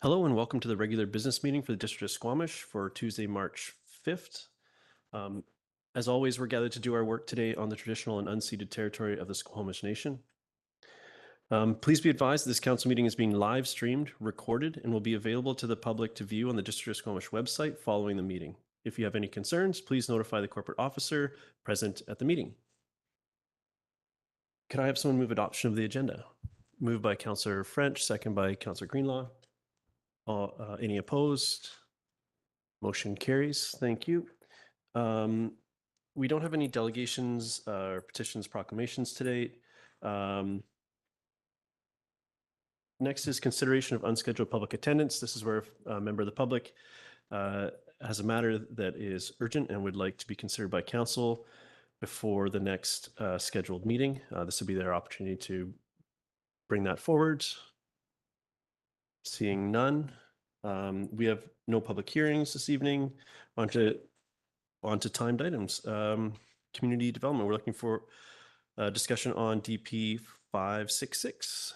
Hello and welcome to the regular business meeting for the District of Squamish for Tuesday, March 5th. As always, we're gathered to do our work today on the traditional and unceded territory of the Squamish Nation. Please be advised this council meeting is being live streamed, recorded, and will be available to the public to view on the District of Squamish website following the meeting. If you have any concerns, please notify the corporate officer present at the meeting. Could I have someone move adoption of the agenda? Moved by Councillor French, second by Councillor Greenlaw. Any opposed? Motion carries. Thank you. We don't have any delegations or petitions, proclamations today. Next is consideration of unscheduled public attendance. This is where a member of the public has a matter that is urgent and would like to be considered by council before the next scheduled meeting. This would be their opportunity to bring that forward. Seeing none. We have no public hearings this evening. On to timed items. Community development. We're looking for a discussion on DP 566.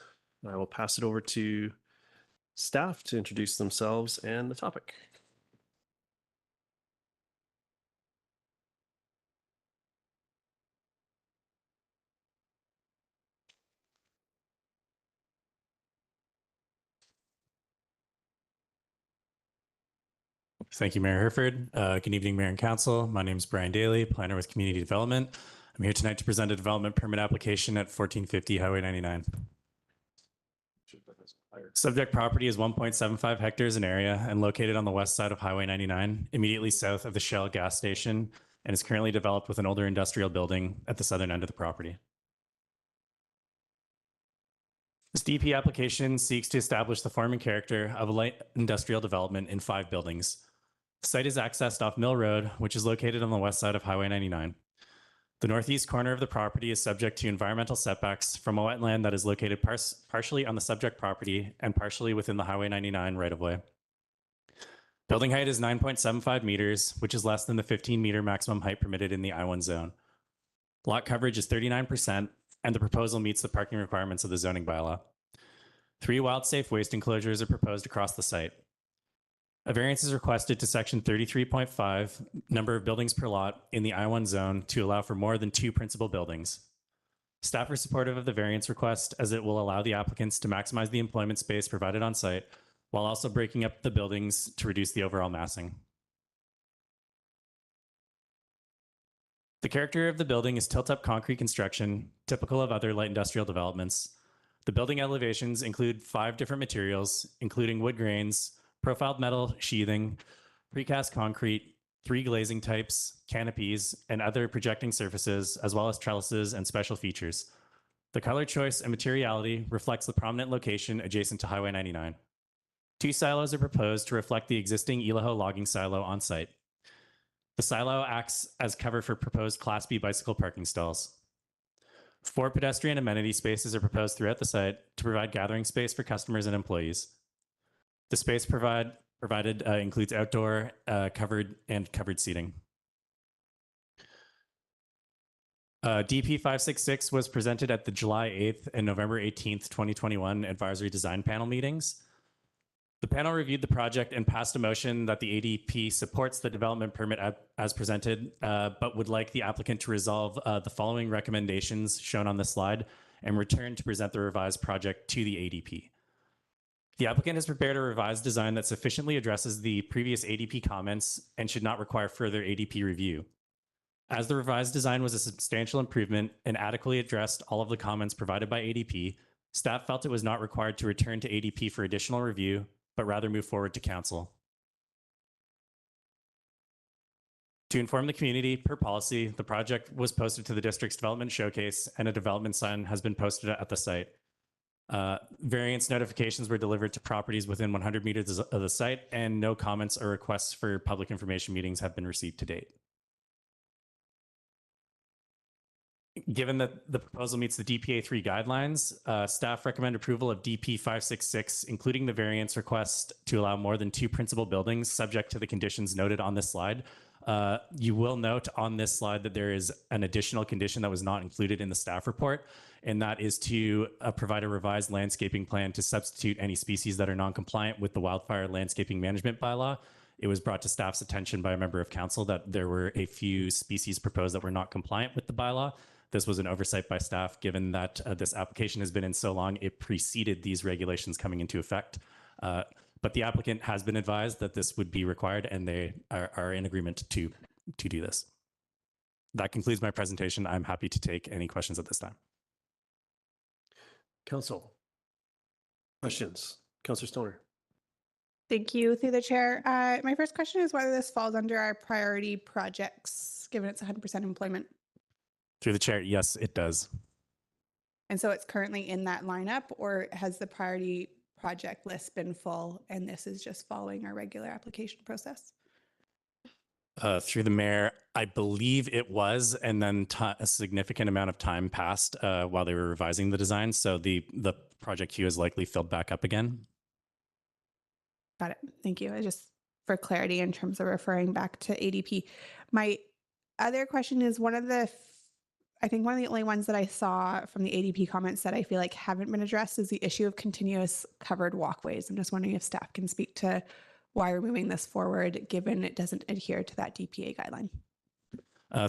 I will pass it over to staff to introduce themselves and the topic. Thank you, Mayor Herford. Good evening, Mayor and Council. My name is Brian Daly, planner with Community Development. I'm here tonight to present a development permit application at 1450 Highway 99. Subject property is 1.75 hectares in area and located on the west side of Highway 99, immediately south of the Shell gas station, and is currently developed with an older industrial building at the southern end of the property. This DP application seeks to establish the form and character of a light industrial development in 5 buildings. The site is accessed off Mill Road, which is located on the west side of Highway 99. The northeast corner of the property is subject to environmental setbacks from a wetland that is located partially on the subject property and partially within the Highway 99 right-of-way. Building height is 9.75 meters, which is less than the 15-meter maximum height permitted in the I-1 zone. Lot coverage is 39%, and the proposal meets the parking requirements of the zoning bylaw. 3 wild-safe waste enclosures are proposed across the site. A variance is requested to section 33.5, number of buildings per lot in the I-1 zone to allow for more than 2 principal buildings. Staff are supportive of the variance request as it will allow the applicants to maximize the employment space provided on site while also breaking up the buildings to reduce the overall massing. The character of the building is tilt-up concrete construction, typical of other light industrial developments. The building elevations include 5 different materials, including wood grains, profiled metal sheathing, precast concrete, 3 glazing types, canopies, and other projecting surfaces, as well as trellises and special features. The color choice and materiality reflects the prominent location adjacent to Highway 99. 2 silos are proposed to reflect the existing Ilaho logging silo on site. The silo acts as cover for proposed Class B bicycle parking stalls. 4 pedestrian amenity spaces are proposed throughout the site to provide gathering space for customers and employees. The space provided includes outdoor, covered seating. DP 566 was presented at the July 8th and November 18th, 2021 advisory design panel meetings. The panel reviewed the project and passed a motion that the ADP supports the development permit as presented, but would like the applicant to resolve the following recommendations shown on this slide and return to present the revised project to the ADP. The applicant has prepared a revised design that sufficiently addresses the previous ADP comments and should not require further ADP review. As the revised design was a substantial improvement and adequately addressed all of the comments provided by ADP, staff felt it was not required to return to ADP for additional review, but rather move forward to council. To inform the community, per policy, the project was posted to the district's development showcase and a development sign has been posted at the site. Variance notifications were delivered to properties within 100 meters of the site, and no comments or requests for public information meetings have been received to date. Given that the proposal meets the DPA 3 guidelines, staff recommend approval of DP 566, including the variance request to allow more than 2 principal buildings subject to the conditions noted on this slide, You will note on this slide that there is an additional condition that was not included in the staff report, and that is to provide a revised landscaping plan to substitute any species that are non-compliant with the wildfire landscaping management bylaw. It was brought to staff's attention by a member of council that there were a few species proposed that were not compliant with the bylaw. This was an oversight by staff, given that this application has been in so long, it preceded these regulations coming into effect. But the applicant has been advised that this would be required, and they are in agreement to do this. That concludes my presentation. I'm happy to take any questions at this time. Council, questions? Councillor Stoner. Thank you, through the chair. My first question is whether this falls under our priority projects, given it's 100% employment. Through the chair, yes, it does. And so it's currently in that lineup, or has the priority project list been full and this is just following our regular application process? Through the mayor, I believe it was, and then a significant amount of time passed while they were revising the design. So the project queue is likely filled back up again. Got it. Thank you. Just for clarity in terms of referring back to ADP. My other question is I think one of the only ones that I saw from the ADP comments that I feel like haven't been addressed is the issue of continuous covered walkways. I'm just wondering if staff can speak to why we're moving this forward, given it doesn't adhere to that DPA guideline.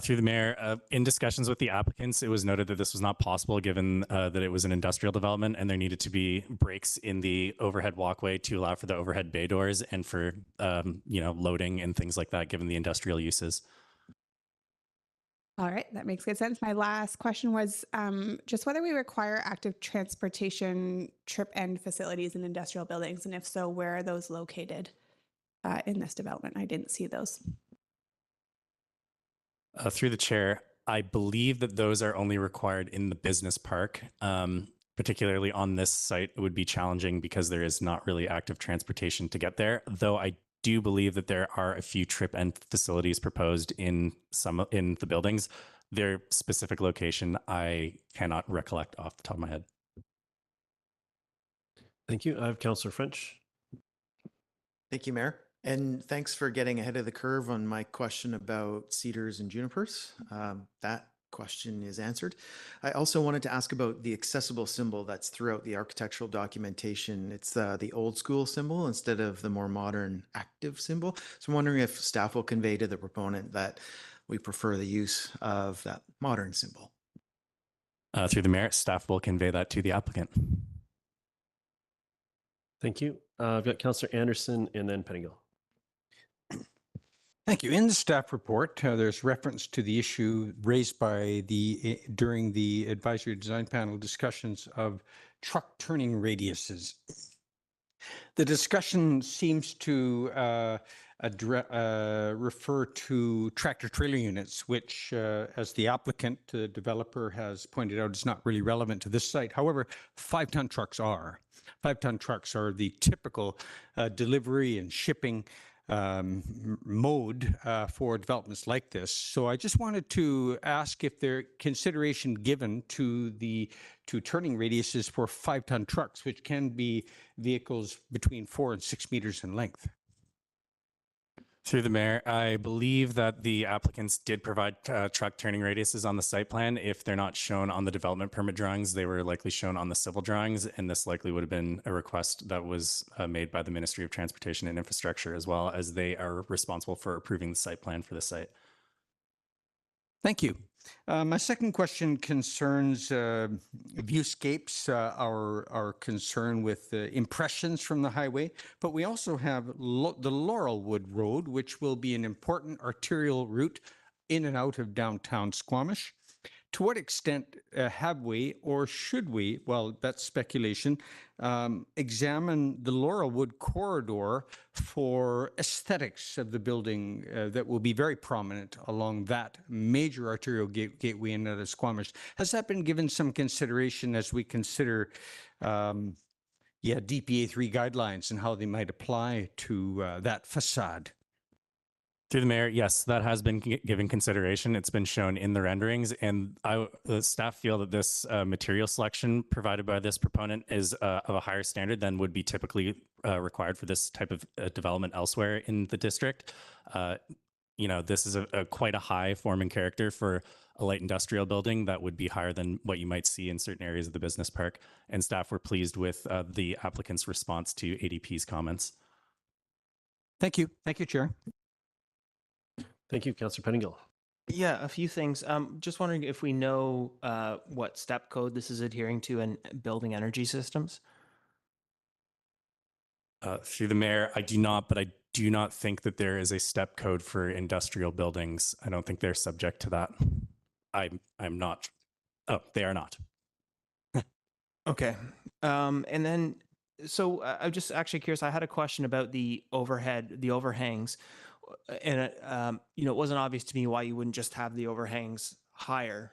Through the mayor, in discussions with the applicants, it was noted that this was not possible given that it was an industrial development and there needed to be breaks in the overhead walkway to allow for the overhead bay doors and for loading and things like that, given the industrial uses. All right, that makes good sense. My last question was just whether we require active transportation trip end facilities in industrial buildings, and if so, where are those located in this development? I didn't see those. Through the chair, I believe that those are only required in the business park. Particularly on this site, it would be challenging because there is not really active transportation to get there, though I do believe that there are a few trip end facilities proposed in the buildings. Their specific location, I cannot recollect off the top of my head. Thank you. I have Councillor French. Thank you, Mayor. And thanks for getting ahead of the curve on my question about cedars and junipers. That question is answered. I also wanted to ask about the accessible symbol that's throughout the architectural documentation. It's the old school symbol instead of the more modern active symbol. So I'm wondering if staff will convey to the proponent that we prefer the use of that modern symbol. Through the mayor, staff will convey that to the applicant. Thank you. I've got Councillor Anderson and then Pettingill. Thank you. In the staff report, there's reference to the issue raised by during the advisory design panel discussions of truck turning radiuses. The discussion seems to refer to tractor trailer units, which, as the applicant, the developer has pointed out, is not really relevant to this site. However, 5-ton trucks are. 5-ton trucks are the typical delivery and shipping mode for developments like this. So I just wanted to ask if there consideration given to turning radiuses for 5-ton trucks, which can be vehicles between 4 and 6 meters in length. Through the mayor, I believe that the applicants did provide truck turning radiuses on the site plan. If they're not shown on the development permit drawings, they were likely shown on the civil drawings, and this likely would have been a request that was made by the Ministry of Transportation and Infrastructure, as well as they are responsible for approving the site plan for the site. Thank you. My second question concerns viewscapes, our concern with impressions from the highway, but we also have the Laurelwood Road, which will be an important arterial route in and out of downtown Squamish. To what extent have we, or should we, well, that's speculation, examine the Laurelwood corridor for aesthetics of the building that will be very prominent along that major arterial gateway in the Squamish? Has that been given some consideration as we consider DPA 3 guidelines and how they might apply to that facade? Through the mayor, yes, that has been given consideration. It's been shown in the renderings, and the staff feel that this material selection provided by this proponent is of a higher standard than would be typically required for this type of development elsewhere in the district. this is a quite a high form and character for a light industrial building that would be higher than what you might see in certain areas of the business park. And staff were pleased with the applicant's response to ADP's comments. Thank you. Thank you, Chair. Thank you, Councillor Pettingill. Yeah, a few things. Just wondering if we know what step code this is adhering to in building energy systems. Through the mayor, I do not, but I do not think that there is a step code for industrial buildings. I don't think they're subject to that. I'm not. Oh, they are not. Okay. And then, so I'm just actually curious. I had a question about the overhangs, and it wasn't obvious to me why you wouldn't just have the overhangs higher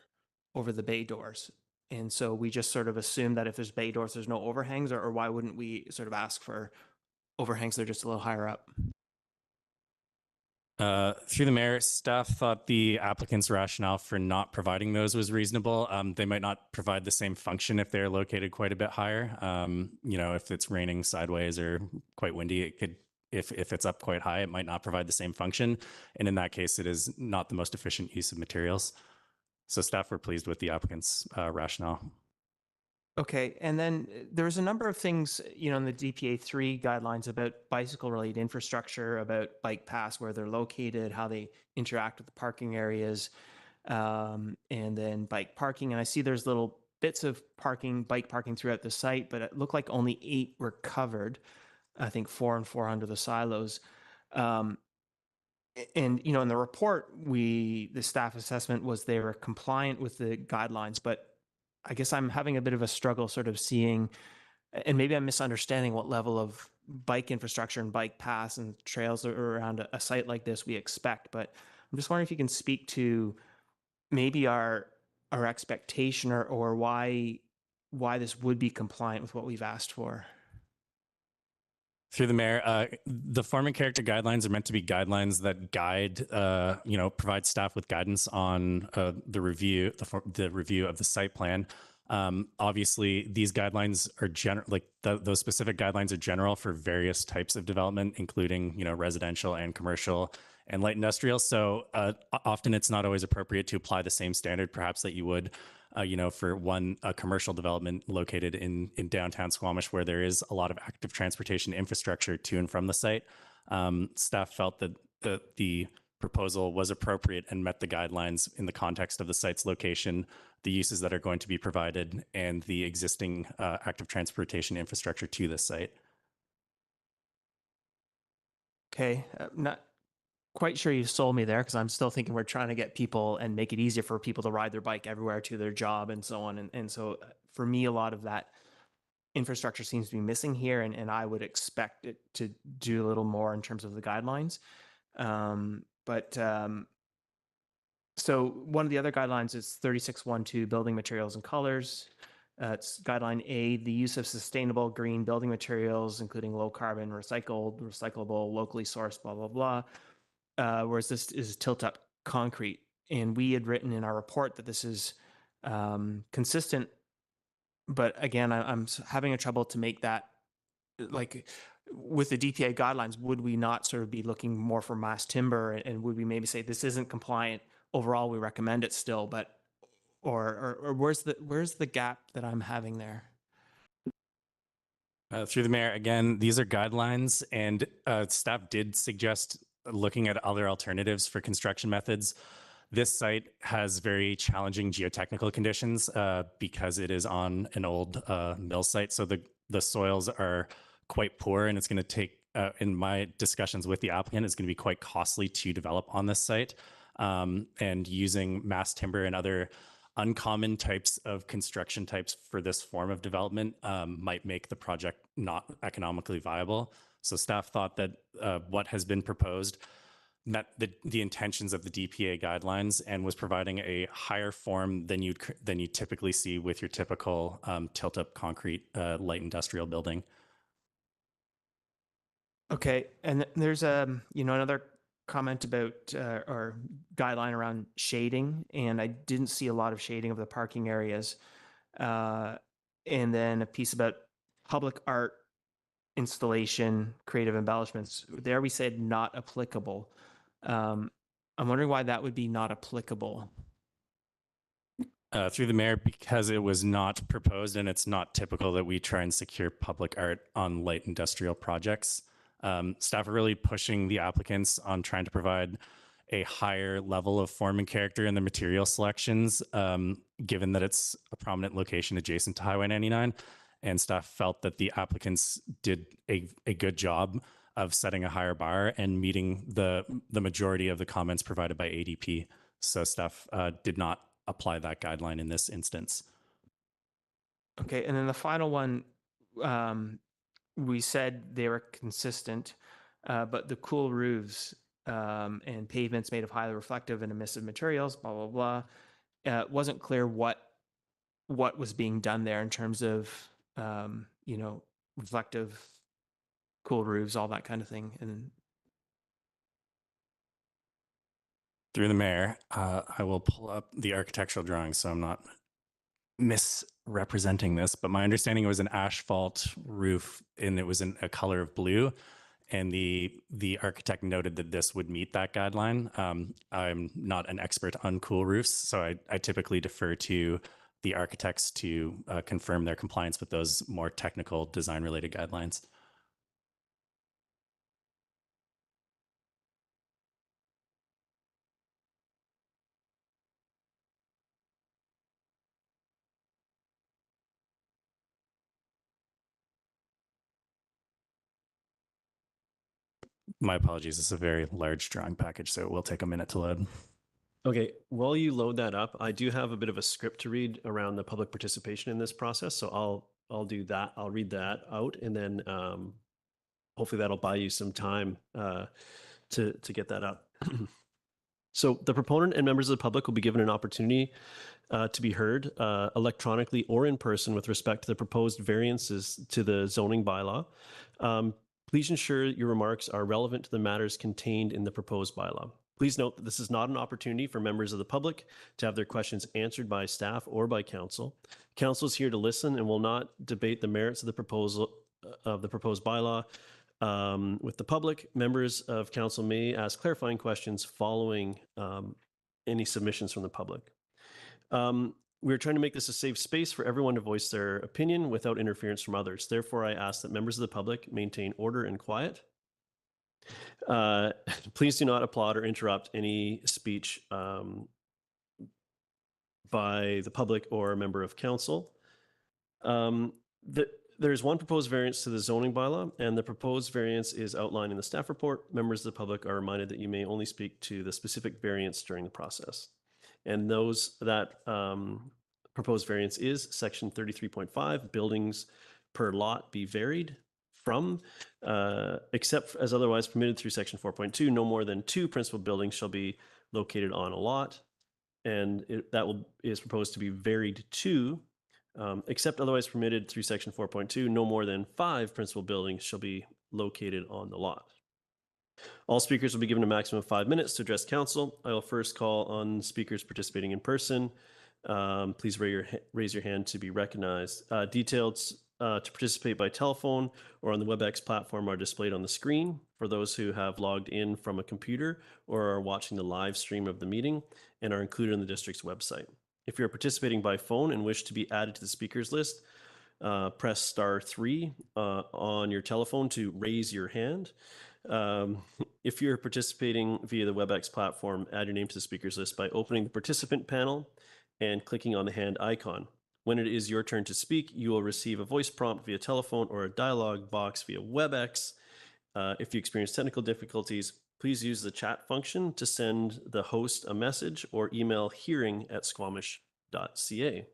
over the bay doors. And so we just sort of assume that if there's bay doors, there's no overhangs, or why wouldn't we sort of ask for overhangs that are just a little higher up? Through the mayor, staff thought the applicant's rationale for not providing those was reasonable. They might not provide the same function if they're located quite a bit higher. If it's raining sideways or quite windy, it could, if it's up quite high, it might not provide the same function. And in that case, it is not the most efficient use of materials. So staff were pleased with the applicant's rationale. Okay, and then there's a number of things, in the DPA 3 guidelines about bicycle-related infrastructure, about bike paths, where they're located, how they interact with the parking areas, and then bike parking. And I see there's little bits of bike parking throughout the site, but it looked like only 8 were covered. I think 4 and 4 under the silos. And in the report, the staff assessment was they were compliant with the guidelines, but I guess I'm having a bit of a struggle sort of seeing, and maybe I'm misunderstanding what level of bike infrastructure and bike paths and trails around a site like this we expect. But I'm just wondering if you can speak to maybe our expectation or why this would be compliant with what we've asked for. Through the mayor, the form and character guidelines are meant to be guidelines that guide, provide staff with guidance on the review of the site plan. Obviously, these guidelines are general, those specific guidelines are general for various types of development, including residential and commercial and light industrial. So often it's not always appropriate to apply the same standard, perhaps that you would. For a commercial development located in downtown Squamish, where there is a lot of active transportation infrastructure to and from the site. Staff felt that the proposal was appropriate and met the guidelines in the context of the site's location, the uses that are going to be provided, and the existing active transportation infrastructure to this site. Okay, not quite sure you sold me there, because I'm still thinking we're trying to get people and make it easier for people to ride their bike everywhere to their job and so on. And so for me, a lot of that infrastructure seems to be missing here, and I would expect it to do a little more in terms of the guidelines. So one of the other guidelines is 36.1.2 building materials and colors. It's guideline A, the use of sustainable green building materials, including low carbon, recyclable, locally sourced, blah, blah, blah. Whereas this is tilt-up concrete. And we had written in our report that this is consistent. But again, I'm having a trouble to make that, like, with the DPA guidelines, would we not sort of be looking more for mass timber? And would we maybe say this isn't compliant? Overall, we recommend it still, but, or where's the gap that I'm having there? Through the mayor, again, these are guidelines, and staff did suggest looking at other alternatives for construction methods. This site has very challenging geotechnical conditions because it is on an old mill site. So the soils are quite poor, and it's going to take, in my discussions with the applicant, it's going to be quite costly to develop on this site. And using mass timber and other uncommon types of construction types for this form of development might make the project not economically viable. So staff thought that what has been proposed met the intentions of the DPA guidelines and was providing a higher form than you typically see with your typical tilt-up concrete light industrial building. Okay, and there's another comment about or guideline around shading, and I didn't see a lot of shading of the parking areas. And then a piece about public art installation, creative embellishments. There we said not applicable. I'm wondering why that would be not applicable. Through the mayor, because it was not proposed and it's not typical that we try and secure public art on light industrial projects. Staff are really pushing the applicants on trying to provide a higher level of form and character in the material selections, given that it's a prominent location adjacent to Highway 99. And staff felt that the applicants did a good job of setting a higher bar and meeting the majority of the comments provided by ADP. So staff did not apply that guideline in this instance. Okay, and then the final one, we said they were consistent, but the cool roofs and pavements made of highly reflective and emissive materials, blah, blah, blah. It wasn't clear what was being done there in terms of, you know, reflective, cool roofs, all that kind of thing. And Through the mayor, I will pull up the architectural drawing so I'm not misrepresenting this, but my understanding it was an asphalt roof and it was in a color of blue. And the architect noted that this would meet that guideline. I'm not an expert on cool roofs, so I typically defer to the architects to confirm their compliance with those more technical design-related guidelines. My apologies, it's a very large drawing package, so it will take a minute to load. Okay, while you load that up, I do have a bit of a script to read around the public participation in this process. So I'll do that. I'll read that out, and then hopefully that'll buy you some time to get that up. So the proponent and members of the public will be given an opportunity to be heard electronically or in person with respect to the proposed variances to the zoning bylaw. Please ensure your remarks are relevant to the matters contained in the proposed bylaw. Please note that this is not an opportunity for members of the public to have their questions answered by staff or by council. Council is here to listen and will not debate the merits of the proposed bylaw with the public. Members of council may ask clarifying questions following any submissions from the public. We're trying to make this a safe space for everyone to voice their opinion without interference from others. Therefore, I ask that members of the public maintain order and quiet. Please do not applaud or interrupt any speech by the public or a member of council. There's one proposed variance to the zoning bylaw, and the proposed variance is outlined in the staff report. Members of the public are reminded that you may only speak to the specific variance during the process. And that proposed variance is section 33.5, buildings per lot be varied from, except as otherwise permitted through section 4.2, no more than 2 principal buildings shall be located on a lot. And is proposed to be varied to, except otherwise permitted through section 4.2, no more than 5 principal buildings shall be located on the lot. All speakers will be given a maximum of 5 minutes to address council. I will first call on speakers participating in person. Please raise your hand to be recognized. Details to participate by telephone or on the WebEx platform are displayed on the screen for those who have logged in from a computer or are watching the live stream of the meeting and are included on the district's website. If you're participating by phone and wish to be added to the speakers list, press *3 on your telephone to raise your hand. If you're participating via the WebEx platform, add your name to the speakers list by opening the participant panel and clicking on the hand icon. When it is your turn to speak, you will receive a voice prompt via telephone or a dialog box via WebEx. If you experience technical difficulties, please use the chat function to send the host a message or email hearing@squamish.ca.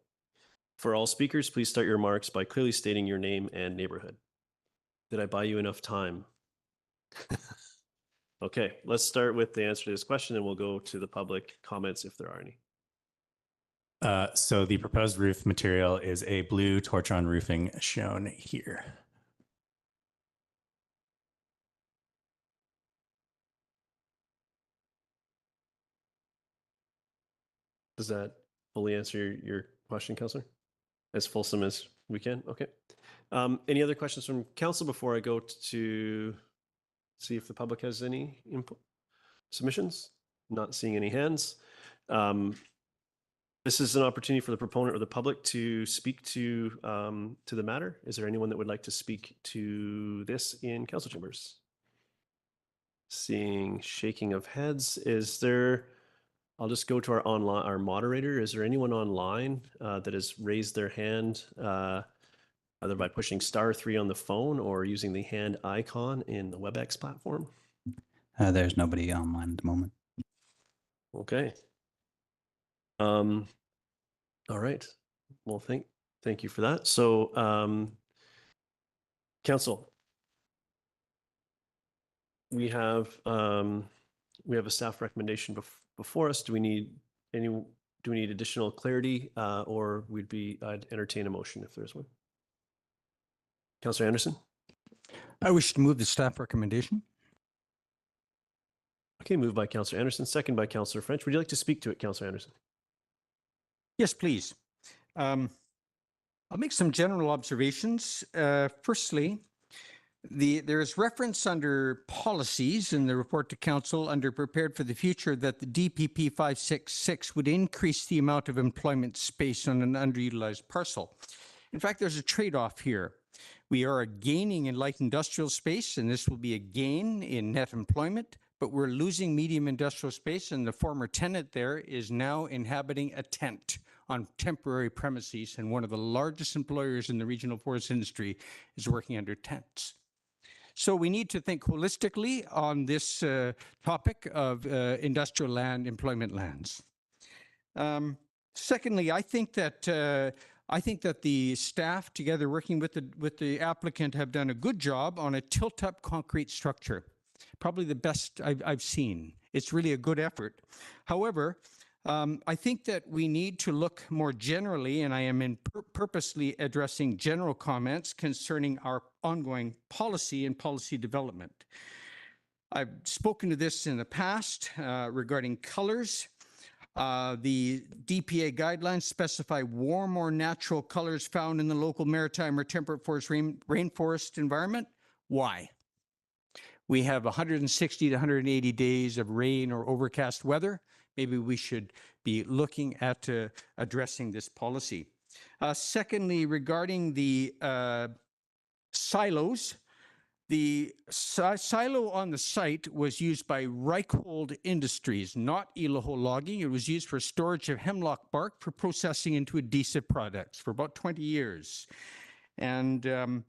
For all speakers, please start your remarks by clearly stating your name and neighborhood. Did I buy you enough time? Okay, let's start with the answer to this question and we'll go to the public comments if there are any. So the proposed roof material is a blue torchon roofing shown here. Does that fully answer your question, Councillor? As fulsome as we can? Okay. Any other questions from council before I go to see if the public has any input? Submissions? Not seeing any hands. This is an opportunity for the proponent or the public to speak to the matter. Is there anyone that would like to speak to this in council chambers? Seeing shaking of heads, is there? I'll just go to our moderator. Is there anyone online that has raised their hand, either by pushing *3 on the phone or using the hand icon in the WebEx platform? There's nobody online at the moment. Okay. All right. Well, thank you for that. So, council, we have a staff recommendation before us. Do we need additional clarity, or I'd entertain a motion if there's one. Councillor Anderson? I wish to move the staff recommendation. Okay, moved by Councillor Anderson, second by Councillor French. Would you like to speak to it, Councillor Anderson? Yes, please. I'll make some general observations. Firstly, there is reference under policies in the report to council under prepared for the future that the DPP 566 would increase the amount of employment space on an underutilized parcel. In fact, there's a trade-off here. We are gaining in light industrial space, and this will be a gain in net employment, but we're losing medium industrial space, and the former tenant there is now inhabiting a tent on temporary premises, and one of the largest employers in the regional forest industry is working under tents. So we need to think holistically on this topic of industrial land, employment lands. Secondly, I think that the staff, together working with the applicant, have done a good job on a tilt-up concrete structure. Probably the best I've seen. It's really a good effort. However, I think that we need to look more generally, and I am purposely addressing general comments concerning our ongoing policy and policy development. I've spoken to this in the past regarding colors. The DPA guidelines specify warm or natural colors found in the local maritime or temperate forest rainforest environment. Why? We have 160 to 180 days of rain or overcast weather. Maybe we should be looking at addressing this policy. Secondly, regarding the silos, the silo on the site was used by Reichhold Industries, not Ilaho Logging. It was used for storage of hemlock bark for processing into adhesive products for about 20 years. And just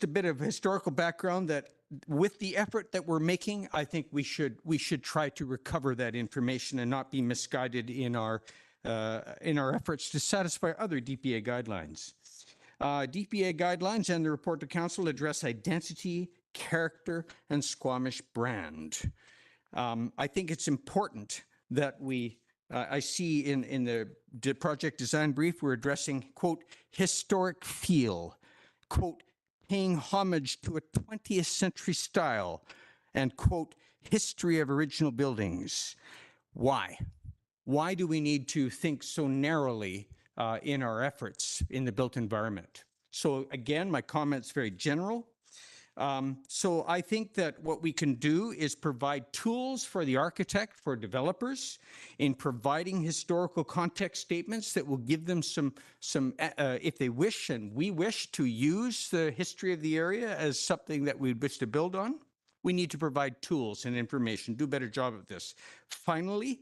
a bit of historical background that with the effort that we're making, I think we should try to recover that information and not be misguided in our efforts to satisfy other DPA guidelines. DPA guidelines and the report to council address identity, character, and Squamish brand. I think it's important that I see in the project design brief, we're addressing, quote, historic feel, quote, paying homage to a 20th century style, and, quote, history of original buildings. Why? Why do we need to think so narrowly in our efforts in the built environment? So again, my comment's very general. So I think that what we can do is provide tools for the architect, for developers, in providing historical context statements that will give them some if they wish and we wish to use the history of the area as something that we wish to build on. We need to provide tools and information, do a better job of this. Finally,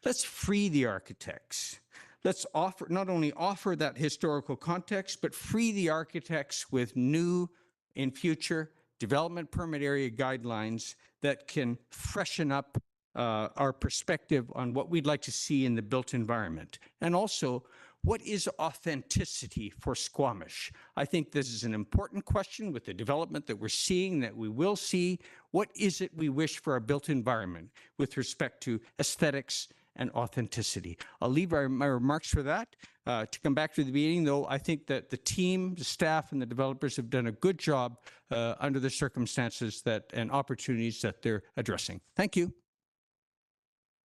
let's free the architects. Let's not only offer that historical context, but free the architects with new in future development permit area guidelines that can freshen up our perspective on what we'd like to see in the built environment. And also, what is authenticity for Squamish? I think this is an important question with the development that we're seeing, that we will see. What is it we wish for our built environment with respect to aesthetics and authenticity? I'll leave my remarks for that. To come back to the meeting, though, I think that the team, the staff, and the developers have done a good job under the circumstances and opportunities that they're addressing. Thank you.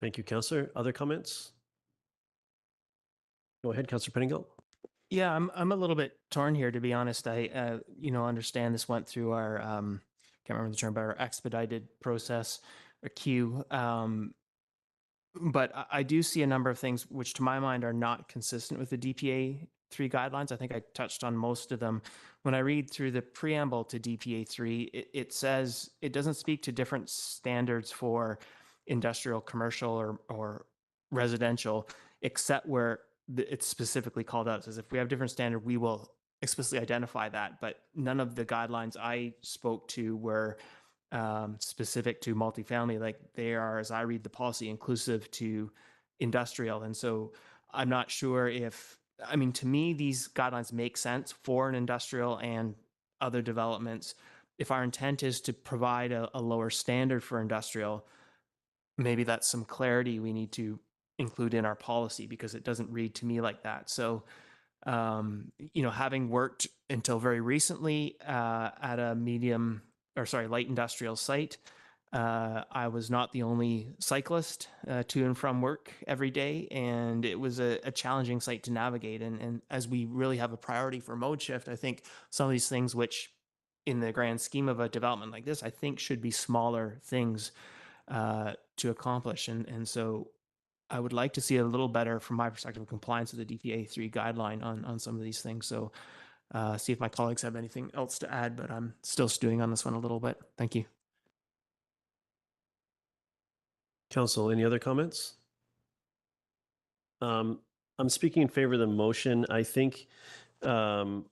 Thank you, Councillor. Other comments? Go ahead, Councillor Pettingill. Yeah, I'm a little bit torn here, to be honest. I understand this went through our can't remember the term, but our expedited process a queue. But I do see a number of things which, to my mind, are not consistent with the DPA 3 guidelines. I think I touched on most of them. When I read through the preamble to DPA 3, it says it doesn't speak to different standards for industrial, commercial, or residential, except where it's specifically called out. It says if we have different standard, we will explicitly identify that. But none of the guidelines I spoke to were specific to multifamily. Like they are, as I read the policy, inclusive to industrial. And so I'm not sure if, I mean, to me, these guidelines make sense for an industrial and other developments. If our intent is to provide a lower standard for industrial, maybe that's some clarity we need to include in our policy, because it doesn't read to me like that. So, having worked until very recently at a light industrial site, I was not the only cyclist to and from work every day, and it was a challenging site to navigate. And as we really have a priority for mode shift, I think some of these things, which in the grand scheme of a development like this, I think should be smaller things to accomplish. And so I would like to see a little better, from my perspective, compliance with the DPA 3 guideline on some of these things. So see if my colleagues have anything else to add, but I'm still stewing on this one a little bit. Thank you. Council, any other comments? I'm speaking in favor of the motion. I think to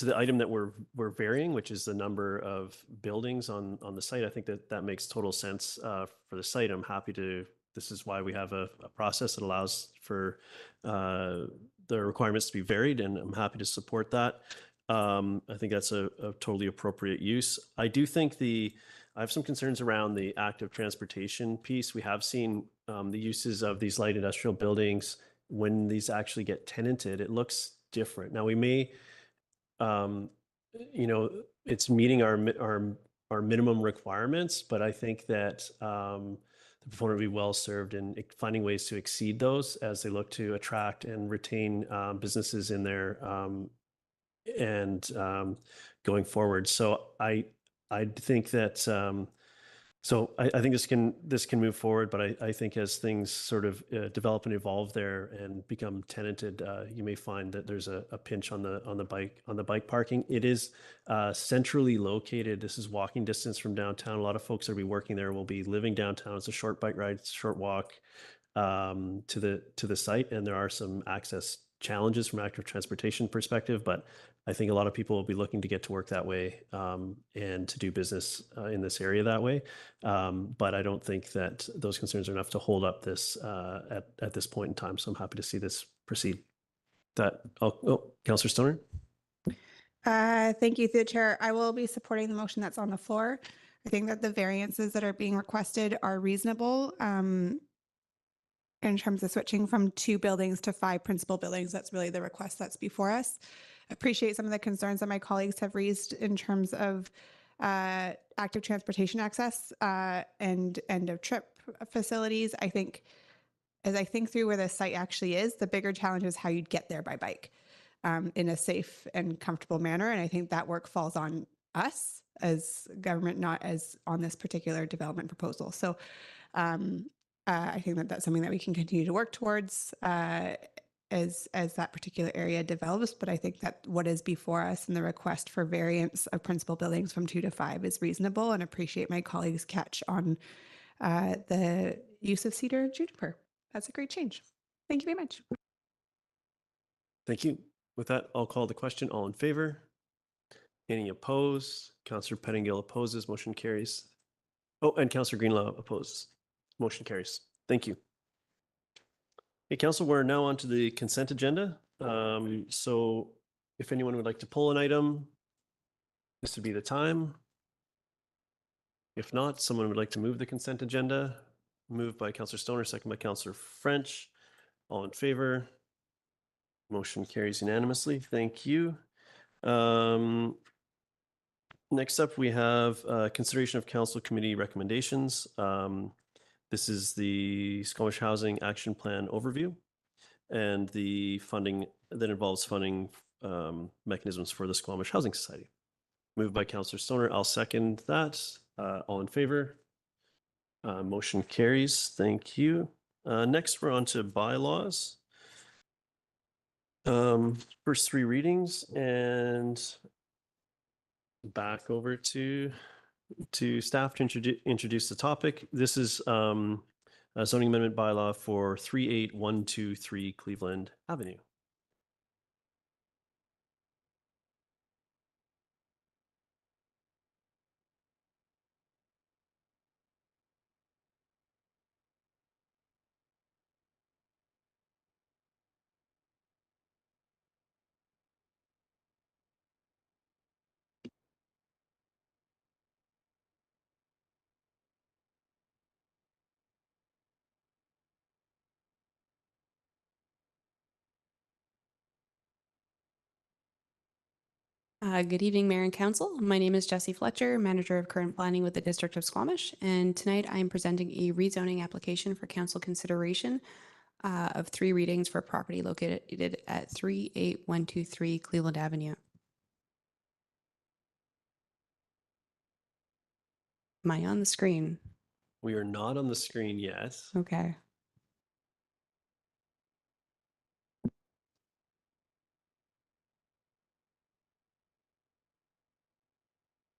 the item that we're varying, which is the number of buildings on the site, I think that makes total sense for the site. I'm happy to. This is why we have a process that allows for the requirements to be varied, and I'm happy to support that. I think that's a totally appropriate use. I do think I have some concerns around the active transportation piece. We have seen the uses of these light industrial buildings when these actually get tenanted. It looks different. Now we may, it's meeting our minimum requirements, but I think that the proponent will be well served in finding ways to exceed those as they look to attract and retain businesses in there and going forward. So I think that so I think this can move forward, but I think as things sort of develop and evolve there and become tenanted, you may find that there's a pinch on the bike parking. It is centrally located. This is walking distance from downtown. A lot of folks that will be working there will be living downtown. It's a short bike ride, it's a short walk to the site, and there are some access challenges from an active transportation perspective, but I think a lot of people will be looking to get to work that way and to do business in this area that way. But I don't think that those concerns are enough to hold up this at this point in time. So I'm happy to see this proceed. Councillor Stoner. Thank you, through the chair. I will be supporting the motion that's on the floor. I think that the variances that are being requested are reasonable. In terms of switching from 2 buildings to 5 principal buildings, that's really the request that's before us. Appreciate some of the concerns that my colleagues have raised in terms of active transportation access and end of trip facilities. I think as I think through where the site actually is, the bigger challenge is how you'd get there by bike in a safe and comfortable manner. And I think that work falls on us as government, not as on this particular development proposal. So I think that that's something that we can continue to work towards as that particular area develops. But I think that what is before us and the request for variance of principal buildings from 2 to 5 is reasonable, and appreciate my colleagues' catch on the use of cedar and juniper. That's a great change. Thank you very much. Thank you. With that, I'll call the question. All in favor? Any opposed? Councillor Pettingill opposes. Motion carries. Oh, and Councillor Greenlaw opposes. Motion carries. Thank you. Hey, Council, we're now on to the consent agenda. So if anyone would like to pull an item, this would be the time. If not, someone would like to move the consent agenda. Moved by Councillor Stoner, second by Councillor French. All in favor? Motion carries unanimously. Thank you. Next up, we have consideration of council committee recommendations. This is the Squamish Housing Action Plan overview and the funding that involves funding mechanisms for the Squamish Housing Society. Moved by Councillor Stoner. I'll second that. All in favor? Motion carries. Thank you. Next, we're on to bylaws. First three readings and back over to staff to introduce the topic. This is a zoning amendment bylaw for 38123 Cleveland Avenue. Good evening, Mayor and Council. My name is Jessie Fletcher, Manager of Current Planning with the District of Squamish, and tonight I am presenting a rezoning application for council consideration of three readings for property located at 38123 Cleveland Avenue. Am I on the screen? We are not on the screen yet. Okay.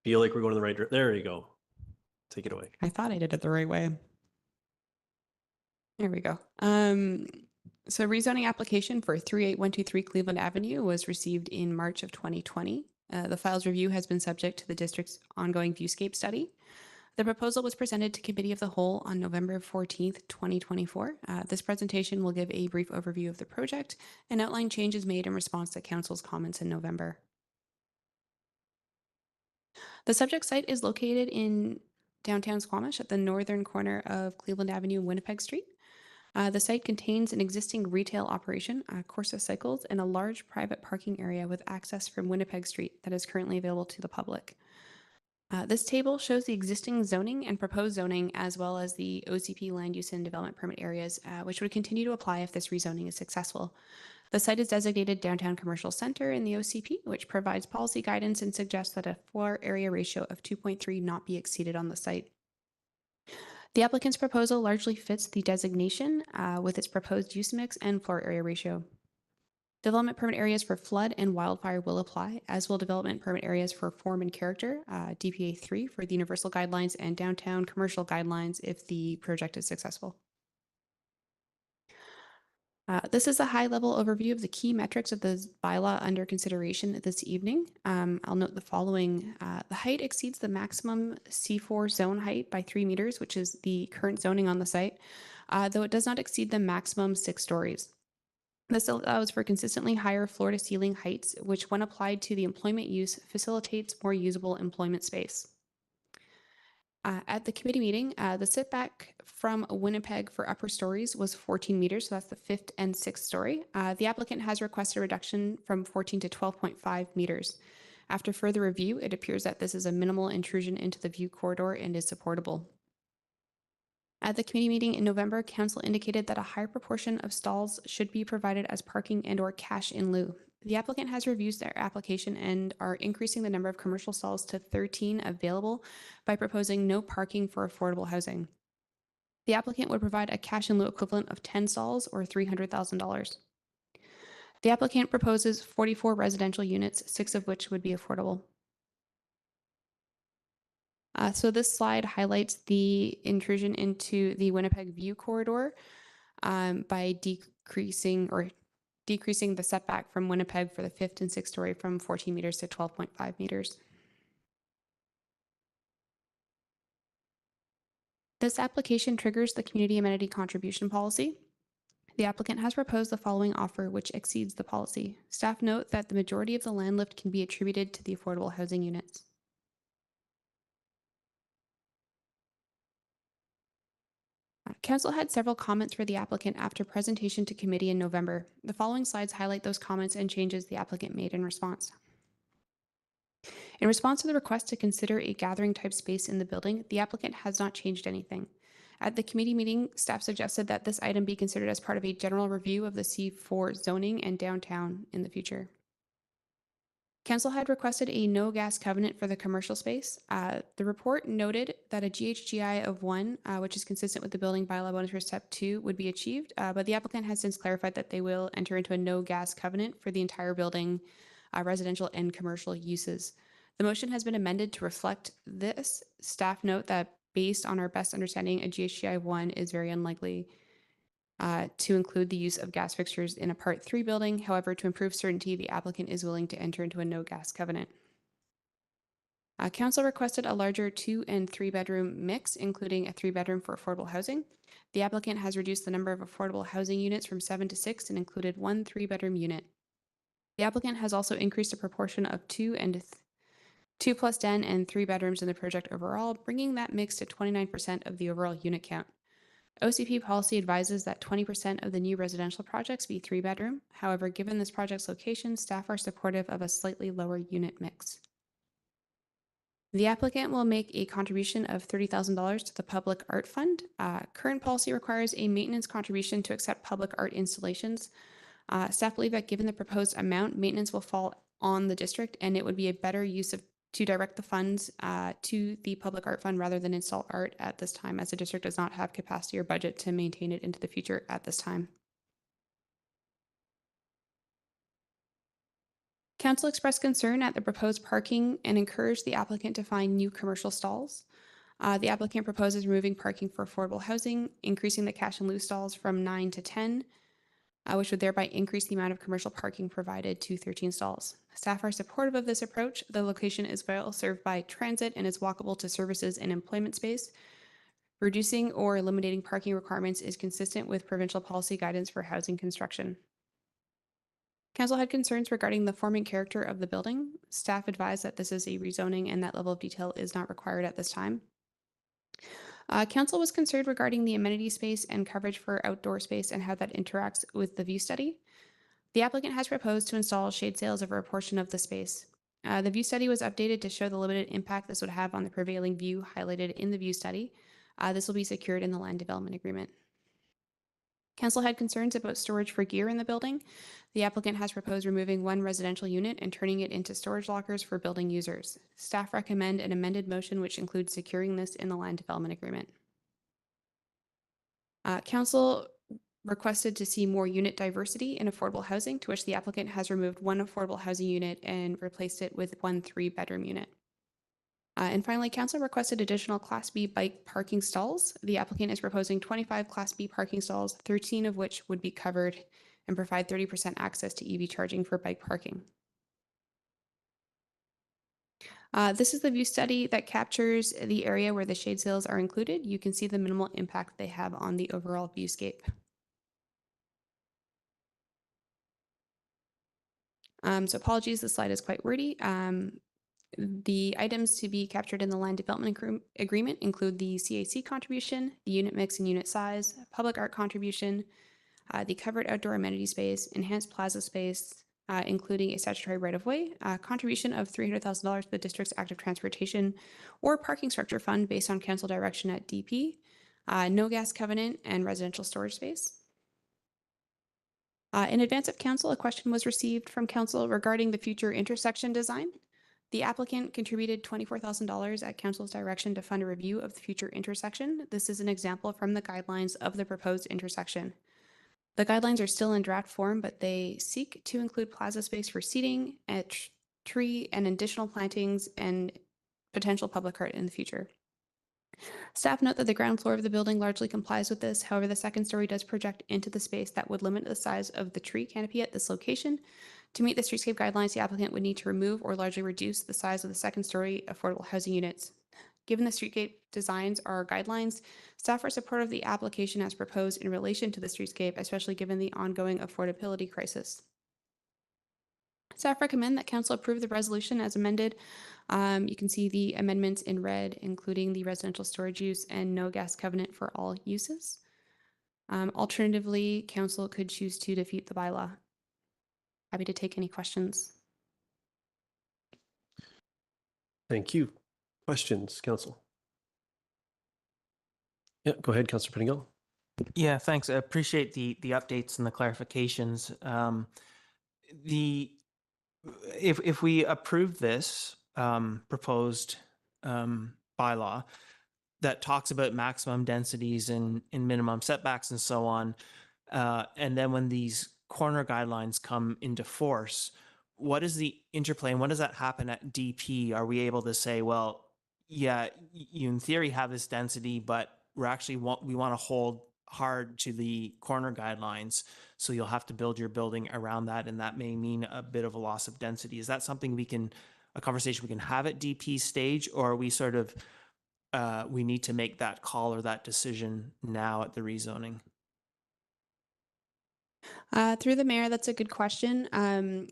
Feel like we're going in the right direction. There you go. Take it away. I thought I did it the right way. There we go. So rezoning application for 38123 Cleveland Avenue was received in March of 2020. The file's review has been subject to the district's ongoing viewscape study. The proposal was presented to Committee of the Whole on November 14th, 2024. This presentation will give a brief overview of the project and outline changes made in response to Council's comments in November. The subject site is located in downtown Squamish at the northern corner of Cleveland Avenue and Winnipeg Street. The site contains an existing retail operation, Corsa Cycles, and a large private parking area with access from Winnipeg Street that is currently available to the public. This table shows the existing zoning and proposed zoning, as well as the OCP land use and development permit areas, which would continue to apply if this rezoning is successful. The site is designated Downtown Commercial Center in the OCP, which provides policy guidance and suggests that a floor area ratio of 2.3 not be exceeded on the site. The applicant's proposal largely fits the designation with its proposed use mix and floor area ratio. Development permit areas for flood and wildfire will apply, as will development permit areas for form and character, DPA 3 for the universal guidelines and downtown commercial guidelines if the project is successful. This is a high-level overview of the key metrics of the bylaw under consideration this evening. I'll note the following. The height exceeds the maximum C4 zone height by 3 meters, which is the current zoning on the site, though it does not exceed the maximum 6 stories. This allows for consistently higher floor-to-ceiling heights, which, when applied to the employment use, facilitates more usable employment space. At the committee meeting, the setback from Winnipeg for upper stories was 14 meters, so that's the 5th and 6th story. The applicant has requested a reduction from 14 to 12.5 meters. After further review, it appears that this is a minimal intrusion into the view corridor and is supportable. At the committee meeting in November, Council indicated that a higher proportion of stalls should be provided as parking and/or cash in lieu. The applicant has reviewed their application and are increasing the number of commercial stalls to 13 available by proposing no parking for affordable housing. The applicant would provide a cash in lieu equivalent of 10 stalls or $300,000. The applicant proposes 44 residential units, 6 of which would be affordable. So this slide highlights the intrusion into the Winnipeg view corridor by decreasing the setback from Winnipeg for the 5th and 6th story from 14 meters to 12.5 meters. This application triggers the community amenity contribution policy. The applicant has proposed the following offer, which exceeds the policy. Staff note that the majority of the land lift can be attributed to the affordable housing units. Council had several comments for the applicant after presentation to committee in November. The following slides highlight those comments and changes the applicant made in response. In response to the request to consider a gathering type space in the building, the applicant has not changed anything. At the committee meeting, staff suggested that this item be considered as part of a general review of the C4 zoning and downtown in the future. Council had requested a no gas covenant for the commercial space. The report noted that a GHGI of 1, which is consistent with the building bylaw bonus for step 2, would be achieved, but the applicant has since clarified that they will enter into a no gas covenant for the entire building, residential and commercial uses. The motion has been amended to reflect this. Staff note that based on our best understanding, a GHGI of 1 is very unlikely to include the use of gas fixtures in a Part 3 building. However, to improve certainty, the applicant is willing to enter into a no gas covenant. Council requested a larger 2 and 3 bedroom mix, including a 3 bedroom for affordable housing. The applicant has reduced the number of affordable housing units from 7 to 6 and included 1 3 bedroom unit. The applicant has also increased the proportion of 2 and 2 plus den and 3 bedrooms in the project overall, bringing that mix to 29% of the overall unit count. OCP policy advises that 20% of the new residential projects be 3 bedroom. However, given this project's location, staff are supportive of a slightly lower unit mix. The applicant will make a contribution of $30,000 to the Public Art Fund. Current policy requires a maintenance contribution to accept public art installations. Staff believe that given the proposed amount, maintenance will fall on the district, and it would be a better use to direct the funds to the Public Art Fund rather than install art at this time, as the district does not have capacity or budget to maintain it into the future at this time. Council expressed concern at the proposed parking and encouraged the applicant to find new commercial stalls. The applicant proposes removing parking for affordable housing, increasing the cash and loose stalls from 9 to 10, which would thereby increase the amount of commercial parking provided to 13 stalls. Staff are supportive of this approach. The location is well served by transit and is walkable to services and employment space. Reducing or eliminating parking requirements is consistent with provincial policy guidance for housing construction. Council had concerns regarding the form and character of the building. Staff advised that this is a rezoning and that level of detail is not required at this time. Council was concerned regarding the amenity space and coverage for outdoor space and how that interacts with the view study. The applicant has proposed to install shade sails over a portion of the space. The view study was updated to show the limited impact this would have on the prevailing view highlighted in the view study. This will be secured in the land development agreement. Council had concerns about storage for gear in the building. The applicant has proposed removing 1 residential unit and turning it into storage lockers for building users. Staff recommend an amended motion which includes securing this in the land development agreement. Council requested to see more unit diversity in affordable housing, to which the applicant has removed 1 affordable housing unit and replaced it with 1 3 bedroom unit. And finally, Council requested additional Class B bike parking stalls. The applicant is proposing 25 Class B parking stalls, 13 of which would be covered and provide 30% access to EV charging for bike parking. This is the view study that captures the area where the shade sails are included. You can see the minimal impact they have on the overall viewscape. So apologies, the slide is quite wordy. The items to be captured in the land development agreement include the CAC contribution, the unit mix and unit size, public art contribution, the covered outdoor amenity space, enhanced plaza space, including a statutory right-of-way, contribution of $300,000 to the district's active transportation or parking structure fund based on council direction at DP, no gas covenant, and residential storage space. In advance of council, a question was received from council regarding the future intersection design. The applicant contributed $24,000 at council's direction to fund a review of the future intersection. This is an example from the guidelines of the proposed intersection. The guidelines are still in draft form, but they seek to include plaza space for seating, a tree, and additional plantings and potential public art in the future. Staff note that the ground floor of the building largely complies with this. However, the second story does project into the space that would limit the size of the tree canopy at this location. To meet the streetscape guidelines, the applicant would need to remove or largely reduce the size of the second story affordable housing units. Given the streetscape designs are guidelines, staff are supportive of the application as proposed in relation to the streetscape, especially given the ongoing affordability crisis. Staff recommend that council approve the resolution as amended. You can see the amendments in red, including the residential storage use and no gas covenant for all uses. Alternatively, council could choose to defeat the bylaw. Happy to take any questions. Thank you. Questions, council? Yeah, go ahead, Councillor Pettingill. Yeah, thanks. I appreciate the updates and the clarifications. The if we approve this proposed bylaw that talks about maximum densities and minimum setbacks and so on, and then when these corner guidelines come into force, what is the interplay and when does that happen at DP? Are we able to say, well, yeah, you in theory have this density, but we want to hold hard to the corner guidelines, so you'll have to build your building around that, and that may mean a bit of a loss of density. Is that something a conversation we can have at DP stage, or are we sort of we need to make that call or that decision now at the rezoning? Through the mayor, that's a good question. I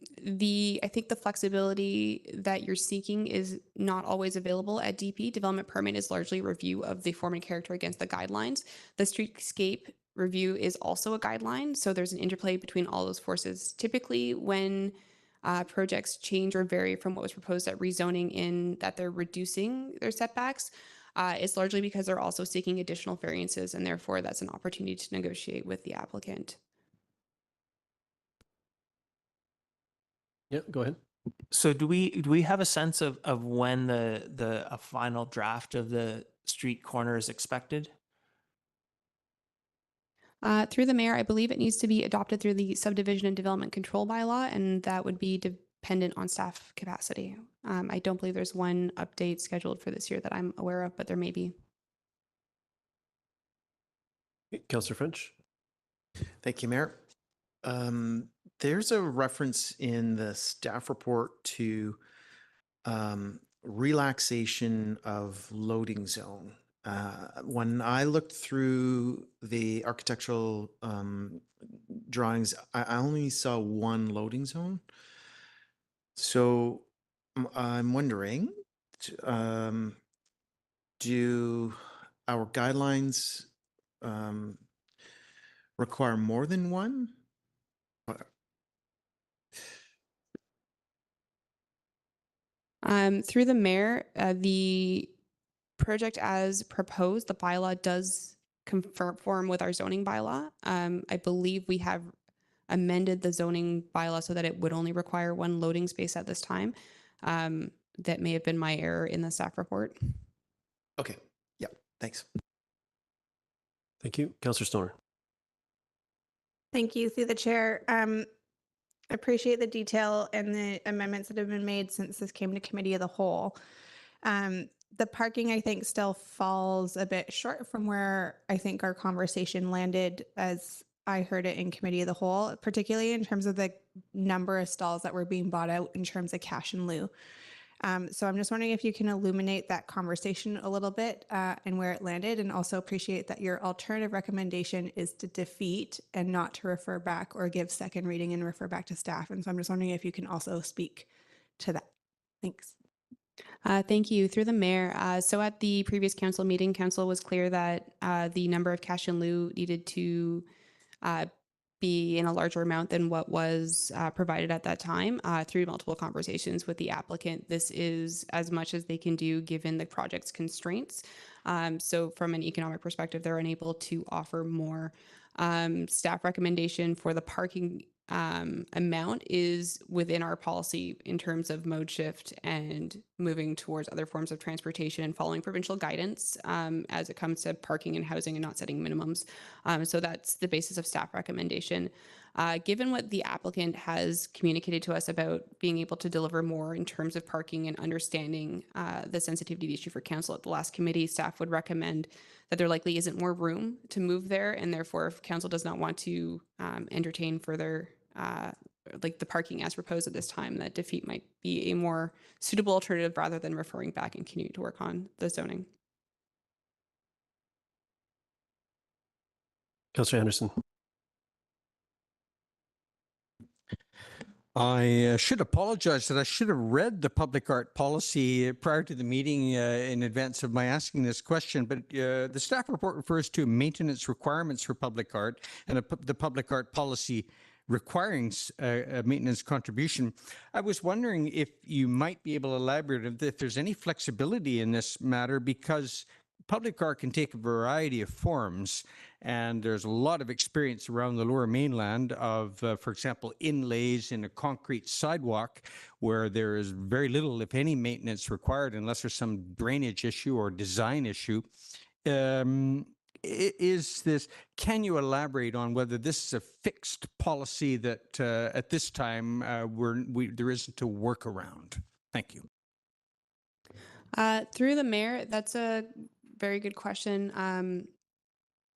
think the flexibility that you're seeking is not always available at DP. Development permit is largely a review of the form and character against the guidelines. The streetscape review is also a guideline, so there's an interplay between all those forces. Typically, when projects change or vary from what was proposed at rezoning in that they're reducing their setbacks, it's largely because they're also seeking additional variances, and therefore that's an opportunity to negotiate with the applicant. Yeah, go ahead. So do we have a sense of when a final draft of the street corner is expected? Through the mayor, I believe it needs to be adopted through the subdivision and development control bylaw, and that would be dependent on staff capacity. I don't believe there's one update scheduled for this year that I'm aware of, but there may be. Councillor French. Thank you, Mayor. There's a reference in the staff report to relaxation of loading zone. When I looked through the architectural drawings, I only saw one loading zone. So I'm wondering, do our guidelines require more than one? Through the mayor, the project as proposed, the bylaw does conform with our zoning bylaw. I believe we have amended the zoning bylaw so that it would only require one loading space at this time. That may have been my error in the staff report. Okay. Yeah. Thanks. Thank you. Councillor Stoner. Thank you. Through the chair. Appreciate the detail and the amendments that have been made since this came to committee of the whole. The parking, I think, still falls a bit short from where I think our conversation landed as I heard it in committee of the whole, particularly in terms of the number of stalls that were being bought out in terms of cash in lieu. So I'm just wondering if you can illuminate that conversation a little bit and where it landed, and also appreciate that your alternative recommendation is to defeat and not to refer back or give second reading and refer back to staff. And so I'm just wondering if you can also speak to that. Thanks. Thank you. Through the mayor. So at the previous council meeting, council was clear that the number of cash in lieu needed to be in a larger amount than what was provided at that time through multiple conversations with the applicant. This is as much as they can do given the project's constraints. So from an economic perspective, they're unable to offer more. Staff recommendation for the parking amount is within our policy in terms of mode shift and moving towards other forms of transportation and following provincial guidance as it comes to parking and housing and not setting minimums. So that's the basis of staff recommendation. Given what the applicant has communicated to us about being able to deliver more in terms of parking and understanding the sensitivity of the issue for council at the last committee, staff would recommend that there likely isn't more room to move there, and therefore if council does not want to entertain further like the parking as proposed at this time, that defeat might be a more suitable alternative rather than referring back and continue to work on the zoning. Councillor Anderson. I should apologize that I should have read the public art policy prior to the meeting in advance of my asking this question, but the staff report refers to maintenance requirements for public art and the public art policy requiring a maintenance contribution. I was wondering if you might be able to elaborate if there's any flexibility in this matter, because public art can take a variety of forms, and there's a lot of experience around the Lower Mainland of, for example, inlays in a concrete sidewalk where there is very little, if any, maintenance required unless there's some drainage issue or design issue. Can you elaborate on whether this is a fixed policy that at this time there isn't a workaround? Thank you. Through the mayor, that's a very good question.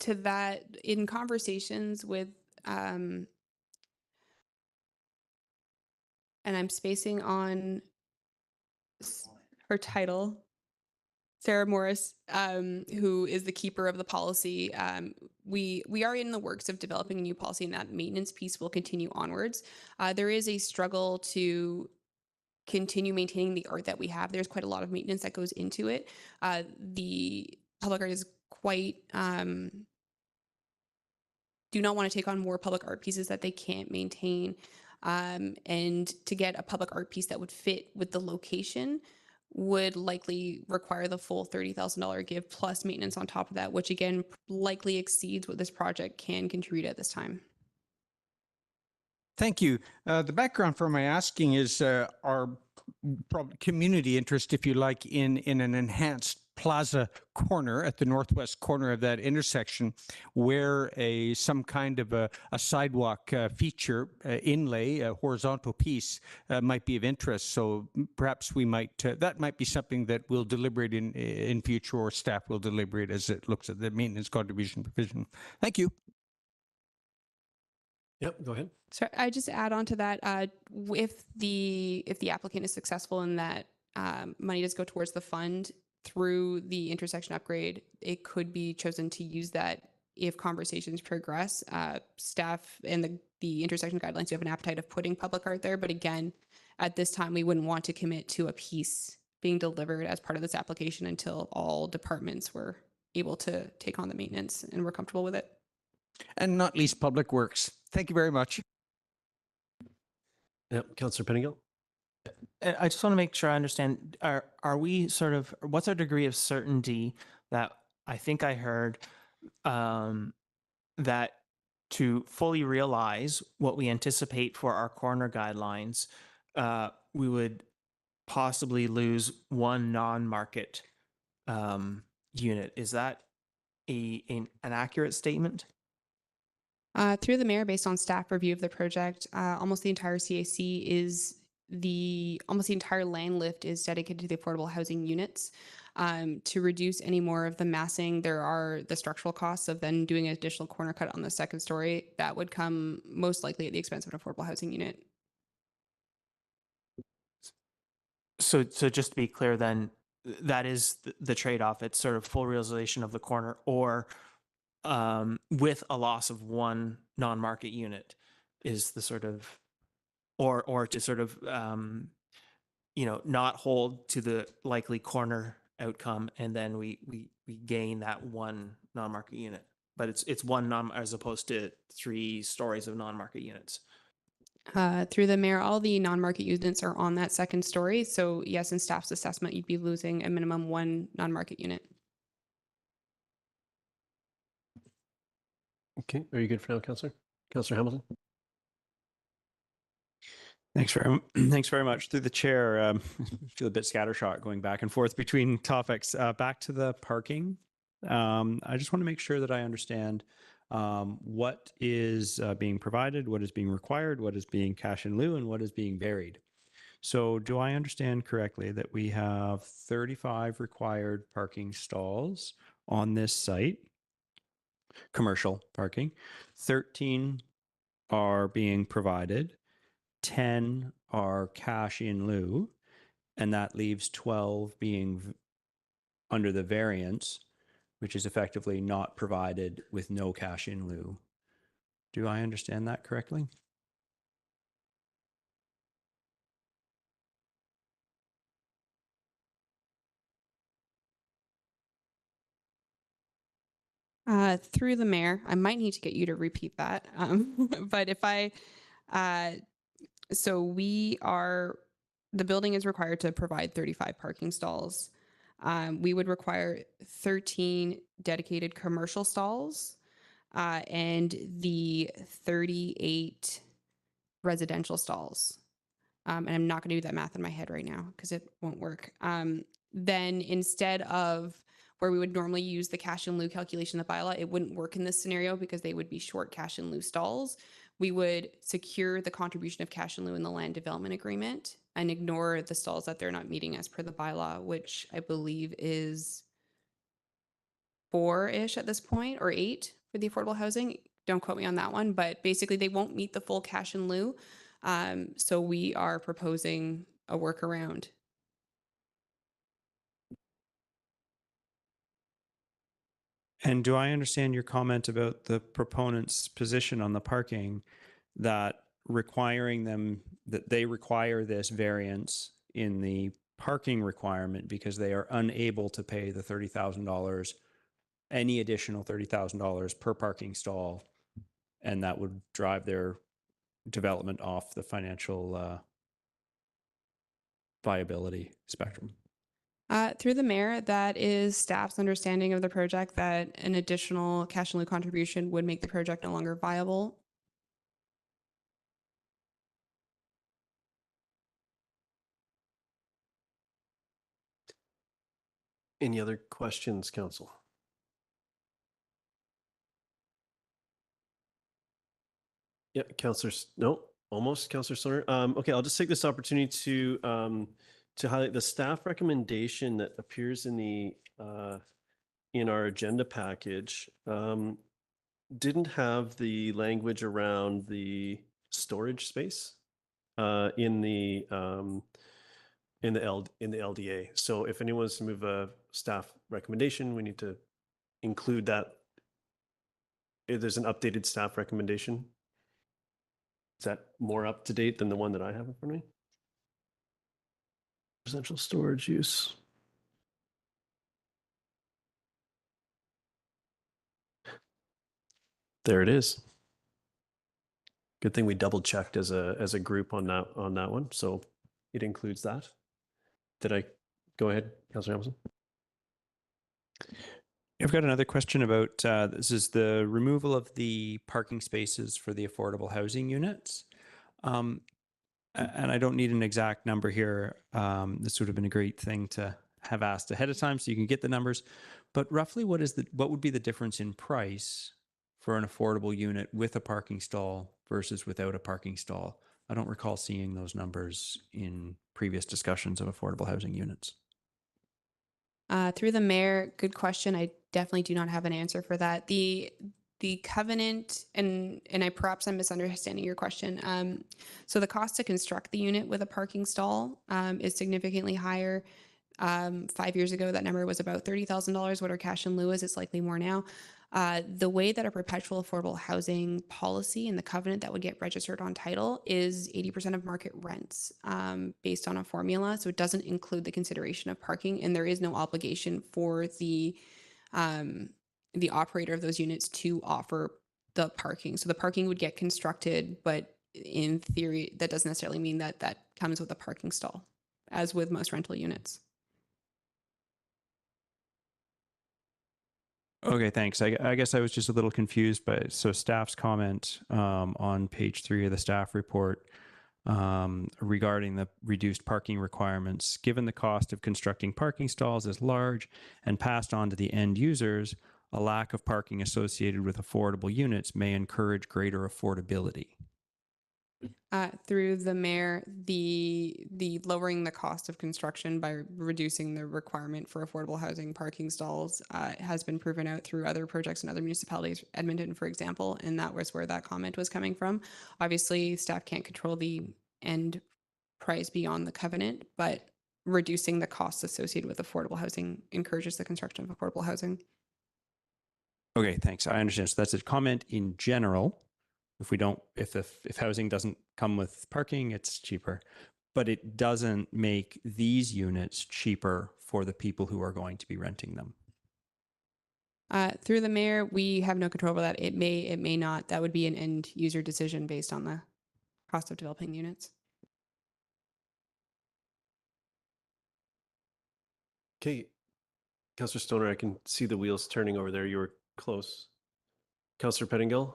To that, in conversations with, and I'm spacing on her title, Sarah Morris, who is the keeper of the policy. We are in the works of developing a new policy, and that maintenance piece will continue onwards. There is a struggle to continue maintaining the art that we have. There's quite a lot of maintenance that goes into it. The public art is quite do not want to take on more public art pieces that they can't maintain. And to get a public art piece that would fit with the location would likely require the full $30,000 give plus maintenance on top of that, which again likely exceeds what this project can contribute at this time. Thank you. The background for my asking is our community interest, if you like, in an enhanced plaza corner at the northwest corner of that intersection, where some kind of a sidewalk feature inlay, a horizontal piece, might be of interest. So perhaps we might that might be something that we'll deliberate in future, or staff will deliberate as it looks at the maintenance contribution provision. Thank you. Yep, go ahead. So I just add on to that, if the applicant is successful in that money does go towards the fund through the intersection upgrade, it could be chosen to use that if conversations progress. Staff and the intersection guidelines do have an appetite of putting public art there, but again, at this time, we wouldn't want to commit to a piece being delivered as part of this application until all departments were able to take on the maintenance and were comfortable with it. And not least Public Works. Thank you very much. Yep, Councillor Pettingill. I just want to make sure I understand. Are we sort of, what's our degree of certainty that I think I heard that to fully realize what we anticipate for our corner guidelines, we would possibly lose one non-market unit? Is that an accurate statement? Through the mayor, based on staff review of the project, almost the entire CAC is almost the entire land lift is dedicated to the affordable housing units. To reduce any more of the massing, there are the structural costs of then doing an additional corner cut on the second story. That would come most likely at the expense of an affordable housing unit. So just to be clear then, that is the trade-off. It's sort of full realization of the corner, or with a loss of one non-market unit is the sort of, or to sort of, not hold to the likely corner outcome, and then we gain that one non-market unit. But it's one as opposed to 3 stories of non-market units. Through the mayor, all the non-market units are on that second story. So yes, in staff's assessment, you'd be losing a minimum 1 non-market unit. Okay, are you good for now, Councillor? Councillor Hamilton? Thanks very much. Through the chair, I feel a bit scattershot going back and forth between topics. Back to the parking. I just want to make sure that I understand what is being provided, what is being required, what is being cash in lieu, and what is being varied. So do I understand correctly that we have 35 required parking stalls on this site? Commercial parking. 13 are being provided. 10 are cash in lieu, and that leaves 12 being under the variance, which is effectively not provided with no cash in lieu. Do I understand that correctly? Through the mayor, I might need to get you to repeat that. But if so the building is required to provide 35 parking stalls. We would require 13 dedicated commercial stalls and the 38 residential stalls. And I'm not going to do that math in my head right now because it won't work. Then instead of where we would normally use the cash in lieu calculation of the bylaw, it wouldn't work in this scenario because they would be short cash in lieu stalls. We would secure the contribution of cash in lieu in the land development agreement and ignore the stalls that they're not meeting as per the bylaw, which I believe is 4-ish at this point, or 8 for the affordable housing. Don't quote me on that one, but basically they won't meet the full cash in lieu. So we are proposing a workaround. And do I understand your comment about the proponent's position on the parking, that requiring them, that they require this variance in the parking requirement because they are unable to pay the $30,000, any additional $30,000 per parking stall, and that would drive their development off the financial viability spectrum? Through the mayor, that is staff's understanding of the project, that an additional cash in lieu contribution would make the project no longer viable. Any other questions, council? Yeah, no, almost, Councillor Stoner. Okay, I'll just take this opportunity to highlight the staff recommendation that appears in our agenda package. Didn't have the language around the storage space in the LDA. So if anyone wants to move a staff recommendation, we need to include that. If there's an updated staff recommendation. Is that more up to date than the one that I have in front of me? Residential storage use. There it is. Good thing we double checked as a group on that one. So it includes that. Did I go ahead, Councillor Hamilton? I've got another question about this is the removal of the parking spaces for the affordable housing units. And I don't need an exact number here. This would have been a great thing to have asked ahead of time so you can get the numbers. But roughly, what would be the difference in price for an affordable unit with a parking stall versus without a parking stall? I don't recall seeing those numbers in previous discussions of affordable housing units. Through the mayor, good question. I definitely do not have an answer for that. The covenant, and perhaps I'm misunderstanding your question. So the cost to construct the unit with a parking stall is significantly higher. 5 years ago, that number was about $30,000. What our cash in lieu is, it's likely more now. The way that a perpetual affordable housing policy and the covenant that would get registered on title is 80% of market rents based on a formula. So it doesn't include the consideration of parking, and there is no obligation for the operator of those units to offer the parking. So the parking would get constructed, but in theory, that doesn't necessarily mean that that comes with a parking stall, as with most rental units. Okay, thanks. I guess I was just a little confused by staff's comment on page 3 of the staff report regarding the reduced parking requirements. Given the cost of constructing parking stalls is large and passed on to the end users, a lack of parking associated with affordable units may encourage greater affordability. Through the mayor, the lowering the cost of construction by reducing the requirement for affordable housing parking stalls has been proven out through other projects in other municipalities, Edmonton, for example, and that was where that comment was coming from. Obviously, staff can't control the end price beyond the covenant, but reducing the costs associated with affordable housing encourages the construction of affordable housing. Okay, thanks. I understand. So that's a comment in general. If housing doesn't come with parking, it's cheaper, but it doesn't make these units cheaper for the people who are going to be renting them. Through the mayor, we have no control over that. It may not. That would be an end user decision based on the cost of developing units. Okay, Councillor Stoner, I can see the wheels turning over there. You were close. Councillor Pettingill?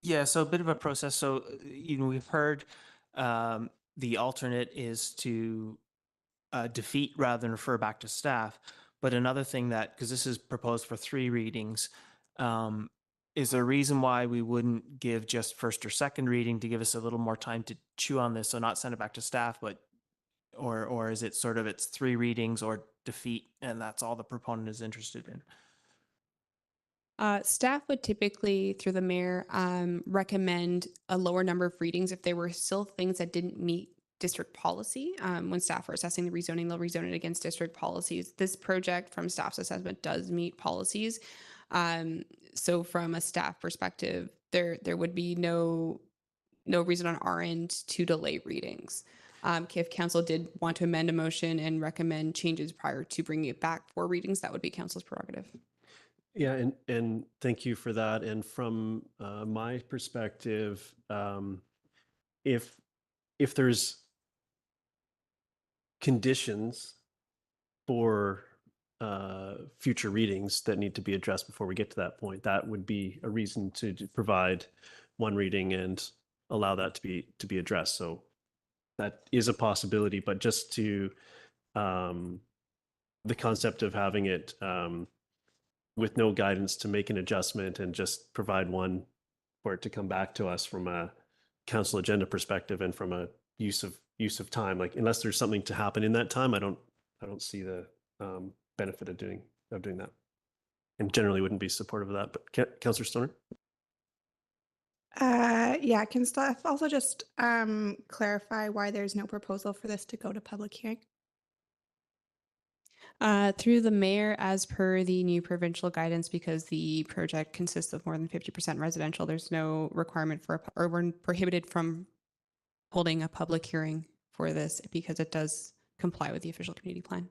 Yeah, so a bit of a process. So, we've heard the alternate is to defeat rather than refer back to staff. But another thing that, because this is proposed for 3 readings, is there a reason why we wouldn't give just first or second reading to give us a little more time to chew on this? So not send it back to staff, but or is it sort of it's 3 readings or defeat, and that's all the proponent is interested in? Staff would typically, through the mayor, recommend a lower number of readings if there were still things that didn't meet district policy. When staff are assessing the rezoning, they'll rezone it against district policies. This project, from staff's assessment, does meet policies. So from a staff perspective, there would be no reason on our end to delay readings. If council did want to amend a motion and recommend changes prior to bringing it back for readings, that would be council's prerogative. Yeah, and thank you for that. And from my perspective, if there's conditions for future readings that need to be addressed before we get to that point, that would be a reason to provide 1 reading and allow that to be addressed. So that is a possibility, but just to the concept of having it with no guidance to make an adjustment and just provide 1 for it to come back to us from a council agenda perspective and from a use of time, like unless there's something to happen in that time, I don't see the benefit of doing that, and generally wouldn't be supportive of that. But Councillor Stoner? Yeah, can staff also just clarify why there's no proposal for this to go to public hearing? Through the mayor, as per the new provincial guidance, because the project consists of more than 50% residential, there's no requirement for, or we're prohibited from holding a public hearing for this because it does comply with the official community plan.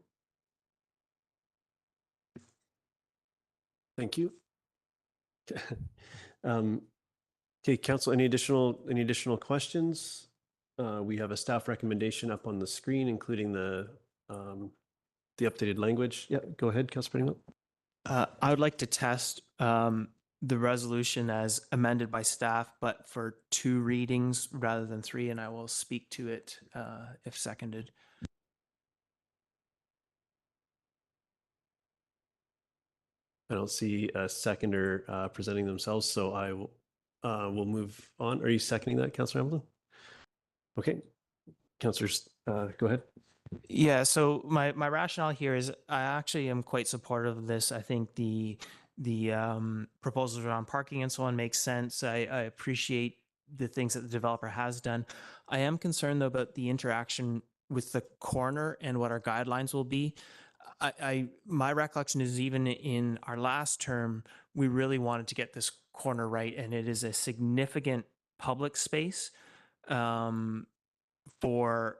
Thank you. Okay, council, any additional questions? We have a staff recommendation up on the screen, including the updated language. Yeah, go ahead, Councillor Pettingill. I would like to test the resolution as amended by staff, but for 2 readings rather than 3, and I will speak to it if seconded. I don't see a seconder presenting themselves, so I will move on. Are you seconding that, Councillor Hamilton? Okay, councillors, go ahead. Yeah, so my rationale here is I actually am quite supportive of this. I think the proposals around parking and so on makes sense. I appreciate the things that the developer has done. I am concerned though about the interaction with the corner and what our guidelines will be. My recollection is even in our last term, we really wanted to get this corner right, and it is a significant public space for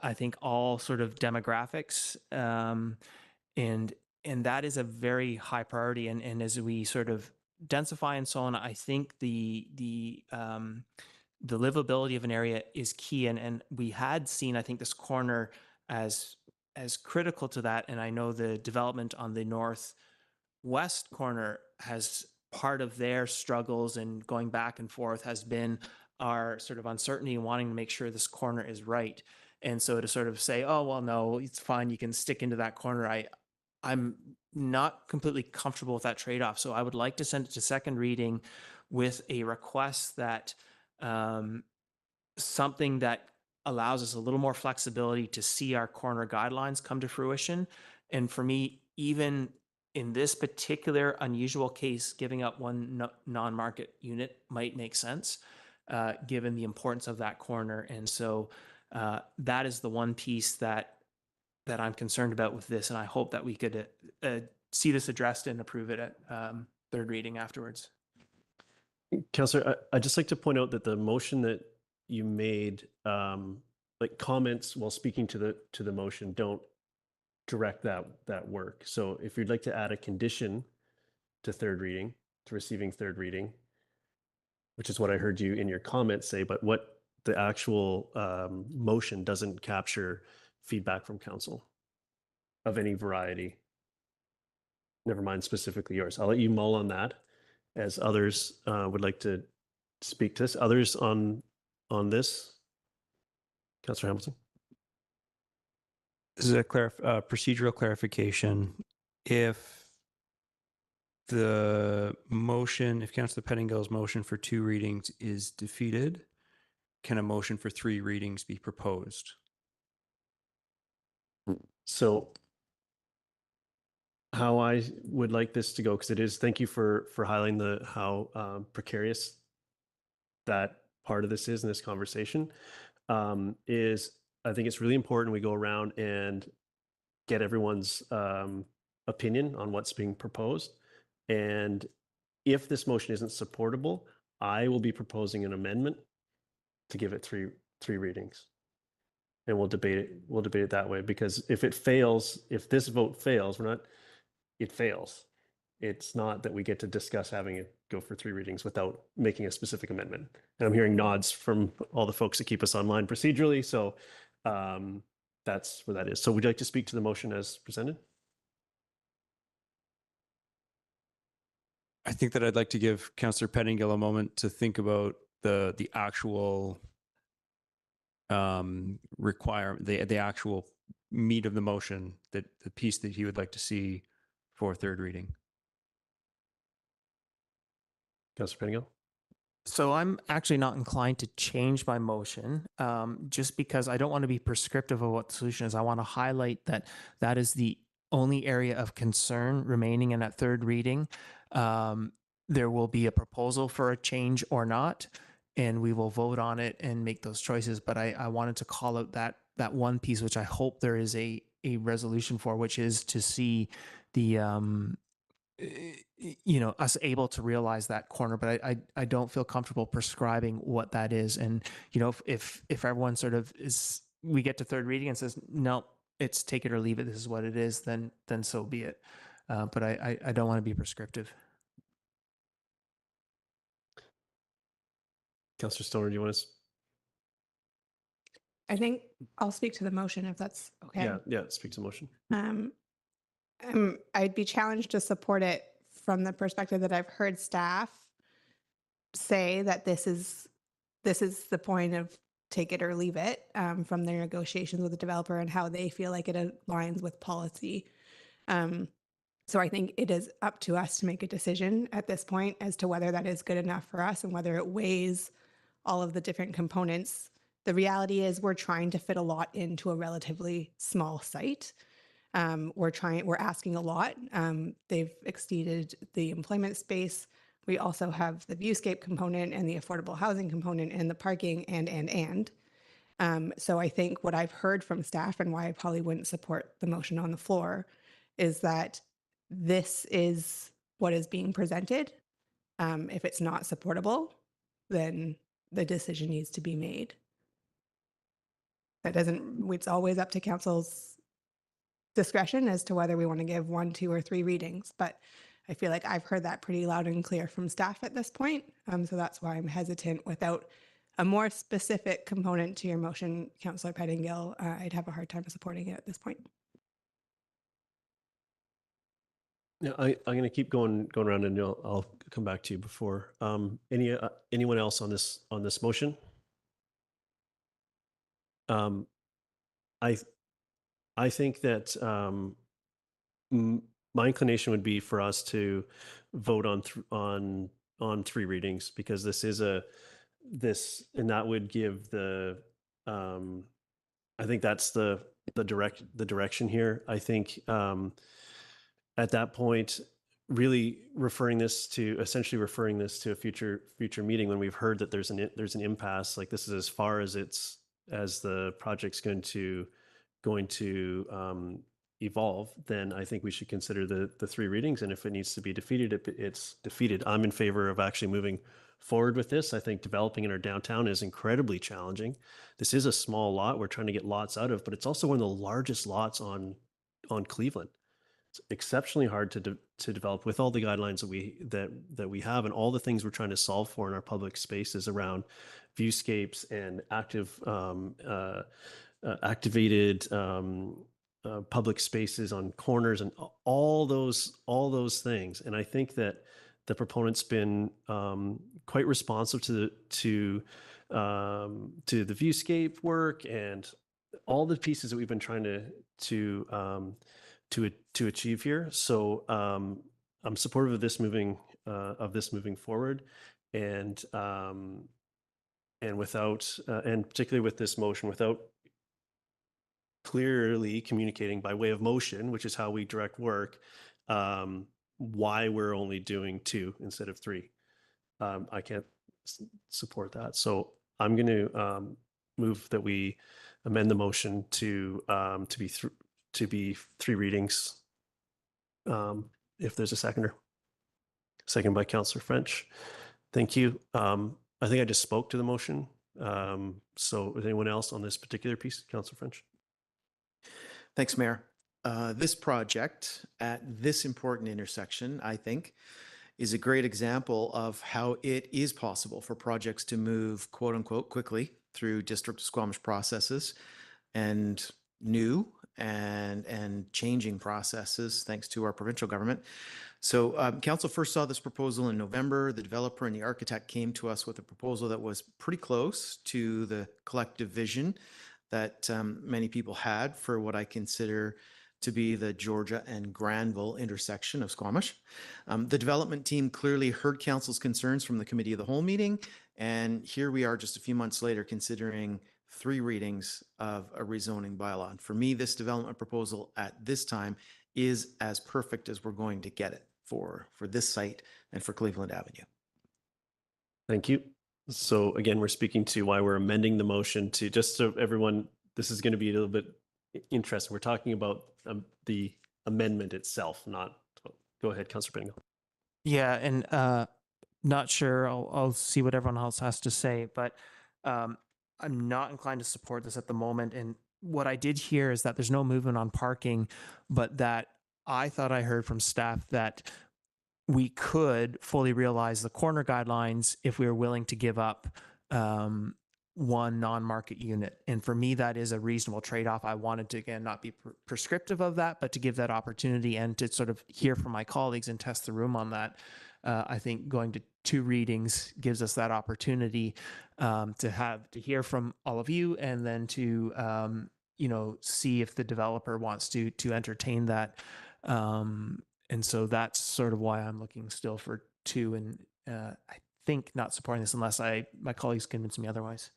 I think all sort of demographics, and that is a very high priority. And as we sort of densify and so on, I think the livability of an area is key. And we had seen, I think, this corner as critical to that. And I know the development on the northwest corner has part of their struggles and going back and forth has been our sort of uncertainty and wanting to make sure this corner is right. And so to sort of say, oh, well, no, it's fine, you can stick into that corner, I'm not completely comfortable with that trade-off. So I would like to send it to second reading with a request that something that allows us a little more flexibility to see our corner guidelines come to fruition. And for me, even in this particular unusual case, giving up 1 non-market unit might make sense, given the importance of that corner. And so that is the one piece that I'm concerned about with this, and I hope that we could see this addressed and approve it at 3rd reading afterwards. Councillor, I'd just like to point out that the motion that you made, like comments while speaking to the motion, don't direct that work. So if you'd like to add a condition to 3rd reading, to receiving 3rd reading, which is what I heard you in your comments say, but what the actual motion doesn't capture feedback from council. of any variety. Never mind specifically yours. I'll let you mull on that as others would like to speak to this. Others on this? Councillor Hamilton? This is a procedural clarification. If the motion, if Councillor Pettingill's motion for 2 readings is defeated, can a motion for 3 readings be proposed? So how I would like this to go, because it is, thank you for highlighting how precarious that part of this is in this conversation, is I think it's really important we go around and get everyone's opinion on what's being proposed. And if this motion isn't supportable, I will be proposing an amendment to give it three readings. And we'll debate it that way, because if it fails, if this vote fails, it fails. It's not that we get to discuss having it go for 3 readings without making a specific amendment. And I'm hearing nods from all the folks that keep us online procedurally. So that's where that is. So would you like to speak to the motion as presented? I think that I'd like to give Councillor Pettingill a moment to think about the actual the actual meat of the motion, that the piece that he would like to see for 3rd reading. Councillor Pettingill? So I'm actually not inclined to change my motion, just because I don't want to be prescriptive of what the solution is. I want to highlight that that is the only area of concern remaining in that 3rd reading. There will be a proposal for a change or not, and we will vote on it and make those choices. But I wanted to call out that one piece, which I hope there is a resolution for, which is to see the us able to realize that corner. But I don't feel comfortable prescribing what that is. And if everyone sort of is, we get to 3rd reading and says no, it's take it or leave it, this is what it is, then so be it. But I don't want to be prescriptive. Councillor Stoner, do you want to? I think I'll speak to the motion if that's okay. Yeah, speak to the motion. I'd be challenged to support it from the perspective that I've heard staff say that this is the point of take it or leave it, from their negotiations with the developer and how they feel like it aligns with policy. So I think it is up to us to make a decision at this point as to whether that is good enough for us and whether it weighs all of the different components. The reality is we're trying to fit a lot into a relatively small site. We're asking a lot. They've exceeded the employment space. We also have the viewscape component and the affordable housing component and the parking and. So I think what I've heard from staff and why I probably wouldn't support the motion on the floor is that this is what is being presented. If it's not supportable, then the decision needs to be made. It's always up to council's discretion as to whether we want to give 1, 2, or 3 readings. But I feel like I've heard that pretty loud and clear from staff at this point. So that's why I'm hesitant. Without a more specific component to your motion, Councillor Pettingill, I'd have a hard time supporting it at this point. Yeah, I'm going to keep going around, and I'll come back to you before. Anyone else on this motion? I think that my inclination would be for us to vote on 3 readings, because this is and that would give the I think that's the direction here. I think at that point, really essentially referring this to a future meeting when we've heard that there's an impasse, like this is as far as the project's going to evolve, then I think we should consider the 3 readings. And if it needs to be defeated, it's defeated. I'm in favor of actually moving forward with this. I think developing in our downtown is incredibly challenging. This is a small lot we're trying to get lots out of, but it's also one of the largest lots on Cleveland. It's exceptionally hard to develop with all the guidelines that we have and all the things we're trying to solve for in our public spaces around viewscapes and activated public spaces on corners and all those things. And I think that the proponent's been quite responsive to the viewscape work and all the pieces that we've been trying to achieve here. So I'm supportive of this moving forward, and without and particularly with this motion, without clearly communicating by way of motion, which is how we direct work, why we're only doing 2 instead of 3. I can't support that. So I'm going to move that we amend the motion to be 3 readings. If there's a seconder. Second by Councillor French. Thank you. I think I just spoke to the motion. So is anyone else on this particular piece? Councillor French. Thanks, Mayor. This project at this important intersection, I think, is a great example of how it is possible for projects to move, quote unquote, quickly through District of Squamish processes and new and changing processes thanks to our provincial government. So council first saw this proposal in November. The developer and the architect came to us with a proposal that was pretty close to the collective vision that many people had for what I consider to be the Georgia and Granville intersection of Squamish. The development team clearly heard council's concerns from the committee of the whole meeting, and here we are just a few months later considering 3 readings of a rezoning bylaw. And for me, this development proposal at this time is as perfect as we're going to get it for this site and for Cleveland Avenue. Thank you. So again, we're speaking to why we're amending the motion to, just so everyone, this is going to be a little bit interesting. We're talking about the amendment itself, not, go ahead, Councillor Pingle. Yeah, and not sure. I'll see what everyone else has to say, but I'm not inclined to support this at the moment. And what I did hear is that there's no movement on parking, but that I thought I heard from staff that we could fully realize the corner guidelines if we were willing to give up one non-market unit. And for me, that is a reasonable trade-off. I wanted to, again, not be prescriptive of that, but to give that opportunity and to sort of hear from my colleagues and test the room on that. I think going to 2 readings gives us that opportunity to hear from all of you, and then to see if the developer wants to entertain that. And so that's sort of why I'm looking still for 2, and I think not supporting this unless my colleagues convince me otherwise.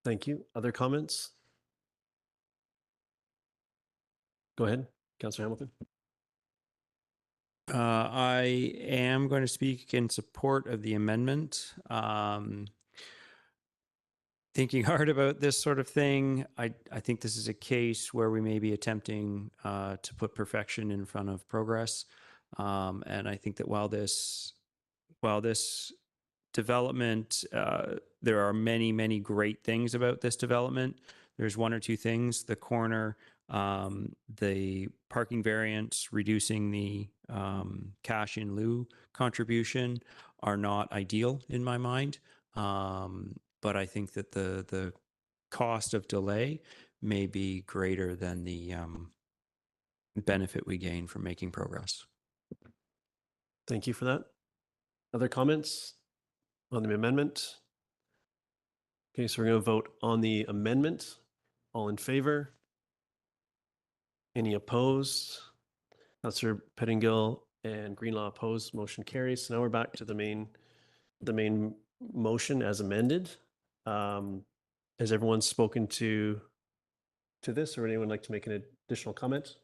Thank you. Other comments? Go ahead, Councillor Hamilton. I am going to speak in support of the amendment. Thinking hard about this sort of thing, I think this is a case where we may be attempting to put perfection in front of progress. And I think that while this development, there are many, many great things about this development. There's 1 or 2 things: the corner, the parking variance, reducing the cash in lieu contribution are not ideal in my mind. But I think that the cost of delay may be greater than the benefit we gain from making progress. Thank you for that. Other comments on the amendment? Okay, so we're going to vote on the amendment. All in favor? Any opposed? Councillor Pettingill and Greenlaw opposed. Motion carries. So now we're back to the main motion as amended. Has everyone spoken to this, or would anyone like to make an additional comment?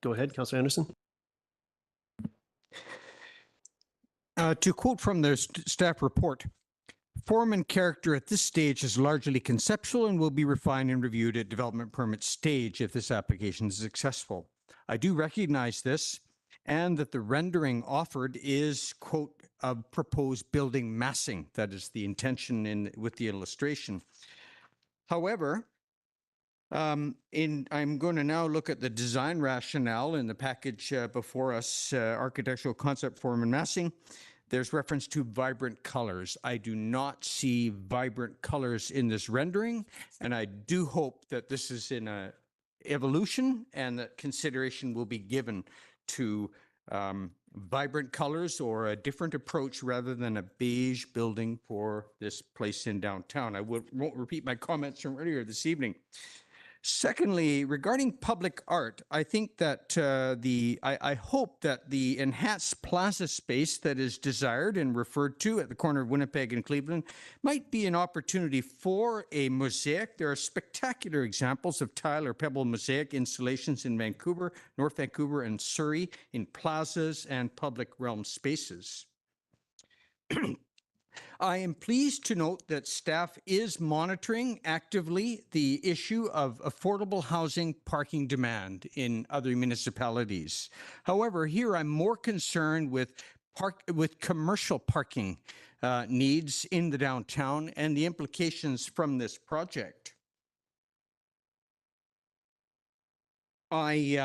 Go ahead, Councillor Anderson. To quote from the staff report, form and character at this stage is largely conceptual and will be refined and reviewed at development permit stage if this application is successful. I do recognize this, and that the rendering offered is, quote, a proposed building massing. That is the intention with the illustration. However, I'm going to now look at the design rationale in the package before us, architectural concept, form, and massing. there's reference to vibrant colors. I do not see vibrant colors in this rendering, and I do hope that this is in a evolution and that consideration will be given to vibrant colors or a different approach rather than a beige building for this place in downtown. I won't repeat my comments from earlier this evening. Secondly, regarding public art, I think that I hope that the enhanced plaza space that is desired and referred to at the corner of Winnipeg and Cleveland might be an opportunity for a mosaic. There are spectacular examples of tile or pebble mosaic installations in Vancouver, North Vancouver, and Surrey in plazas and public realm spaces. I am pleased to note that staff is monitoring actively the issue of affordable housing parking demand in other municipalities. However, here I'm more concerned with commercial parking needs in the downtown and the implications from this project. The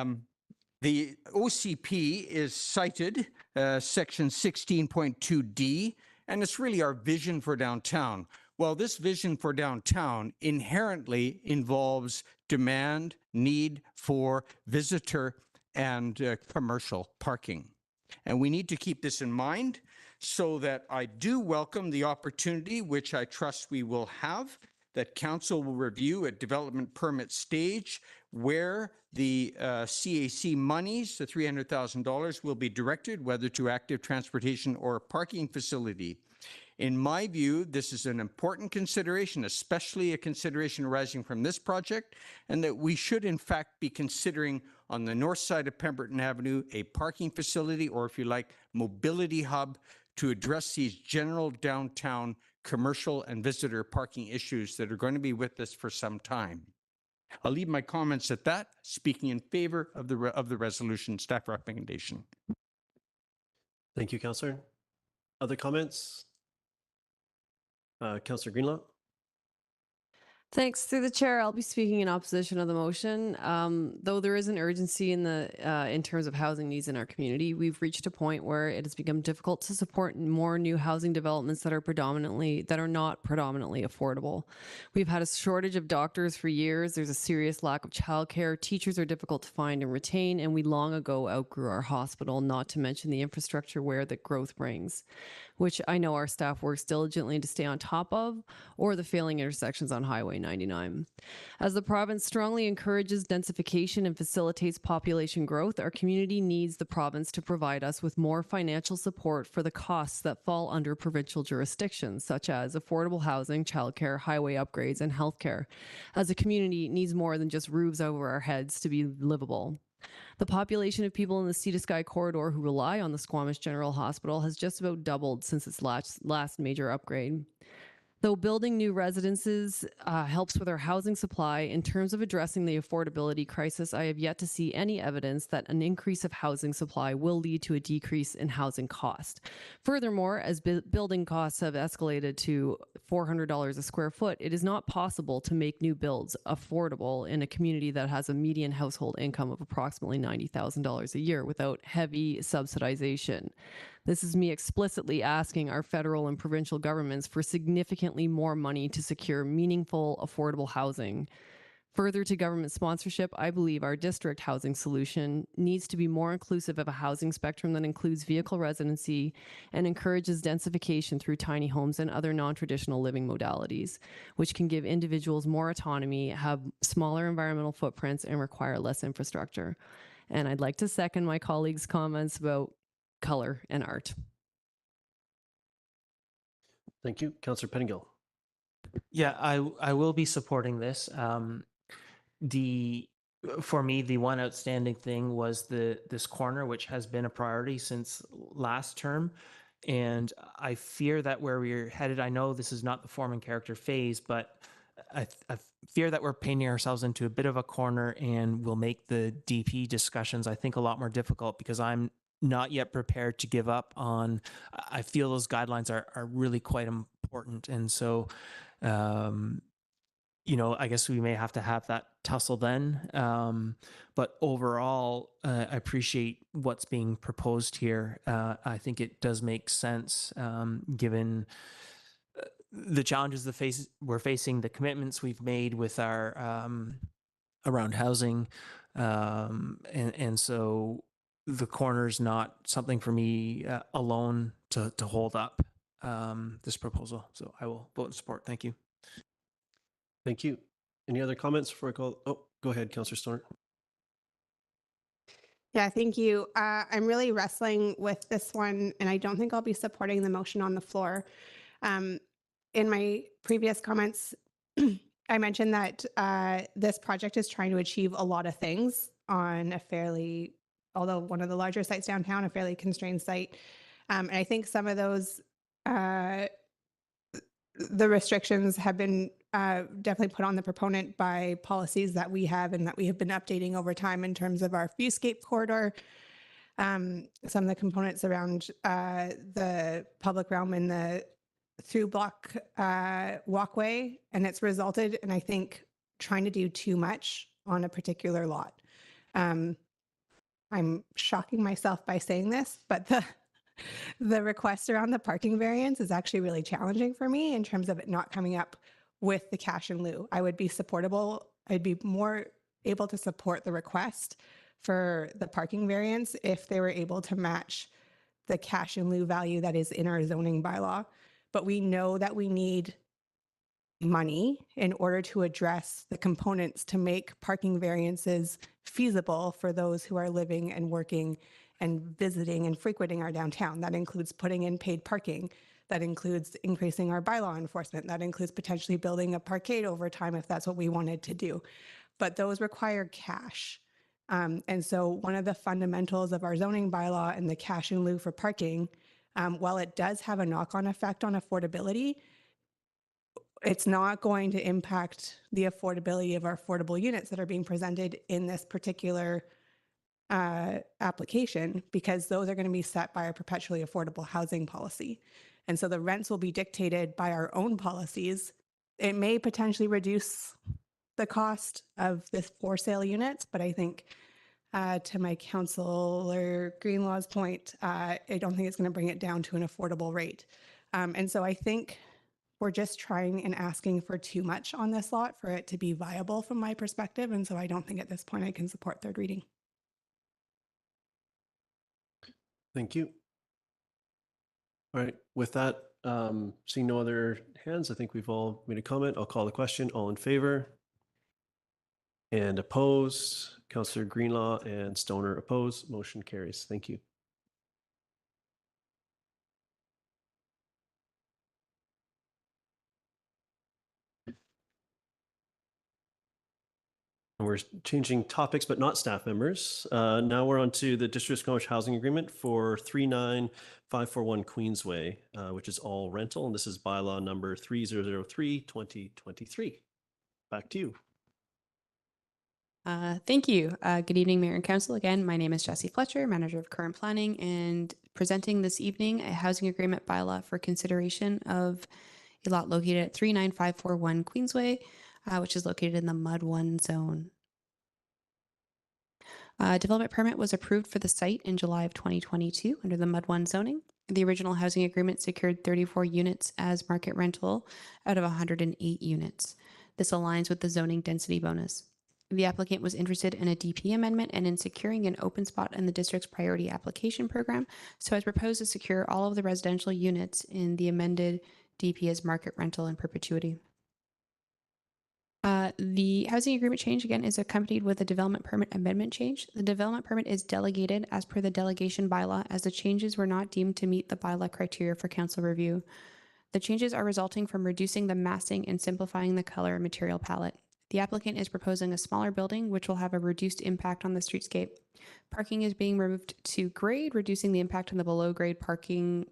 OCP is cited, section 16.2D, and it's really our vision for downtown. Well, this vision for downtown inherently involves demand, need for visitor and commercial parking. And we need to keep this in mind so that I do welcome the opportunity, which I trust we will have, that council will review at development permit stage where the CAC monies, the $300,000, will be directed, whether to active transportation or a parking facility. In my view, this is an important consideration, especially a consideration arising from this project, and that we should in fact be considering on the north side of Pemberton Avenue a parking facility, or if you like, mobility hub to address these general downtown commercial and visitor parking issues that are going to be with us for some time. I'll leave my comments at that, speaking in favor of the resolution staff recommendation. Thank you, Councillor. Other comments? Councillor Greenlaw? Thanks. Through the chair, I'll be speaking in opposition of the motion. Though there is an urgency in terms of housing needs in our community, we've reached a point where it has become difficult to support more new housing developments that are not predominantly affordable. We've had a shortage of doctors for years. There's a serious lack of childcare. Teachers are difficult to find and retain, and we long ago outgrew our hospital, not to mention the infrastructure that growth brings, which I know our staff works diligently to stay on top of, or the failing intersections on Highway 99. As the province strongly encourages densification and facilitates population growth, our community needs the province to provide us with more financial support for the costs that fall under provincial jurisdictions, such as affordable housing, childcare, highway upgrades, and healthcare. As a community, it needs more than just roofs over our heads to be livable. The population of people in the Sea to Sky corridor who rely on the Squamish General Hospital has just about doubled since its last major upgrade. Though building new residences helps with our housing supply, in terms of addressing the affordability crisis, I have yet to see any evidence that an increase of housing supply will lead to a decrease in housing cost. Furthermore, as building costs have escalated to $400 a square foot, it is not possible to make new builds affordable in a community that has a median household income of approximately $90,000 a year without heavy subsidization. This is me explicitly asking our federal and provincial governments for significantly more money to secure meaningful, affordable housing. Further to government sponsorship, I believe our district housing solution needs to be more inclusive of a housing spectrum that includes vehicle residency and encourages densification through tiny homes and other non-traditional living modalities, which can give individuals more autonomy, have smaller environmental footprints, and require less infrastructure. And I'd like to second my colleagues' comments about color and art. Thank you. Councillor Pettingill. Yeah, I will be supporting this. For me, the one outstanding thing was this corner, which has been a priority since last term. And I fear that where we're headed, I know this is not the form and character phase, but I fear that we're painting ourselves into a bit of a corner and will make the DP discussions, I think, a lot more difficult, because I'm not yet prepared to give up on. I feel those guidelines are really quite important. And so I guess we may have to have that tussle then. But overall, I appreciate what's being proposed here. I think it does make sense given the challenges we're facing, the commitments we've made with our around housing, and so the corner's not something for me alone to hold up this proposal. So I will vote in support. Thank you. Thank you. Any other comments before I call? Oh, go ahead, Councillor Stoner. Yeah, thank you. I'm really wrestling with this one, and I don't think I'll be supporting the motion on the floor. In my previous comments, I mentioned that this project is trying to achieve a lot of things on a fairly, although one of the larger sites downtown, a fairly constrained site. And I think some of those, the restrictions have been definitely put on the proponent by policies that we have and that we have been updating over time in terms of our viewscape corridor. Some of the components around the public realm and the through block walkway, and it's resulted in, I think, trying to do too much on a particular lot. I'm shocking myself by saying this, but the request around the parking variance is actually really challenging for me in terms of it not coming up with the cash in lieu. I would be supportable. I'd be more able to support the request for the parking variance if they were able to match the cash in lieu value that is in our zoning bylaw. But we know that we need money in order to address the components to make parking variances feasible for those who are living and working and visiting and frequenting our downtown. That includes putting in paid parking. That includes increasing our bylaw enforcement. That includes potentially building a parkade over time if that's what we wanted to do. But those require cash. And so one of the fundamentals of our zoning bylaw and the cash in lieu for parking, while it does have a knock-on effect on affordability, it's not going to impact the affordability of our affordable units that are being presented in this particular application, because those are going to be set by our perpetually affordable housing policy. And so the rents will be dictated by our own policies. It may potentially reduce the cost of this for sale units, but I think to my Councillor Greenlaw's point, I don't think it's going to bring it down to an affordable rate. And so I think we're just trying and asking for too much on this lot for it to be viable from my perspective. And so I don't think at this point I can support third reading. Thank you. All right, with that, seeing no other hands, I think we've all made a comment. I'll call the question. All in favor? And opposed? Councillor Greenlaw and Stoner opposed. Motion carries. Thank you. And we're changing topics, but not staff members. Now we're on to the District of Squamish Housing Agreement for 39541 Queensway, which is all rental. And this is bylaw number 3003/2023. Back to you. Thank you. Good evening, Mayor and Council. Again, my name is Jessie Fletcher, Manager of Current Planning, and presenting this evening a housing agreement bylaw for consideration of a lot located at 39541 Queensway, which is located in the Mud 1 zone. Development permit was approved for the site in July of 2022 under the Mud 1 zoning. The original housing agreement secured 34 units as market rental out of 108 units. This aligns with the zoning density bonus. The applicant was interested in a DP amendment and in securing an open spot in the district's priority application program, so has proposed to secure all of the residential units in the amended DP as market rental in perpetuity. The housing agreement change, again, is accompanied with a development permit amendment change. The development permit is delegated as per the delegation bylaw, as the changes were not deemed to meet the bylaw criteria for council review. The changes are resulting from reducing the massing and simplifying the color and material palette. The applicant is proposing a smaller building, which will have a reduced impact on the streetscape. Parking is being removed to grade, reducing the impact on the below grade parking,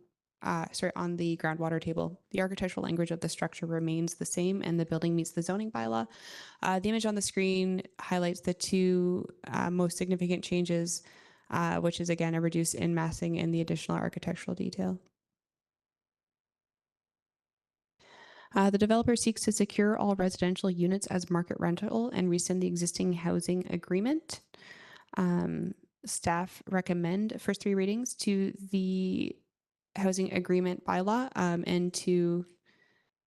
on the groundwater table. The architectural language of the structure remains the same, and the building meets the zoning bylaw. The image on the screen highlights the two most significant changes, which is, again, a reduce in massing and the additional architectural detail. The developer seeks to secure all residential units as market rental and rescind the existing housing agreement. Staff recommend first 3 readings to the housing agreement bylaw, and to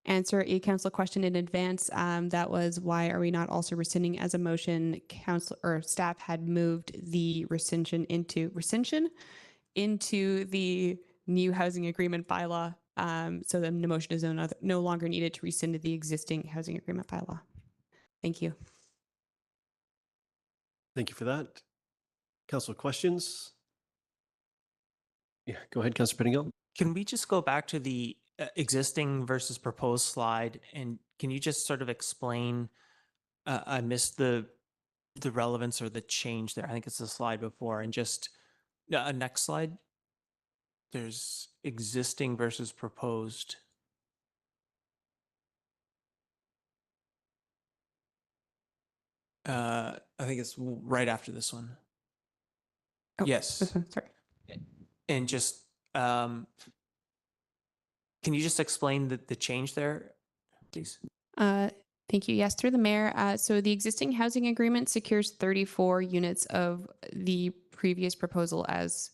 answer a council question in advance. That was, why are we not also rescinding as a motion? Council or staff had moved the rescission into the new housing agreement bylaw. So the motion is no longer needed to rescind the existing housing agreement bylaw. Thank you. Thank you for that. Council questions? Yeah, go ahead, Councilor Pettingill. Can we just go back to the existing versus proposed slide, and can you just sort of explain? I missed the relevance or the change there. I think it's the slide before, and just next slide. There's existing versus proposed. I think it's right after this one. Oh, Yes. this one, sorry. And just, can you just explain the change there, please? Thank you. Yes, through the mayor. So the existing housing agreement secures 34 units of the previous proposal as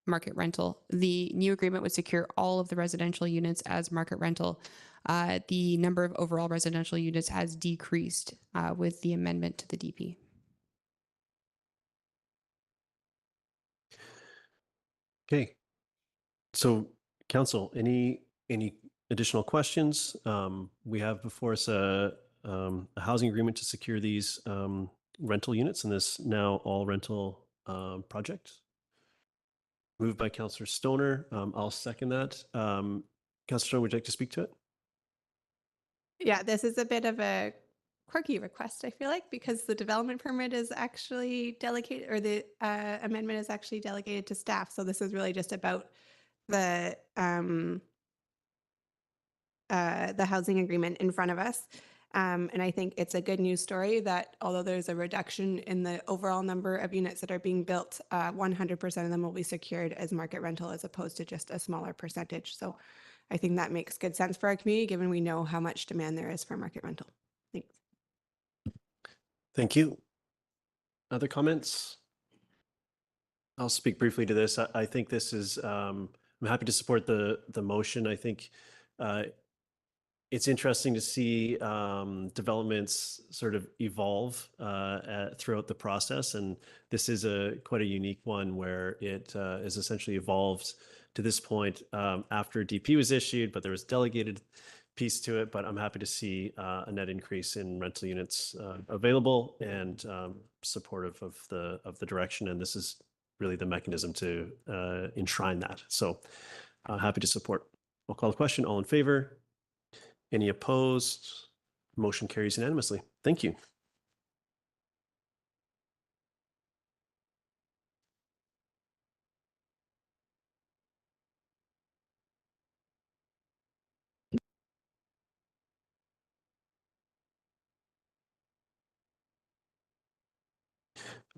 market rental. The new agreement would secure all of the residential units as market rental. The number of overall residential units has decreased with the amendment to the DP. Okay. So, council, any additional questions? We have before us a housing agreement to secure these rental units in this now all rental project. Moved by Councillor Stoner. I'll second that. Councillor Stoner, would you like to speak to it? Yeah, this is a bit of a quirky request, I feel like, because the development permit is actually delegated, or the amendment is actually delegated to staff. So this is really just about the housing agreement in front of us. And I think it's a good news story that although there's a reduction in the overall number of units that are being built, 100% of them will be secured as market rental as opposed to just a smaller percentage. So I think that makes good sense for our community, given we know how much demand there is for market rental. Thanks. Thank you. Other comments? I'll speak briefly to this. I think this is, I'm happy to support the motion. I think it's interesting to see developments sort of evolve throughout the process. And this is quite a unique one where it is essentially evolved to this point after DP was issued, but there was delegated piece to it. But I'm happy to see a net increase in rental units available and supportive of the direction. And this is really the mechanism to enshrine that. So happy to support. I'll call the question. All in favor? Any opposed? Motion carries unanimously. Thank you.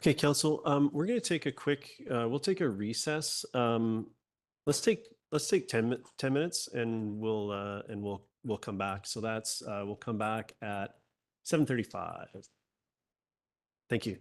Okay, council, we're going to take a quick, we'll take a recess. Let's take 10 minutes and we'll come back. So that's, we'll come back at 7:35. Thank you.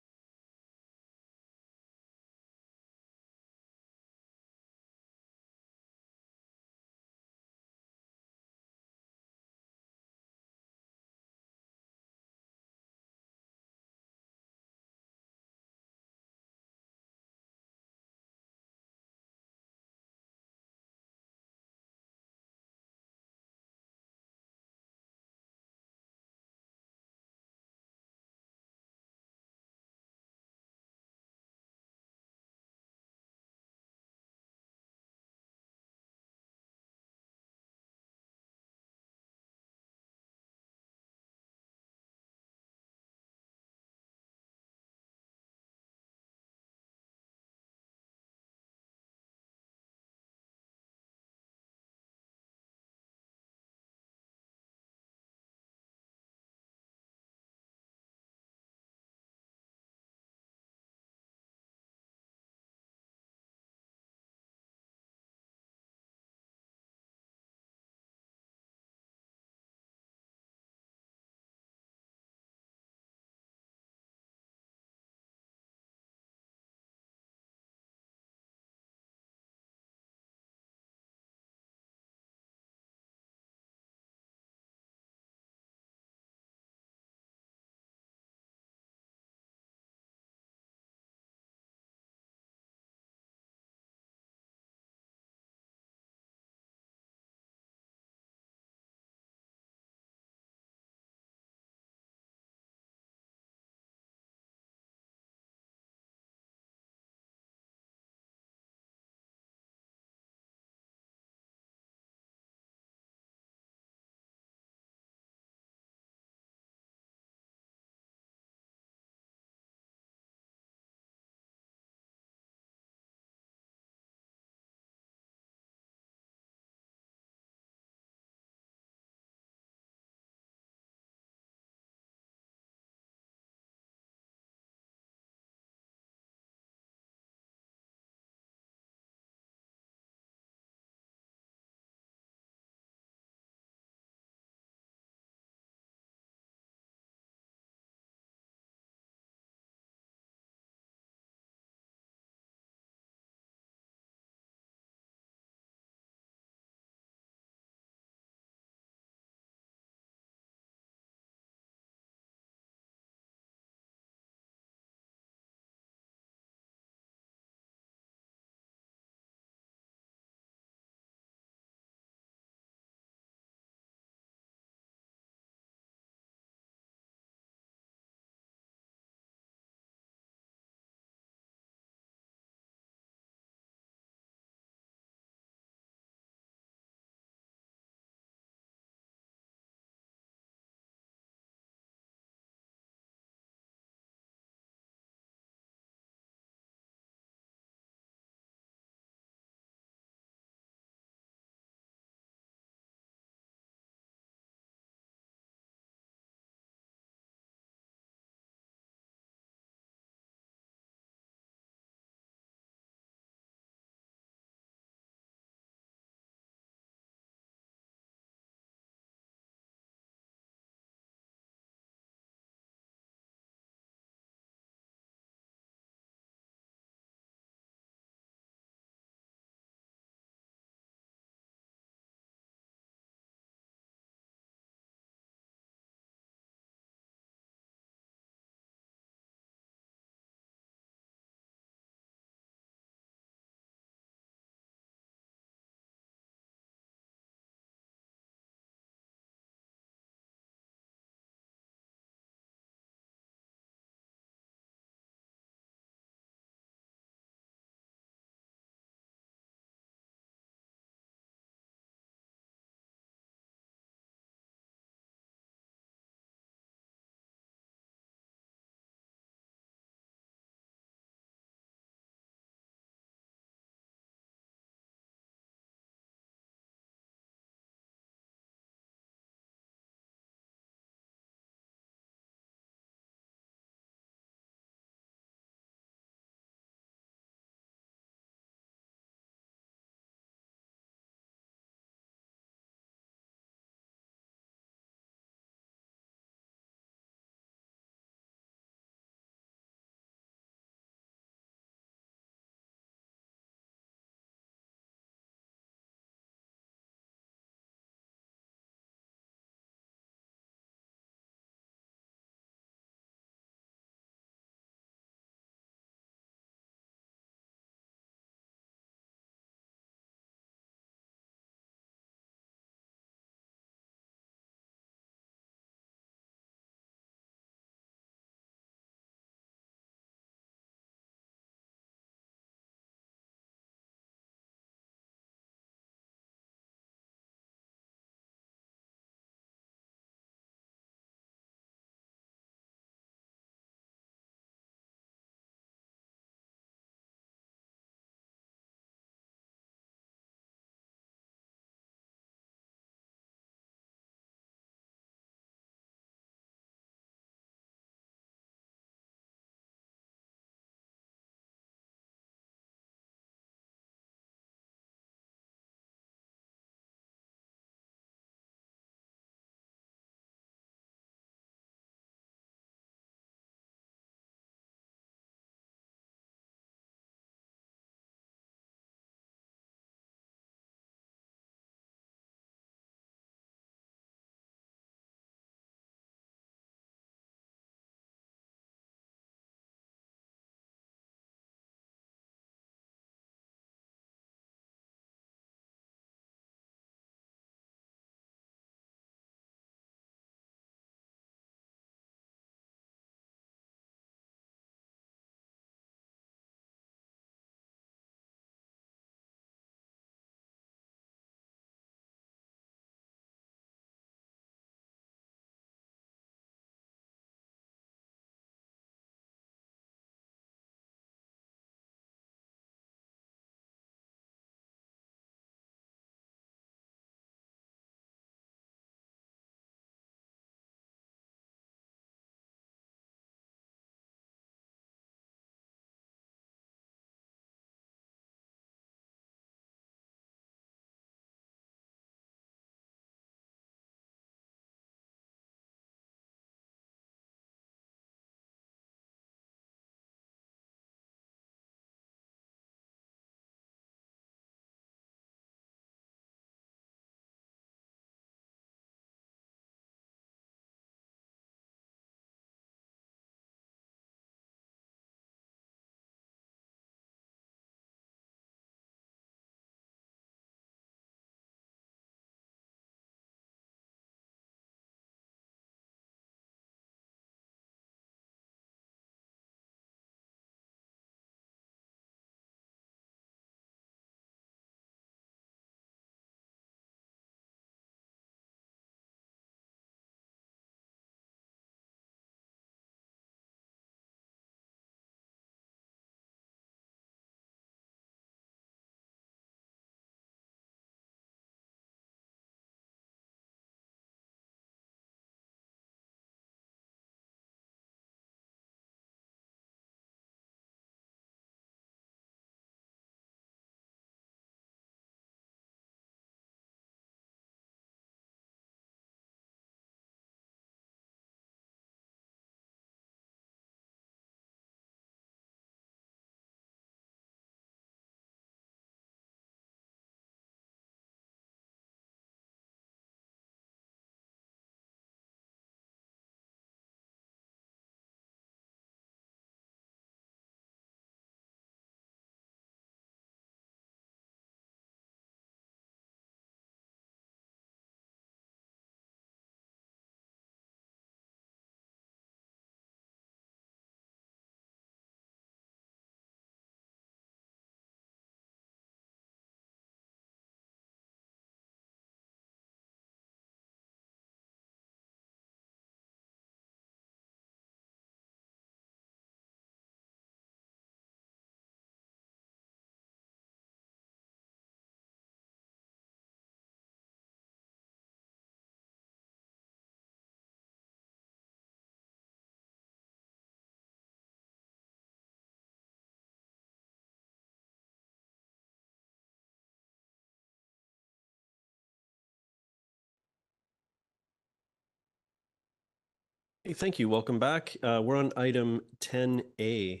Hey, thank you. Welcome back. We're on item 10A.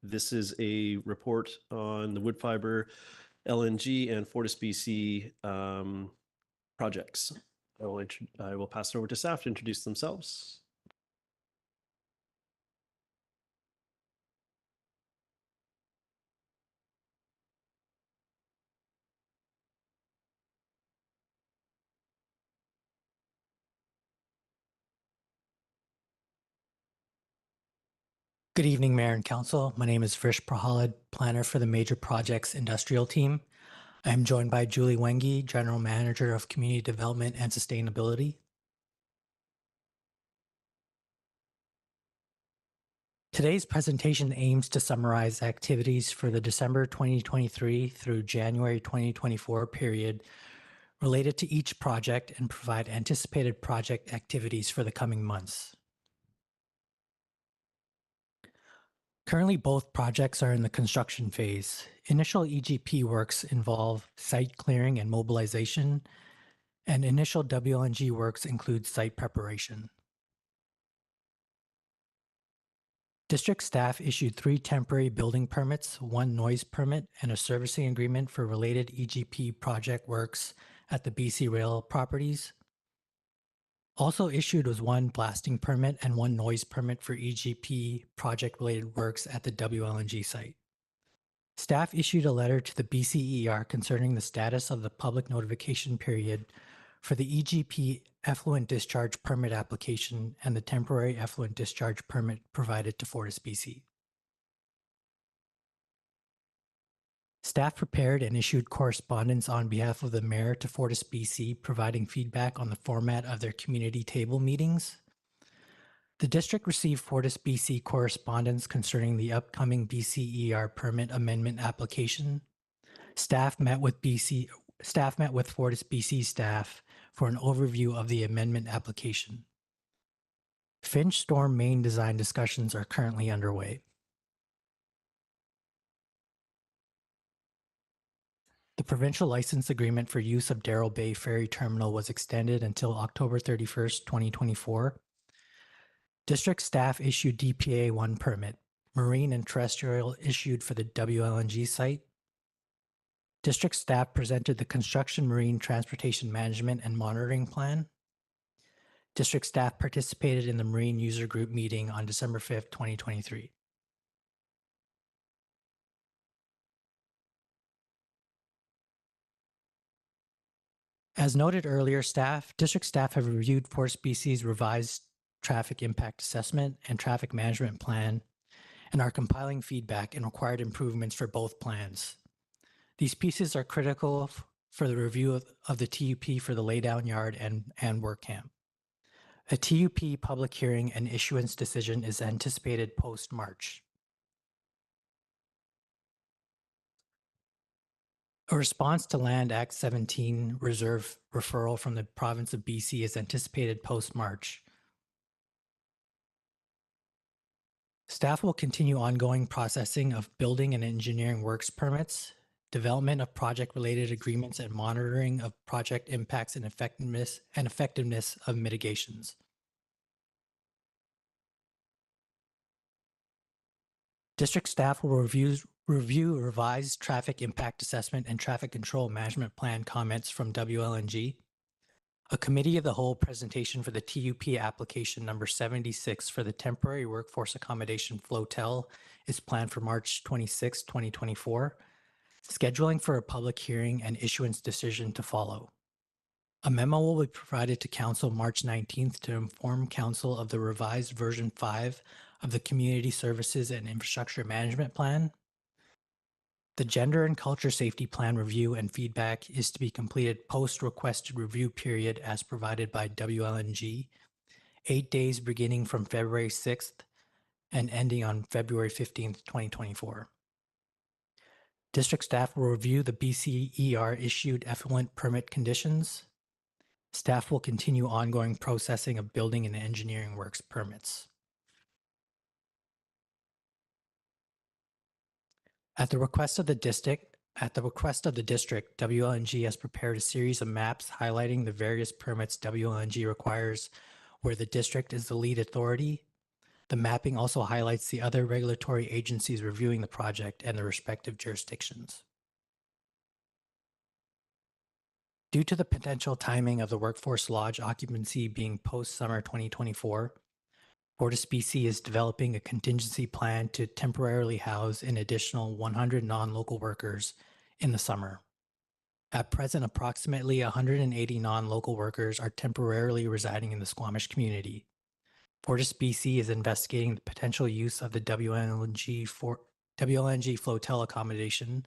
This is a report on the wood fiber, LNG, and FortisBC projects. I will pass it over to staff to introduce themselves. Good evening, Mayor and Council. My name is Vrish Prahalad, planner for the Major Projects Industrial Team. I am joined by Julie Wengi, General Manager of Community Development and Sustainability. Today's presentation aims to summarize activities for the December 2023 through January 2024 period related to each project and provide anticipated project activities for the coming months. Currently, both projects are in the construction phase. Initial EGP works involve site clearing and mobilization, and initial WLNG works include site preparation. District staff issued 3 temporary building permits, 1 noise permit, and a servicing agreement for related EGP project works at the BC Rail properties. Also issued was 1 blasting permit and 1 noise permit for EGP project-related works at the WLNG site. Staff issued a letter to the BCER concerning the status of the public notification period for the EGP effluent discharge permit application and the temporary effluent discharge permit provided to FortisBC. Staff prepared and issued correspondence on behalf of the Mayor to FortisBC, providing feedback on the format of their community table meetings. The district received FortisBC correspondence concerning the upcoming BCER permit amendment application. Staff met with FortisBC staff for an overview of the amendment application. Finch Storm main design discussions are currently underway. The provincial license agreement for use of Darrell Bay Ferry Terminal was extended until October 31st, 2024. District staff issued DPA 1 permit. Marine and terrestrial issued for the WLNG site. District staff presented the Construction Marine Transportation Management and Monitoring Plan. District staff participated in the Marine User Group meeting on December 5th, 2023. As noted earlier, district staff have reviewed FortisBC's revised traffic impact assessment and traffic management plan and are compiling feedback and required improvements for both plans. These pieces are critical for the review of the TUP for the laydown yard and work camp. A TUP public hearing and issuance decision is anticipated post-March. A response to Land Act 17 reserve referral from the province of BC is anticipated post-March. Staff will continue ongoing processing of building and engineering works permits, development of project-related agreements, and monitoring of project impacts and effectiveness of mitigations. District staff will review revised traffic impact assessment and traffic control management plan comments from WLNG. A committee of the whole presentation for the TUP application number 76 for the temporary workforce accommodation flotel is planned for March 26, 2024. Scheduling for a public hearing and issuance decision to follow. A memo will be provided to Council March 19th to inform Council of the revised version 5 of the Community Services and Infrastructure Management Plan. The Gender and Culture Safety Plan review and feedback is to be completed post-requested review period as provided by WLNG, 8 days beginning from February 6th and ending on February 15th, 2024. District staff will review the BCER issued effluent permit conditions. Staff will continue ongoing processing of building and engineering works permits. At the request of the district, WLNG has prepared a series of maps highlighting the various permits WLNG requires where the district is the lead authority. The mapping also highlights the other regulatory agencies reviewing the project and the respective jurisdictions. Due to the potential timing of the Workforce Lodge occupancy being post-summer 2024, FortisBC is developing a contingency plan to temporarily house an additional 100 non-local workers in the summer. At present, approximately 180 non-local workers are temporarily residing in the Squamish community. FortisBC is investigating the potential use of the WLNG flotel accommodation,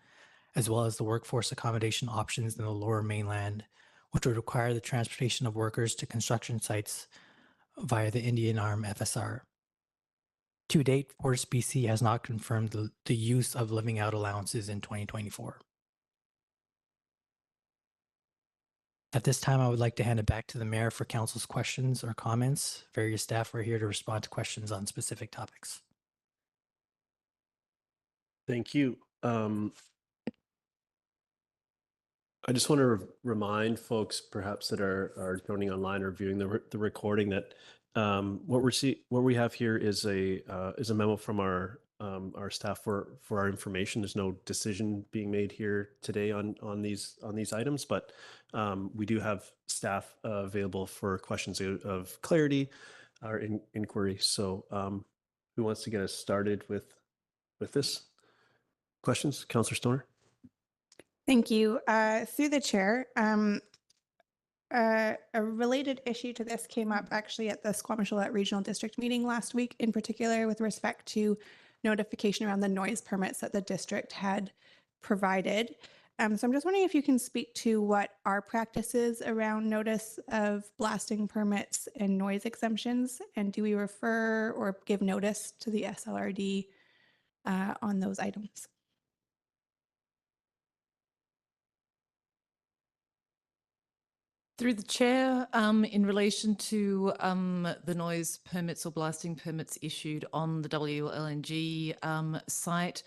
as well as the workforce accommodation options in the Lower Mainland, which would require the transportation of workers to construction sites via the Indian Arm FSR. To date, FortisBC has not confirmed the use of living out allowances in 2024. At this time, I would like to hand it back to the Mayor for Council's questions or comments. Various staff are here to respond to questions on specific topics. Thank you. I just want to remind folks perhaps that are joining online or viewing the recording that what we have here is a memo from our staff for our information. There's no decision being made here today on these items, but we do have staff available for questions of clarity or inquiry. So who wants to get us started with this? Questions? Councillor Stoner? Thank you. Through the chair, a related issue to this came up actually at the Squamish Regional District meeting last week, in particular with respect to notification around the noise permits that the district had provided. So I'm just wondering if you can speak to what our practice is around notice of blasting permits and noise exemptions, and do we refer or give notice to the SLRD on those items? Through the chair, in relation to the noise permits or blasting permits issued on the WLNG site,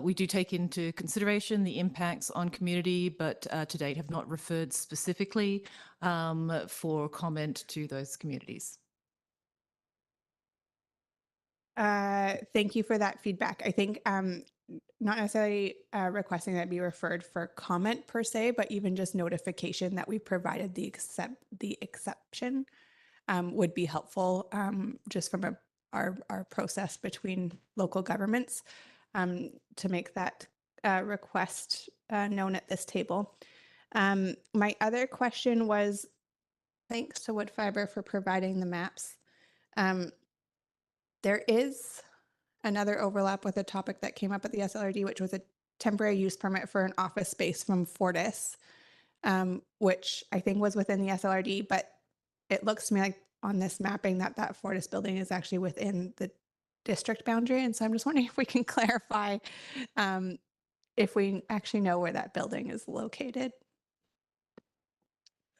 we do take into consideration the impacts on community, but to date have not referred specifically for comment to those communities. Thank you for that feedback. I think not necessarily requesting that be referred for comment per se, but even just notification that we provided the exception would be helpful just from our process between local governments to make that request known at this table. My other question was, thanks to Wood Fiber for providing the maps. There is another overlap with a topic that came up at the SLRD, which was a temporary use permit for an office space from Fortis, which I think was within the SLRD, but it looks to me like on this mapping that Fortis building is actually within the district boundary. And so I'm just wondering if we can clarify if we actually know where that building is located.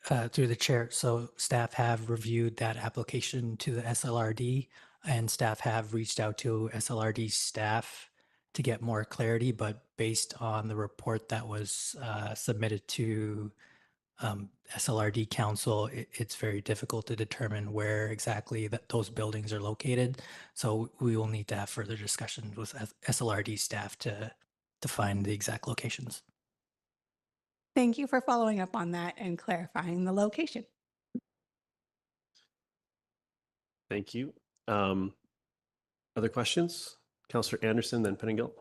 Through the chair, so staff have reviewed that application to the SLRD, and staff have reached out to SLRD staff to get more clarity, but based on the report that was submitted to SLRD Council, it's very difficult to determine where exactly those buildings are located. So we will need to have further discussions with SLRD staff to find the exact locations. Thank you for following up on that and clarifying the location. Thank you. Other questions? Councillor Anderson, then Pettingill.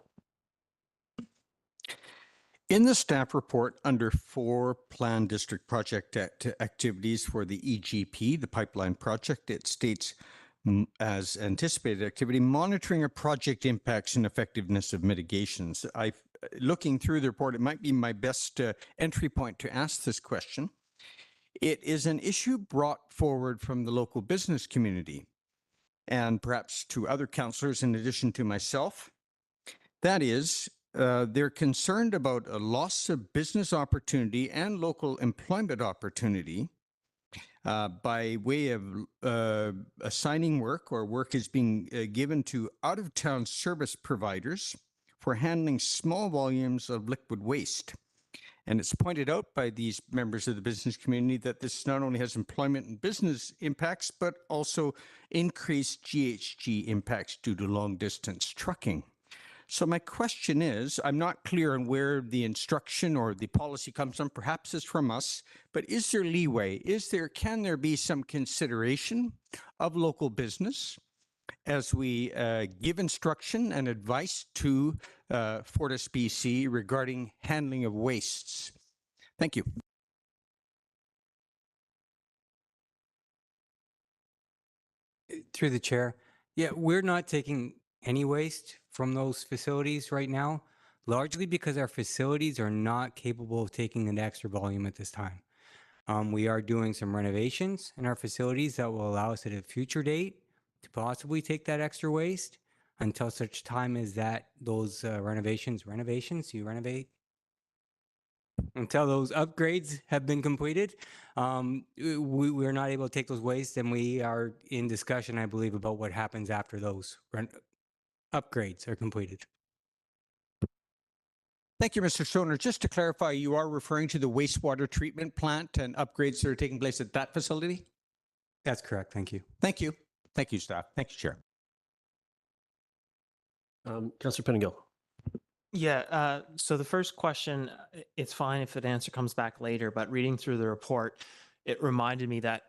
In the staff report under 4 planned district project activities for the EGP, the pipeline project, it states as anticipated activity, monitoring of project impacts and effectiveness of mitigations. Looking through the report, it might be my best entry point to ask this question. It is an issue brought forward from the local business community and perhaps to other councillors in addition to myself. That is, they're concerned about a loss of business opportunity and local employment opportunity by way of assigning work, or work is being given to out-of-town service providers for handling small volumes of liquid waste. And it's pointed out by these members of the business community that this not only has employment and business impacts, but also increased GHG impacts due to long distance trucking. So my question is, I'm not clear on where the instruction or the policy comes from. Perhaps it's from us, but is there leeway? Can there be some consideration of local business as we give instruction and advice to Fortis BC regarding handling of wastes? Thank you. Through the chair. Yeah, we're not taking any waste from those facilities right now, largely because our facilities are not capable of taking an extra volume at this time. We are doing some renovations in our facilities that will allow us at a future date to possibly take that extra waste until such time as those renovations, you renovate, until those upgrades have been completed. We're not able to take those wastes, and we are in discussion, I believe, about what happens after those upgrades are completed. Thank you, Mr. Stoner. Just to clarify, you are referring to the wastewater treatment plant and upgrades that are taking place at that facility? That's correct. Thank you. Thank you. Thank you, staff. Thank you, Chair. Councillor Pettingill. Yeah, so the first question, it's fine if an answer comes back later, but reading through the report, it reminded me that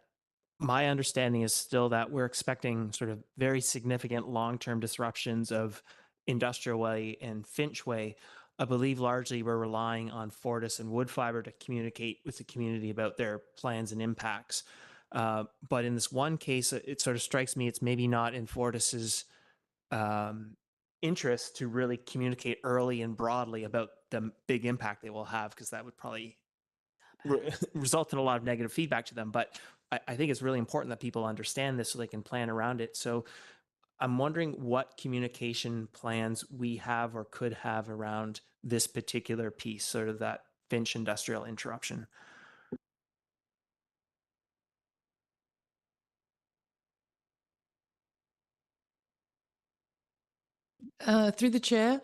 my understanding is still that we're expecting sort of very significant long-term disruptions of Industrial Way and Finch Way. I believe largely we're relying on Fortis and Woodfibre to communicate with the community about their plans and impacts. But in this one case, it sort of strikes me it's maybe not in Fortis's interest to really communicate early and broadly about the big impact they will have, because that would probably result in a lot of negative feedback to them. But I think it's really important that people understand this so they can plan around it. So I'm wondering what communication plans we have or could have around this particular piece, sort of that Finch industrial interruption. Through the chair,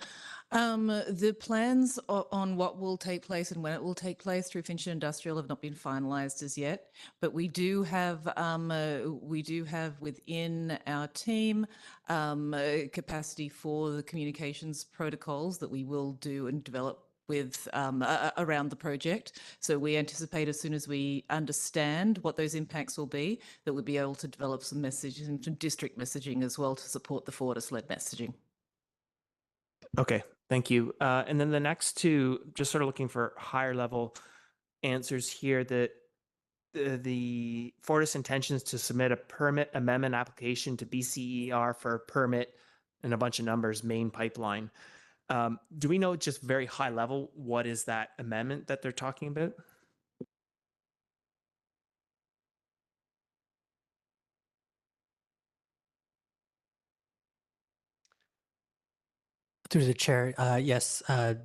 the plans on what will take place and when it will take place through Finch Industrial have not been finalised as yet. But we do have within our team capacity for the communications protocols that we will do and develop with around the project. So we anticipate as soon as we understand what those impacts will be, that we'll be able to develop some messages and some district messaging as well to support the Fortis-led messaging. Okay, thank you. And then the next two, just sort of looking for higher level answers here, that the Fortis intentions to submit a permit amendment application to BCER for a permit and a bunch of numbers, main pipeline. Do we know just very high level, what is that amendment that they're talking about? Through the chair, yes, a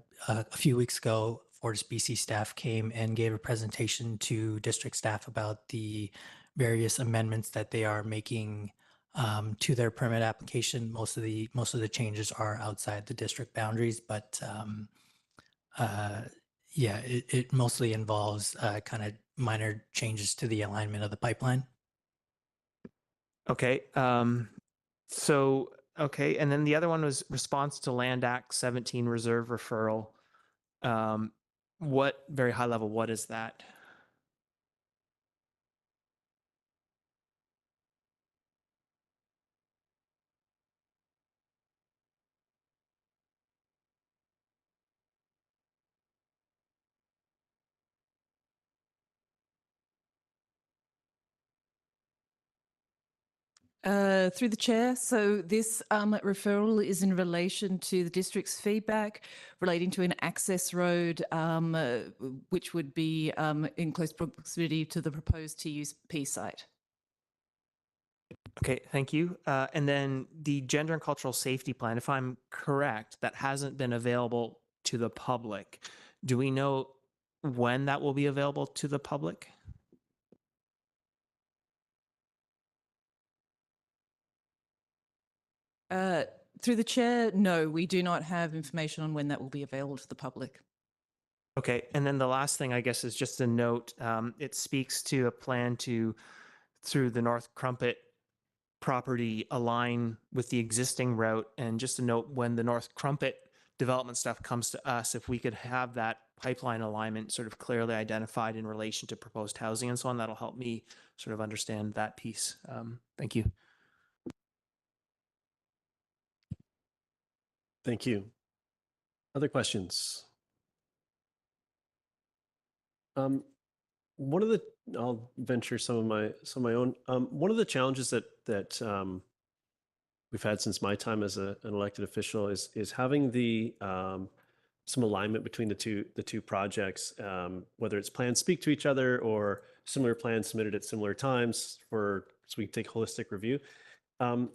few weeks ago, Fortis BC staff came and gave a presentation to district staff about the various amendments that they are making to their permit application. Most of the changes are outside the district boundaries, but yeah, it mostly involves kind of minor changes to the alignment of the pipeline. Okay. Okay. And then the other one was response to Land Act 17 reserve referral. What, very high level, what is that? Through the chair, so this referral is in relation to the district's feedback relating to an access road, which would be in close proximity to the proposed TUP site. Okay, thank you. And then the gender and cultural safety plan, if I'm correct, that hasn't been available to the public. Do we know when that will be available to the public? Through the chair, no, we do not have information on when that will be available to the public. Okay, and then the last thing I guess is just a note. It speaks to a plan to, through the North Crumpet property, align with the existing route. And just a note, when the North Crumpet development stuff comes to us, if we could have that pipeline alignment sort of clearly identified in relation to proposed housing and so on, that'll help me sort of understand that piece. Thank you. Thank you. Other questions? One of the, I'll venture some of my own. One of the challenges that we've had since my time as an elected official is having the some alignment between the two projects, whether it's plans speak to each other or similar plans submitted at similar times so we can take holistic review. I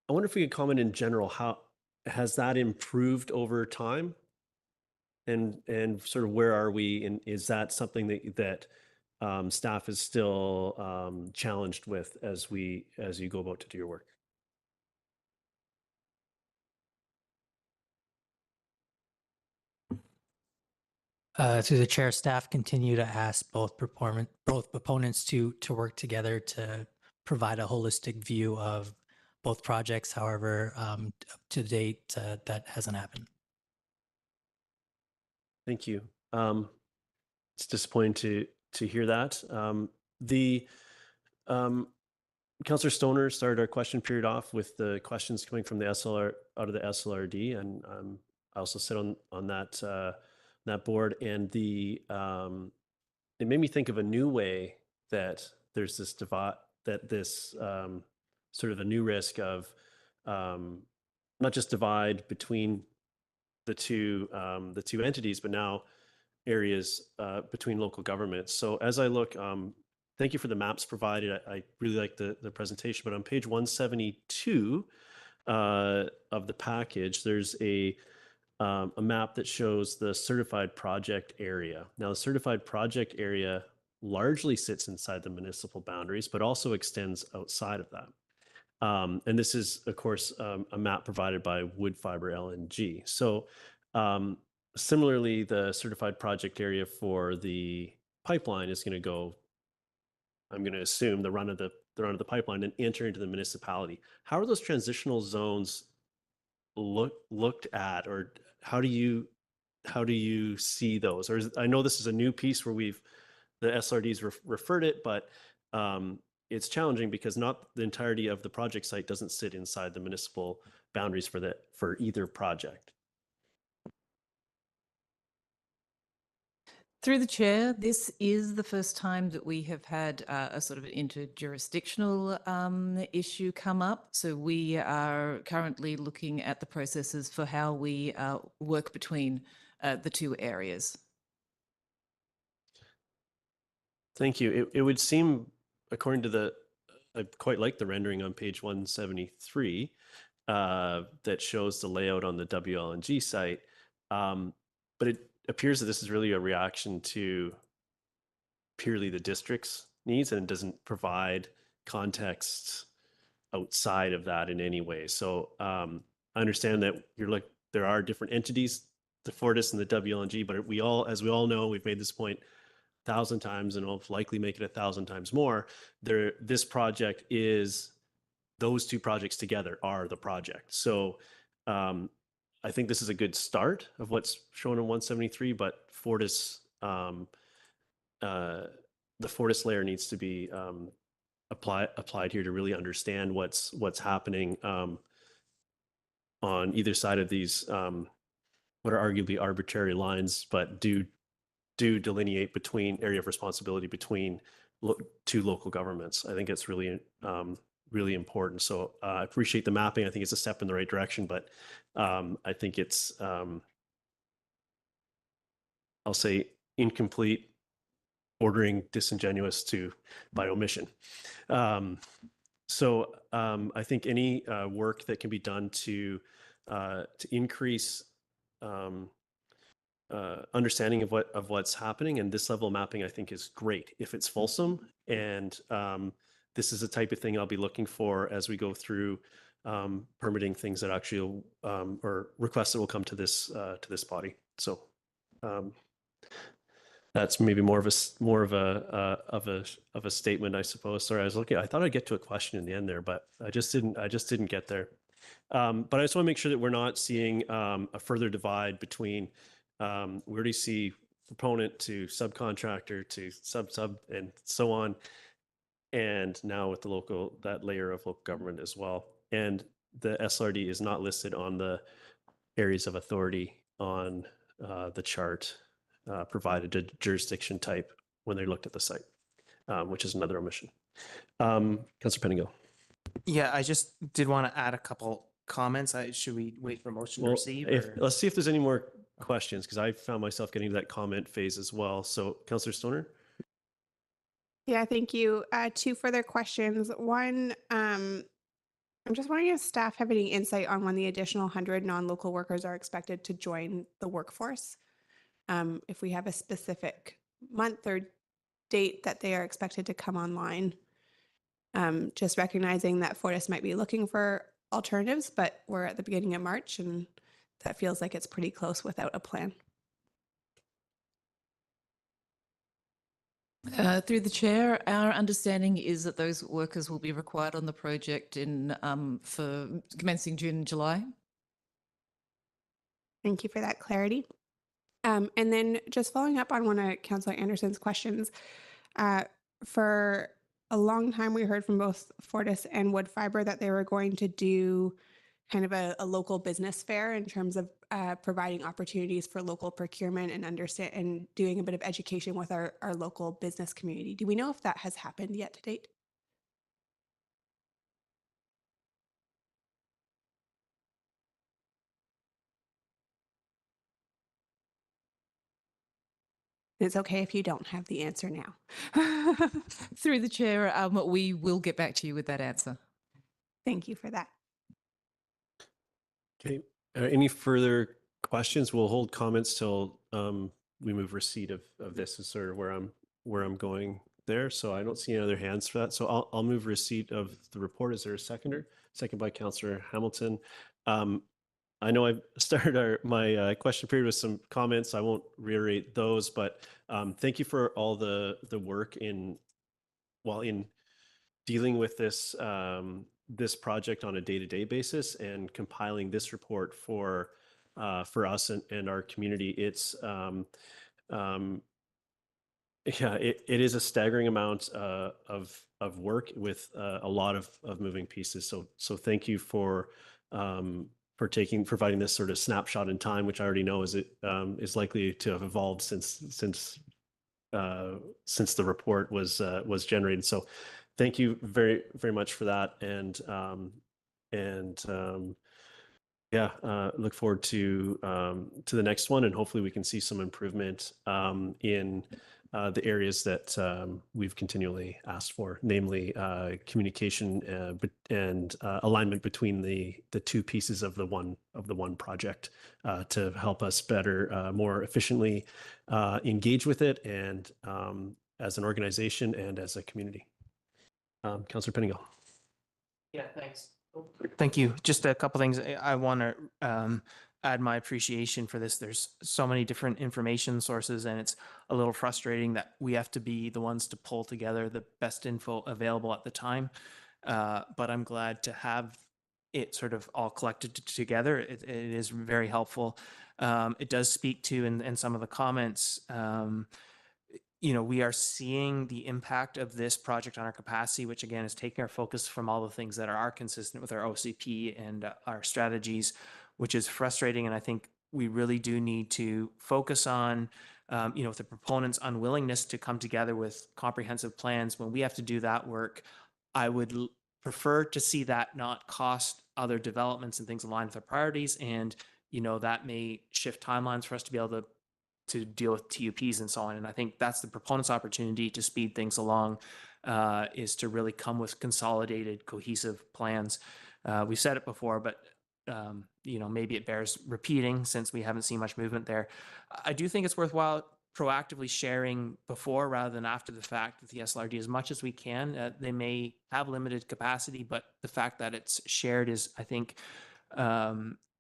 wonder if we could comment in general, how has that improved over time? And sort of where are we, and is that something that staff is still challenged with as you go about to do your work? Through the chair, staff continue to ask both proponents to work together to provide a holistic view of both projects. However, to date, that hasn't happened. Thank you. It's disappointing to hear that. Councillor Stoner started our question period off with the questions coming from the SLR out of the SLRD, and I also sit on that board, and it made me think of a new way that there's this divide, that this sort of a new risk of not just divide between the two entities, but now areas between local governments. So as I look, thank you for the maps provided. I really like the presentation, but on page 172 of the package, there's a map that shows the certified project area. Now, the certified project area largely sits inside the municipal boundaries, but also extends outside of that. And this is, of course, a map provided by Wood Fiber LNG. So similarly, the certified project area for the pipeline is going to go, I'm going to assume, the run of the pipeline and enter into the municipality. How are those transitional zones looked at, or how do you see those? Or I know this is a new piece where the SRDs referred it, but it's challenging because not the entirety of the project site doesn't sit inside the municipal boundaries for either project. Through the chair, this is the first time that we have had a sort of an interjurisdictional issue come up. So we are currently looking at the processes for how we work between the two areas. Thank you. It would seem, according to I quite like the rendering on page 173 that shows the layout on the WLNG site, but it appears that this is really a reaction to purely the district's needs, and it doesn't provide context outside of that in any way. So I understand that there are different entities, the Fortis and the WLNG, but as we all know, we've made this point 1,000 times and will likely make it 1,000 times more. This project is, those two projects together are the project. So I think this is a good start of what's shown in 173, but the Fortis layer needs to be applied here to really understand what's happening on either side of these what are arguably arbitrary lines, but do delineate between area of responsibility between two local governments. I think it's really really important. So I appreciate the mapping. I think it's a step in the right direction, but I think it's I'll say incomplete, bordering disingenuous by omission. So I think any work that can be done to increase understanding of what's happening, and this level of mapping, I think, is great if it's fulsome. And this is the type of thing I'll be looking for as we go through permitting things that actually or requests that will come to this body. So That's maybe more of a statement, I suppose. Sorry, I thought I'd get to a question in the end there, but I just didn't get there. But I just want to make sure that we're not seeing a further divide between we already see proponent to subcontractor to sub and so on, and now with that layer of local government as well. And the SLRD is not listed on the areas of authority on the chart provided a jurisdiction type when they looked at the site, which is another omission. Councillor Penigo. Yeah, I just did want to add a couple comments. Should we wait for motion to receive? Let's see if there's any more questions, because I found myself getting to that comment phase as well. So Councillor Stoner. Yeah, thank you. Two further questions. One, I'm just wondering if staff have any insight on when the additional 100 non-local workers are expected to join the workforce. If we have a specific month or date that they are expected to come online. Just recognizing that Fortis might be looking for alternatives, but we're at the beginning of March and that feels like it's pretty close without a plan. Through the chair, our understanding is that those workers will be required on the project for commencing June and July. Thank you for that clarity. And then just following up on one of Councillor Anderson's questions, for a long time we heard from both Fortis and Wood Fibre that they were going to do kind of a local business fair in terms of providing opportunities for local procurement and doing a bit of education with our local business community. Do we know if that has happened yet to date? It's okay if you don't have the answer now. Through the chair, we will get back to you with that answer. Thank you for that. Okay. Any further questions? We'll hold comments till we move receipt of this is sort of where I'm going there. So I don't see any other hands for that. So I'll move receipt of the report. Is there a seconder? Second by Councillor Hamilton. I know I've started my question period with some comments. I won't reiterate those, but thank you for all the work in dealing with this this project on a day-to-day basis and compiling this report for us and our community. It's yeah, it is a staggering amount of work with a lot of moving pieces. So thank you for providing this sort of snapshot in time, which I already know is likely to have evolved since the report was generated. So thank you very, very much for that. Yeah, look forward to the next one, and hopefully we can see some improvement in the areas that we've continually asked for, namely communication and alignment between the two pieces of the one project to help us better, more efficiently engage with it, and as an organization and as a community. Councillor Penigo. Yeah, thanks. Thank you. Just a couple things. I want to add my appreciation for this. There's so many different information sources, and it's a little frustrating that we have to be the ones to pull together the best info available at the time. But I'm glad to have it sort of all collected together. It is very helpful. It does speak to, in some of the comments, we are seeing the impact of this project on our capacity, which again is taking our focus from all the things that are consistent with our OCP and our strategies, which is frustrating. And I think we really do need to focus on, with the proponents' unwillingness to come together with comprehensive plans. When we have to do that work, I would prefer to see that not cost other developments and things aligned with our priorities. And, that may shift timelines for us to be able to deal with TUPs and so on. And I think that's the proponent's opportunity to speed things along, is to really come with consolidated, cohesive plans. We've said it before, but maybe it bears repeating since we haven't seen much movement there. I do think it's worthwhile proactively sharing before rather than after the fact with the SLRD as much as we can. They may have limited capacity, but the fact that it's shared is, I think,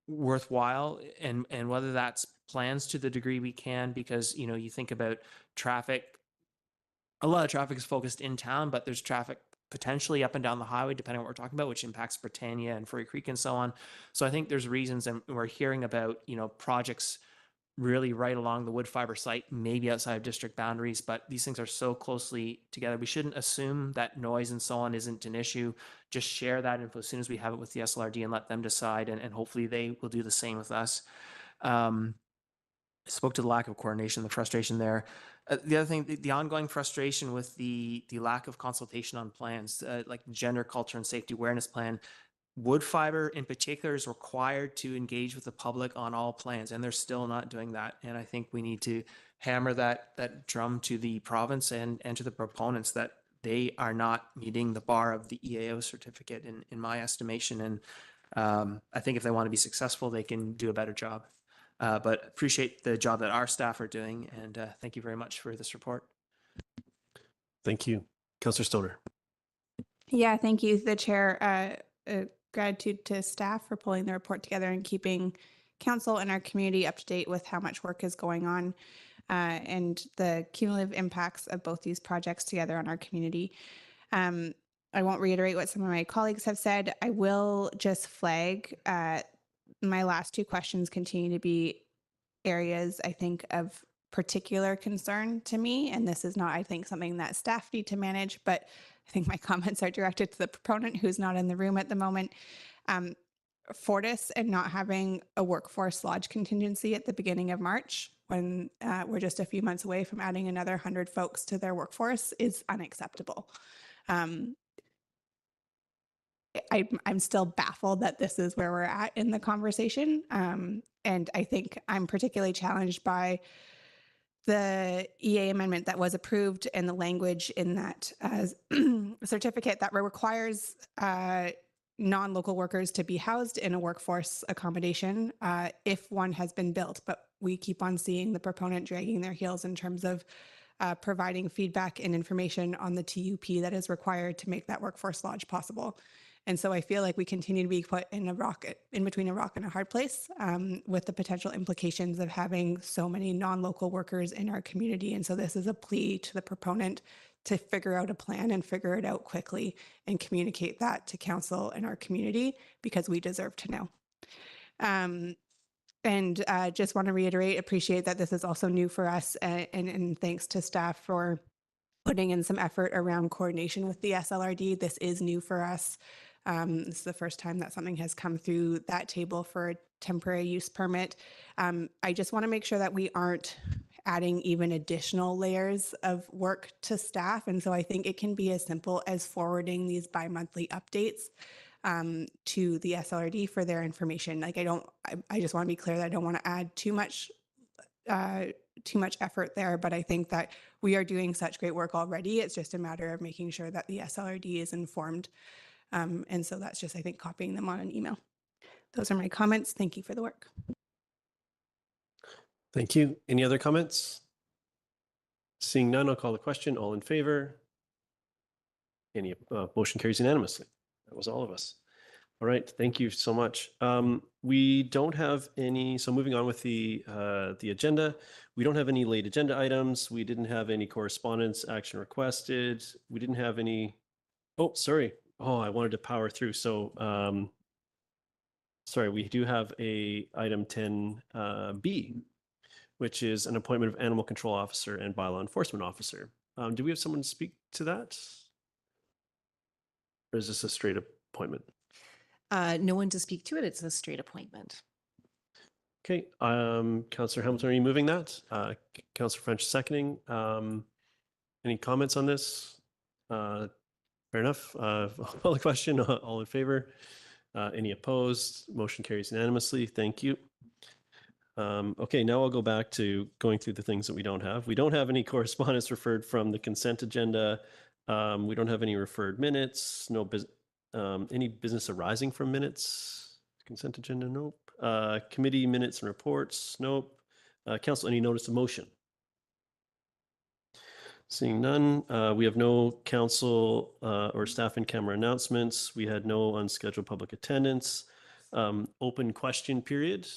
worthwhile, and whether that's plans to the degree we can, because, you know, you think about traffic, a lot of traffic is focused in town, but there's traffic potentially up and down the highway, depending on what we're talking about, which impacts Britannia and Furry Creek and so on. So I think there's reasons, and we're hearing about, you know, projects really right along the wood fiber site, maybe outside of district boundaries, but these things are so closely together. We shouldn't assume that noise and so on isn't an issue. Just share that info as soon as we have it with the SLRD and let them decide, and hopefully they will do the same with us. Spoke to the lack of coordination, the frustration there. The other thing, the ongoing frustration with the lack of consultation on plans, like gender, culture, and safety awareness plan. Wood fiber in particular is required to engage with the public on all plans, and they're still not doing that. And I think we need to hammer that drum to the province and to the proponents that they are not meeting the bar of the EAO certificate in my estimation. And I think if they want to be successful, they can do a better job. But appreciate the job that our staff are doing, and thank you very much for this report. Thank you. Councillor Stoner. Yeah, thank you, the chair. Gratitude to staff for pulling the report together and keeping council and our community up to date with how much work is going on and the cumulative impacts of both these projects together on our community. I won't reiterate what some of my colleagues have said. I will just flag my last two questions continue to be areas, I think, of particular concern to me. And this is not, I think, something that staff need to manage, but I think my comments are directed to the proponent who's not in the room at the moment. Fortis and not having a workforce lodge contingency at the beginning of March, when we're just a few months away from adding another 100 folks to their workforce, is unacceptable. I'm still baffled that this is where we're at in the conversation. And I think I'm particularly challenged by the EA amendment that was approved and the language in that certificate that requires non-local workers to be housed in a workforce accommodation if one has been built. But we keep on seeing the proponent dragging their heels in terms of providing feedback and information on the TUP that is required to make that workforce lodge possible. And so I feel like we continue to be put in between a rock and a hard place with the potential implications of having so many non-local workers in our community. And so this is a plea to the proponent to figure out a plan and figure it out quickly and communicate that to council and our community, because we deserve to know. And just want to reiterate, appreciate that this is also new for us, and thanks to staff for putting in some effort around coordination with the SLRD. This is new for us. This is the first time that something has come through that table for a temporary use permit. I just want to make sure that we aren't adding even additional layers of work to staff. And so I think it can be as simple as forwarding these bi-monthly updates to the SLRD for their information. Like I just want to be clear that I don't want to add too much effort there, but I think that we are doing such great work already. It's just a matter of making sure that the SLRD is informed. And so that's just, I think, copying them on an email. Those are my comments. Thank you for the work. Thank you. Any other comments? Seeing none, I'll call the question. All in favor? Any motion carries unanimously. That was all of us. All right. Thank you so much. We don't have any. So moving on with the agenda, we don't have any late agenda items. We didn't have any correspondence action requested. We didn't have any. Oh, sorry. Oh, I wanted to power through. So sorry, we do have a item 10B, which is an appointment of animal control officer and bylaw enforcement officer. Do we have someone to speak to that? Or is this a straight appointment? No one to speak to it. It's a straight appointment. Okay. Councillor Hamilton, are you moving that? Councillor French seconding. Any comments on this? Fair enough. Call the question. All in favor? Any opposed? Motion carries unanimously. Thank you. Okay, now I'll go back to going through the things that we don't have. We don't have any correspondence referred from the consent agenda. We don't have any referred minutes. No any business arising from minutes. Consent agenda, nope. Committee minutes and reports, nope. Council, any notice of motion? Seeing none, we have no council or staff in camera announcements. We had no unscheduled public attendance. open question period.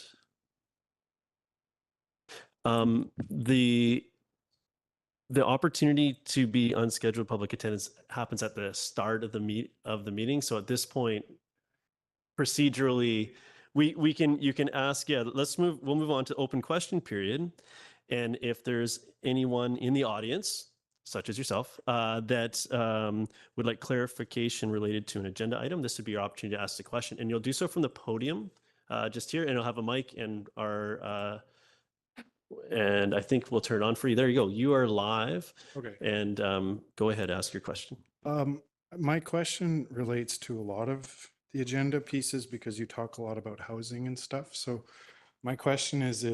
The opportunity to be unscheduled public attendance happens at the start of the meeting. So at this point, procedurally, you can ask, we'll move on to open question period. And if there's anyone in the audience, such as yourself, that would like clarification related to an agenda item, this would be your opportunity to ask the question. And you'll do so from the podium just here, and it'll have a mic, and and I think we'll turn it on for you. There you go. You are live. Okay. And go ahead, ask your question. My question relates to a lot of the agenda pieces because you talk a lot about housing and stuff. So my question is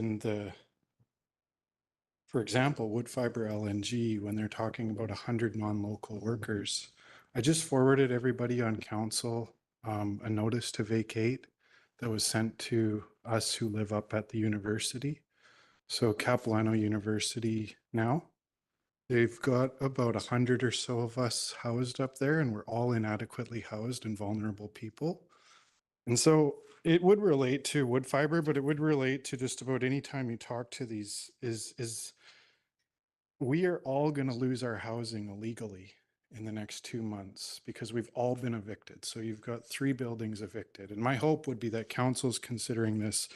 for example, wood fiber LNG, when they're talking about 100 non-local workers, I just forwarded everybody on council a notice to vacate that was sent to us who live up at the university. So Capilano University now, they've got about 100 or so of us housed up there, and we're all inadequately housed and vulnerable people. And so it would relate to wood fiber, but it would relate to just about any time you talk to these is we are all going to lose our housing illegally in the next 2 months because we've all been evicted. So you've got 3 buildings evicted. And my hope would be that council's considering this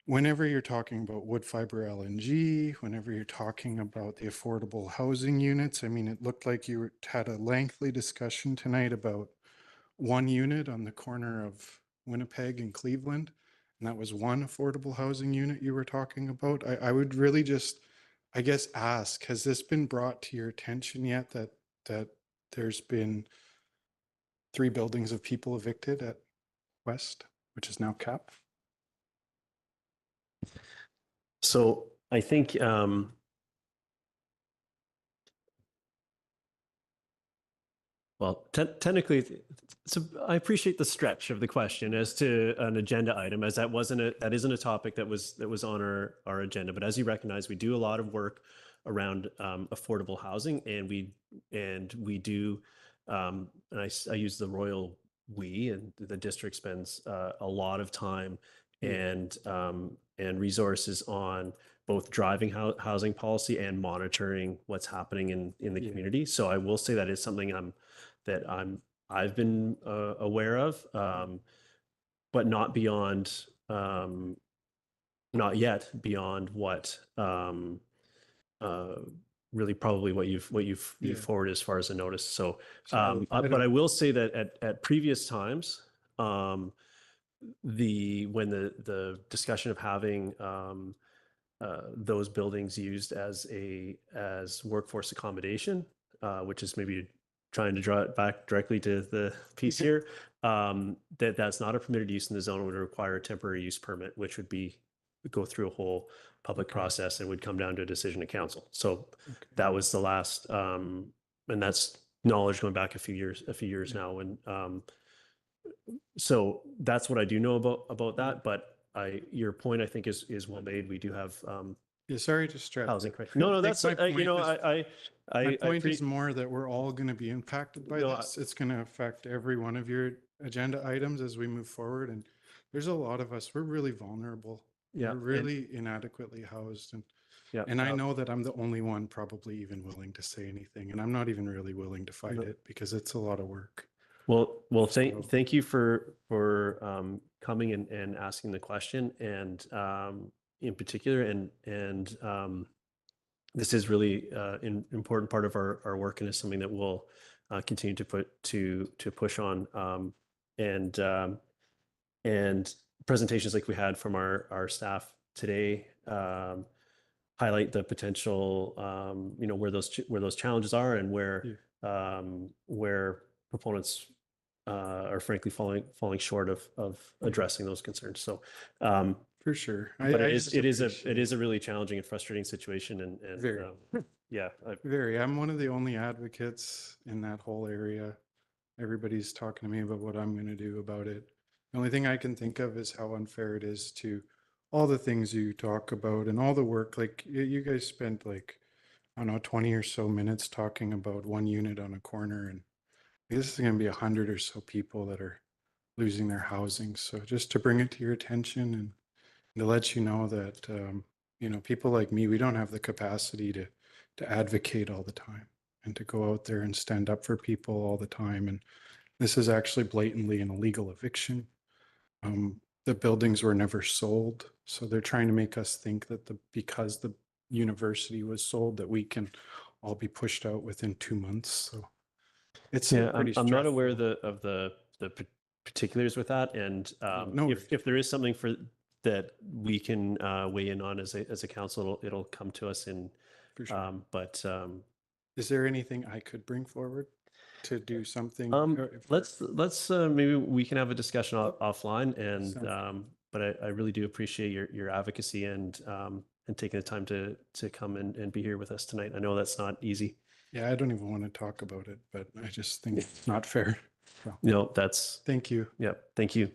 whenever you're talking about wood fiber LNG, whenever you're talking about the affordable housing units. I mean, it looked like you had a lengthy discussion tonight about 1 unit on the corner of Winnipeg and Cleveland. And that was one affordable housing unit you were talking about. I would really just, I guess, ask, has this been brought to your attention yet that there's been 3 buildings of people evicted at West, which is now CAP? So I think well, technically, so I appreciate the stretch of the question as to an agenda item, as that isn't a topic that was on our agenda. But as you recognize, we do a lot of work around affordable housing, and we do, and I use the royal we, and the district spends a lot of time and resources on both driving housing policy and monitoring what's happening in the community. So I will say that is something I've been aware of, but not beyond, not yet beyond what really probably what you've forwarded as far as a notice. So, but I will say that at previous times, when the discussion of having those buildings used as workforce accommodation, which is maybe trying to draw it back directly to the piece here, that's not a permitted use in the zone, would require a temporary use permit, which would go through a whole public process and would come down to a decision of council. So that was the last, and that's knowledge going back a few years now. And so that's what I do know about that. But your point, I think, is well made. We do have sorry to stress housing crisis. No, that's my point I is more that we're all going to be impacted by this. It's going to affect every one of your agenda items as we move forward. And there's a lot of us, we're really vulnerable. Yeah, we're really inadequately housed. And I know that I'm the only one probably even willing to say anything. And I'm not even really willing to fight it because it's a lot of work. Well, thank you for coming and asking the question, and in particular, and this is really an important part of our work, and is something that we'll continue to push on, and presentations like we had from our staff today highlight the potential, where those challenges are, and where proponents are frankly falling short of addressing those concerns. So for sure, but it is a really challenging and frustrating situation, and very, very. I'm one of the only advocates in that whole area. Everybody's talking to me about what I'm going to do about it. The only thing I can think of is how unfair it is to all the things you talk about and all the work. Like you guys spent like, I don't know, 20 or so minutes talking about 1 unit on a corner, and this is going to be 100 or so people that are losing their housing. So just to bring it to your attention and to let you know that, you know, people like me, we don't have the capacity to advocate all the time and to go out there and stand up for people all the time. And this is actually blatantly an illegal eviction. The buildings were never sold. So they're trying to make us think that because the university was sold, that we can all be pushed out within 2 months. So it's Yeah, pretty I'm not aware stressful. of the particulars with that, and No if there is something that we can weigh in on as a council, it'll come to us in. For sure. But is there anything I could bring forward to do something? let's maybe we can have a discussion offline, and Sounds but I really do appreciate your advocacy and taking the time to come and be here with us tonight. I know that's not easy. Yeah, I don't even want to talk about it, but I just think it's not fair. So, No, that's. thank you. Yeah, thank you.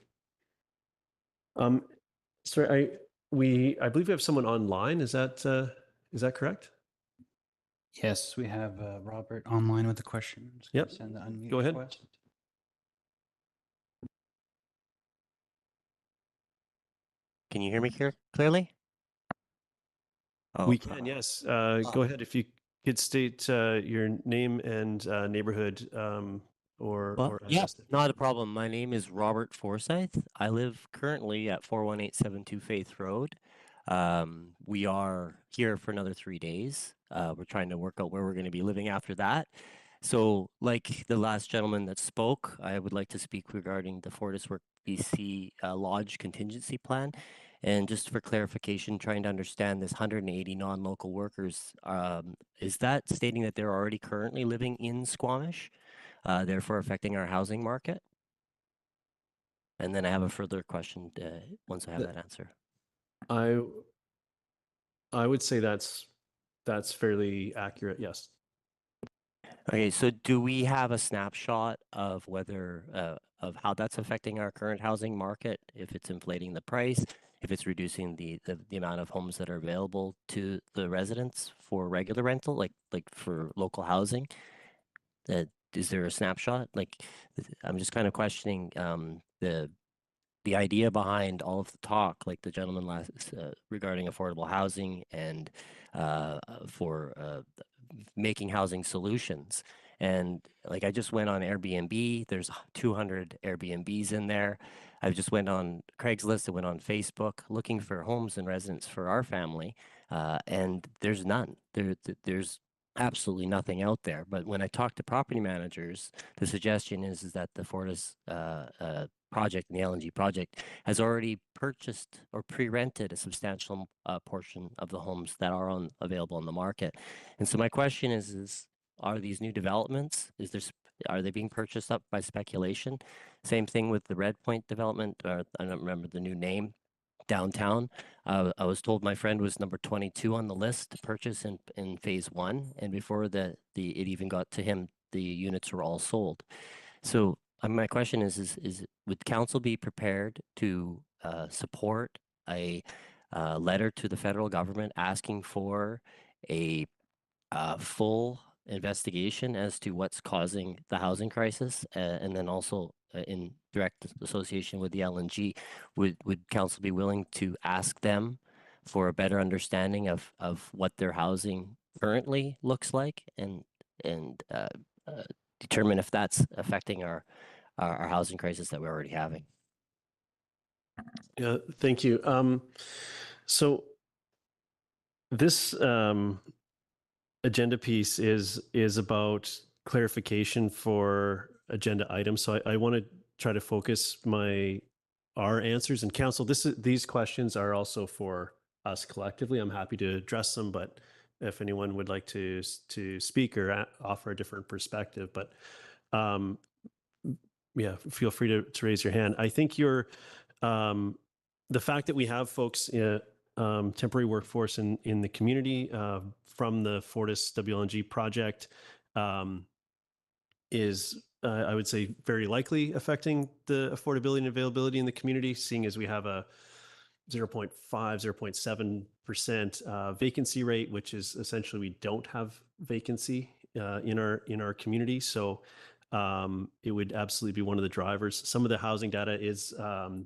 Sorry, I believe we have someone online. Is that correct? Yes, we have Robert online with a question. I'm just gonna Yep. send the unmute Go ahead. request. Can you hear me clearly? Oh, We can, yes. Go ahead. If you could state your name and neighborhood or yeah, address. not a problem. My name is Robert Forsyth. I live currently at 41872 Faith Road. We are here for another 3 days. We're trying to work out where we're going to be living after that. So like the last gentleman that spoke, I would like to speak regarding the Fortiswork BC Lodge contingency plan. And just for clarification, trying to understand this 180 non-local workers, is that stating that they're already currently living in Squamish, therefore affecting our housing market? And then I have a further question once I have that answer. I would say that's fairly accurate, yes. Okay, so do we have a snapshot of whether of how that's affecting our current housing market? If it's inflating the price, if it's reducing the amount of homes that are available to the residents for regular rental, like for local housing? Is there a snapshot? Like, I'm just kind of questioning the idea behind all of the talk, like the gentleman last regarding affordable housing and for making housing solutions. And like I just went on Airbnb, there's 200 Airbnbs in there. I just went on Craigslist, I went on Facebook looking for homes and residents for our family, and there's none. There's absolutely nothing out there. But when I talk to property managers, the suggestion is that the Fortis project and the LNG project has already purchased or pre-rented a substantial portion of the homes that are available on the market. And so my question is are these new developments, are they being purchased up by speculation? Same thing with the Red Point development, or I don't remember the new name, downtown. I was told my friend was number 22 on the list to purchase in phase 1, and before it even got to him, the units were all sold. So my question is would council be prepared to support a letter to the federal government asking for a full investigation as to what's causing the housing crisis, and then also in direct association with the LNG, would council be willing to ask them for a better understanding of what their housing currently looks like and determine if that's affecting our housing crisis that we're already having? Yeah, thank you. So this agenda piece is about clarification for agenda items. So I want to try to focus our answers, and council, these questions are also for us collectively. I'm happy to address them, but if anyone would like to speak or offer a different perspective, but yeah, feel free to raise your hand. I think the fact that we have folks temporary workforce in the community from the Fortis WLNG project is, I would say, very likely affecting the affordability and availability in the community, seeing as we have a 0.5, 0.7% vacancy rate, which is essentially we don't have vacancy in our community. So it would absolutely be one of the drivers. Some of the housing data is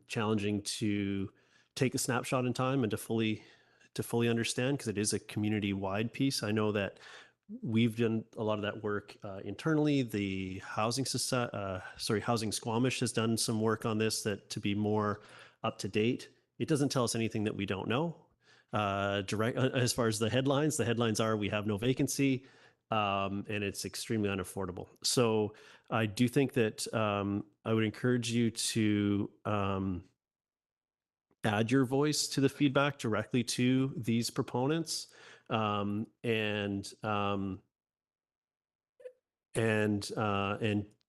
challenging to take a snapshot in time and to fully understand, because it is a community-wide piece. I know that we've done a lot of that work internally. The Housing Squamish has done some work on this to be more up to date. It doesn't tell us anything that we don't know. As far as the headlines are we have no vacancy, and it's extremely unaffordable. So I do think that I would encourage you to add your voice to the feedback directly to these proponents, and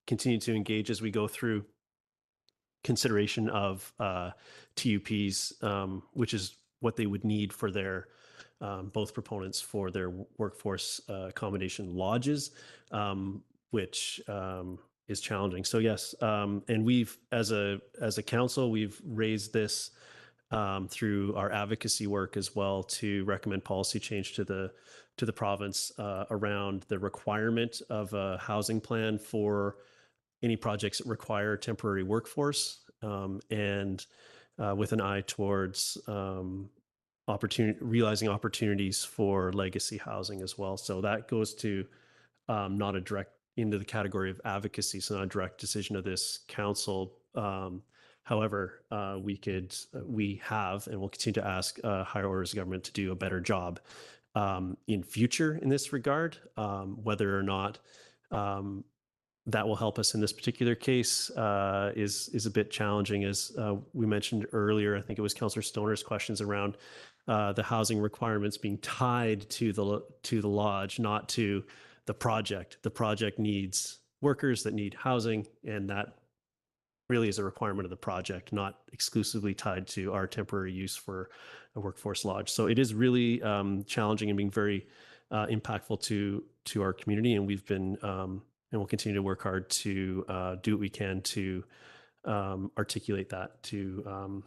continue to engage as we go through consideration of TUPs, which is what they would need for their both proponents for their workforce accommodation lodges, which is challenging. So yes, and we've as a council, we've raised this through our advocacy work as well to recommend policy change to the province around the requirement of a housing plan for any projects that require temporary workforce, and with an eye towards realizing opportunities for legacy housing as well. So that goes to not a direct into the category of advocacy, so not a direct decision of this council. However, we have and will continue to ask higher orders of government to do a better job in future in this regard. Whether or not that will help us in this particular case is a bit challenging, as we mentioned earlier. I think it was Councillor Stoner's questions around the housing requirements being tied to the lodge, not to the project. The project needs workers that need housing, and that really is a requirement of the project, not exclusively tied to our temporary use for a workforce lodge. So it is really challenging and being very impactful to our community, and we've been and we'll continue to work hard to do what we can to articulate that to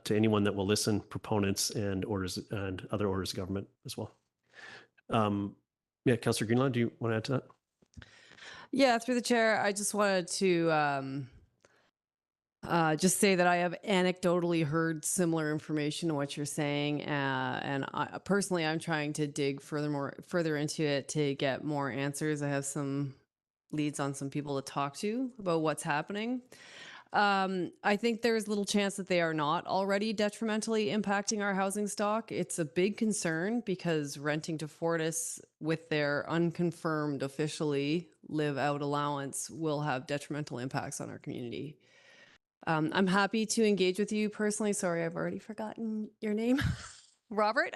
anyone that will listen, proponents and other orders of government as well. Yeah, Councillor Greenlaw, do you want to add to that? Yeah, through the chair, I just wanted to just say that I have anecdotally heard similar information to what you're saying, and personally, I'm trying to dig further into it to get more answers. I have some leads on some people to talk to about what's happening. I think there's little chance that they are not already detrimentally impacting our housing stock. It's a big concern because renting to Fortis with their unconfirmed officially live out allowance will have detrimental impacts on our community. I'm happy to engage with you personally. Sorry, I've already forgotten your name, Robert,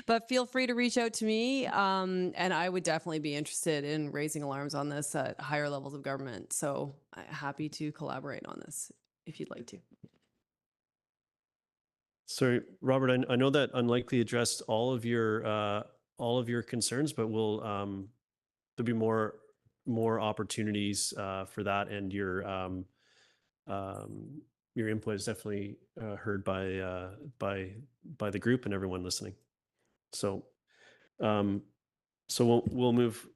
but feel free to reach out to me. And I would definitely be interested in raising alarms on this at higher levels of government. So I'm happy to collaborate on this if you'd like to. Sorry, Robert, I know that unlikely addressed all of your concerns, but we'll there'll be more opportunities for that, and your input is definitely heard by the group and everyone listening. So we'll move.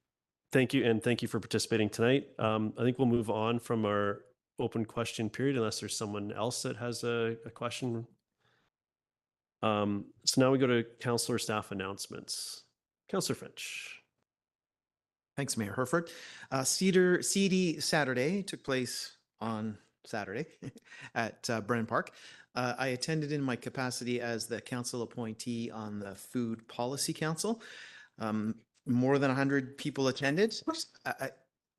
Thank you, and thank you for participating tonight. I think we'll move on from our open question period unless there's someone else that has a question. So now we go to councillor staff announcements. Councillor French. Thanks, Mayor Herford. CD Saturday took place on Saturday at Brennan Park. I attended in my capacity as the council appointee on the Food Policy Council. More than 100 people attended.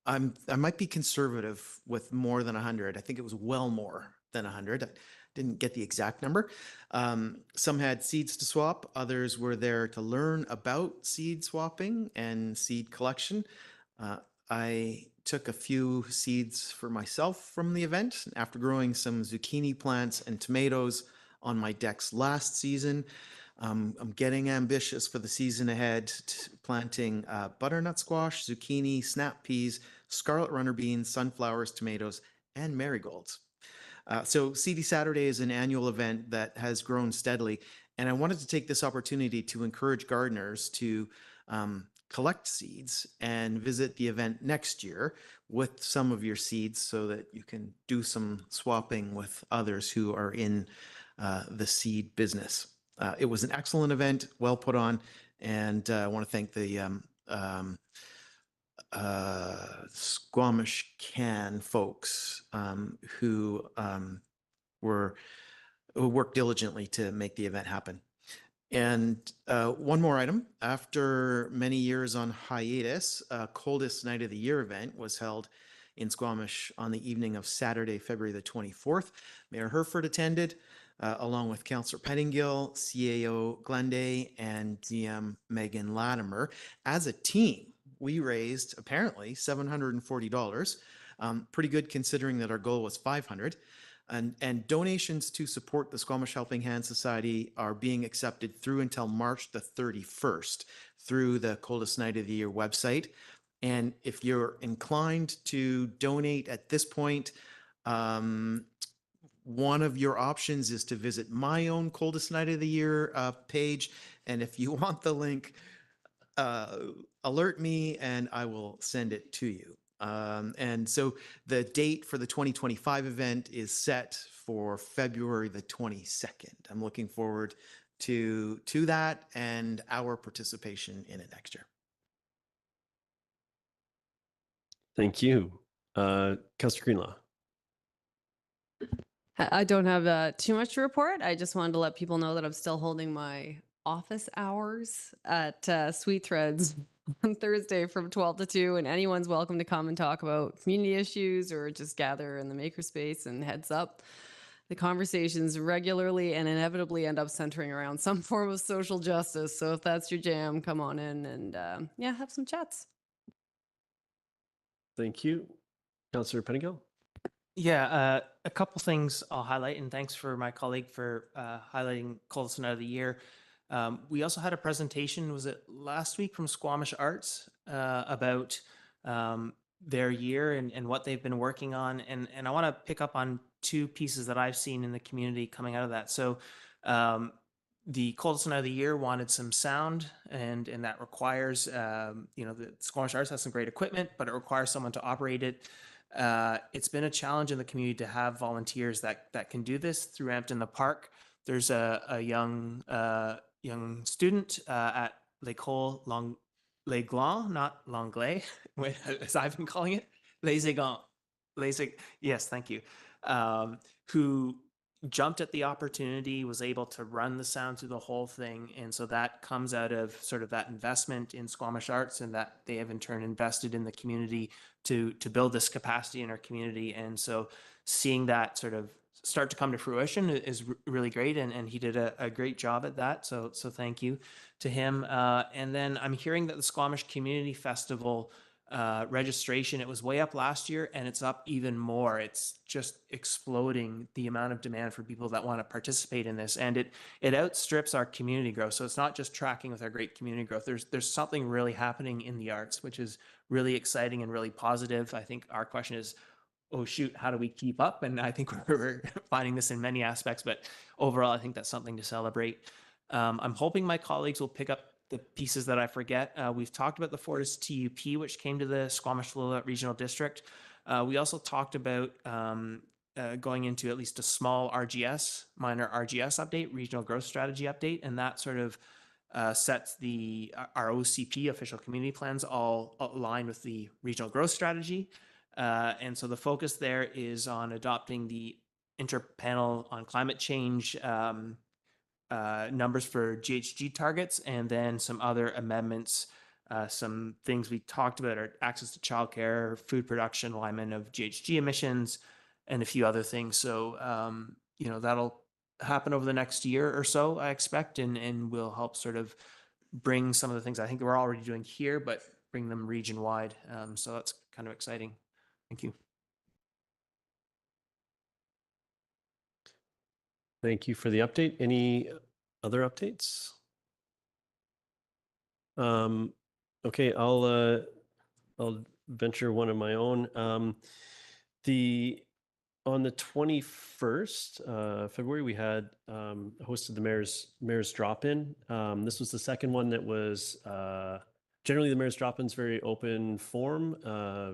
I might be conservative with more than 100. I think it was well more than 100. I didn't get the exact number. Some had seeds to swap. Others were there to learn about seed swapping and seed collection. I took a few seeds for myself from the event after growing some zucchini plants and tomatoes on my decks last season. I'm getting ambitious for the season ahead, planting butternut squash, zucchini, snap peas, scarlet runner beans, sunflowers, tomatoes, and marigolds. So CD Saturday is an annual event that has grown steadily, and I wanted to take this opportunity to encourage gardeners to collect seeds and visit the event next year with some of your seeds so that you can do some swapping with others who are in the seed business. It was an excellent event, well put on, and I want to thank the Squamish Can folks who worked diligently to make the event happen. And one more item. After many years on hiatus, Coldest Night of the Year event was held in Squamish on the evening of Saturday, February the 24th. Mayor Herford attended, along with Councillor Pettingill, CAO Glenday, and DM Megan Latimer. As a team, we raised apparently $740. Pretty good considering that our goal was $500. And donations to support the Squamish Helping Hand Society are being accepted through until March the 31st through the Coldest Night of the Year website. And if you're inclined to donate at this point, one of your options is to visit my own Coldest Night of the Year page. And if you want the link, alert me and I will send it to you. And so the date for the 2025 event is set for February the 22nd. I'm looking forward to that and our participation in it next year. Thank you. Councillor Greenlaw. I don't have too much to report. I just wanted to let people know that I'm still holding my office hours at Sweet Threads on Thursday from 12 to 2, and anyone's welcome to come and talk about community issues or just gather in the makerspace. And heads up, the conversations regularly and inevitably end up centering around some form of social justice. So if that's your jam, come on in and yeah, have some chats. Thank you. Councillor Pettingill. Yeah, a couple things I'll highlight, and thanks for my colleague for highlighting Coldest Night of the Year. We also had a presentation, was it last week, from Squamish Arts about their year and what they've been working on. And I want to pick up on two pieces that I've seen in the community coming out of that. So the Coldest Night of the Year wanted some sound, and that requires, the Squamish Arts has some great equipment, but it requires someone to operate it. It's been a challenge in the community to have volunteers that can do this. Through Ampton the Park, there's a young student at L'École L'Aiglon, not L'Anglais, as I've been calling it, Les Aigons. Yes, thank you. Who jumped at the opportunity, was able to run the sound through the whole thing. And so that comes out of sort of that investment in Squamish Arts, and that they have in turn invested in the community to build this capacity in our community. And so seeing that sort of start to come to fruition is really great. And he did a great job at that. So thank you to him. And then I'm hearing that the Squamish Community Festival registration, it was way up last year and it's up even more. It's just exploding, the amount of demand for people that want to participate in this, and it outstrips our community growth. So it's not just tracking with our great community growth. There's something really happening in the arts, which is really exciting and really positive. I think our question is, oh shoot, how do we keep up? And I think we're finding this in many aspects, but overall I think that's something to celebrate. I'm hoping my colleagues will pick up the pieces that I forget. We've talked about the Fortis TUP, which came to the Squamish-Lillooet Regional District. We also talked about going into at least a small minor RGS update, Regional Growth Strategy update, and that sort of sets our OCP, Official Community Plans, all aligned with the Regional Growth Strategy. And so the focus there is on adopting the Interpanel on Climate Change numbers for GHG targets, and then some other amendments. Some things we talked about are access to childcare, food production, alignment of GHG emissions, and a few other things. So, that'll happen over the next year or so, I expect, and will help sort of bring some of the things I think we're already doing here, but bring them region-wide. So that's kind of exciting. Thank you. Thank you for the update. Any other updates? Okay, I'll venture one of my own. On the 21st February, we had hosted the mayor's drop-in. This was the second one that was generally, the mayor's drop-in's very open forum,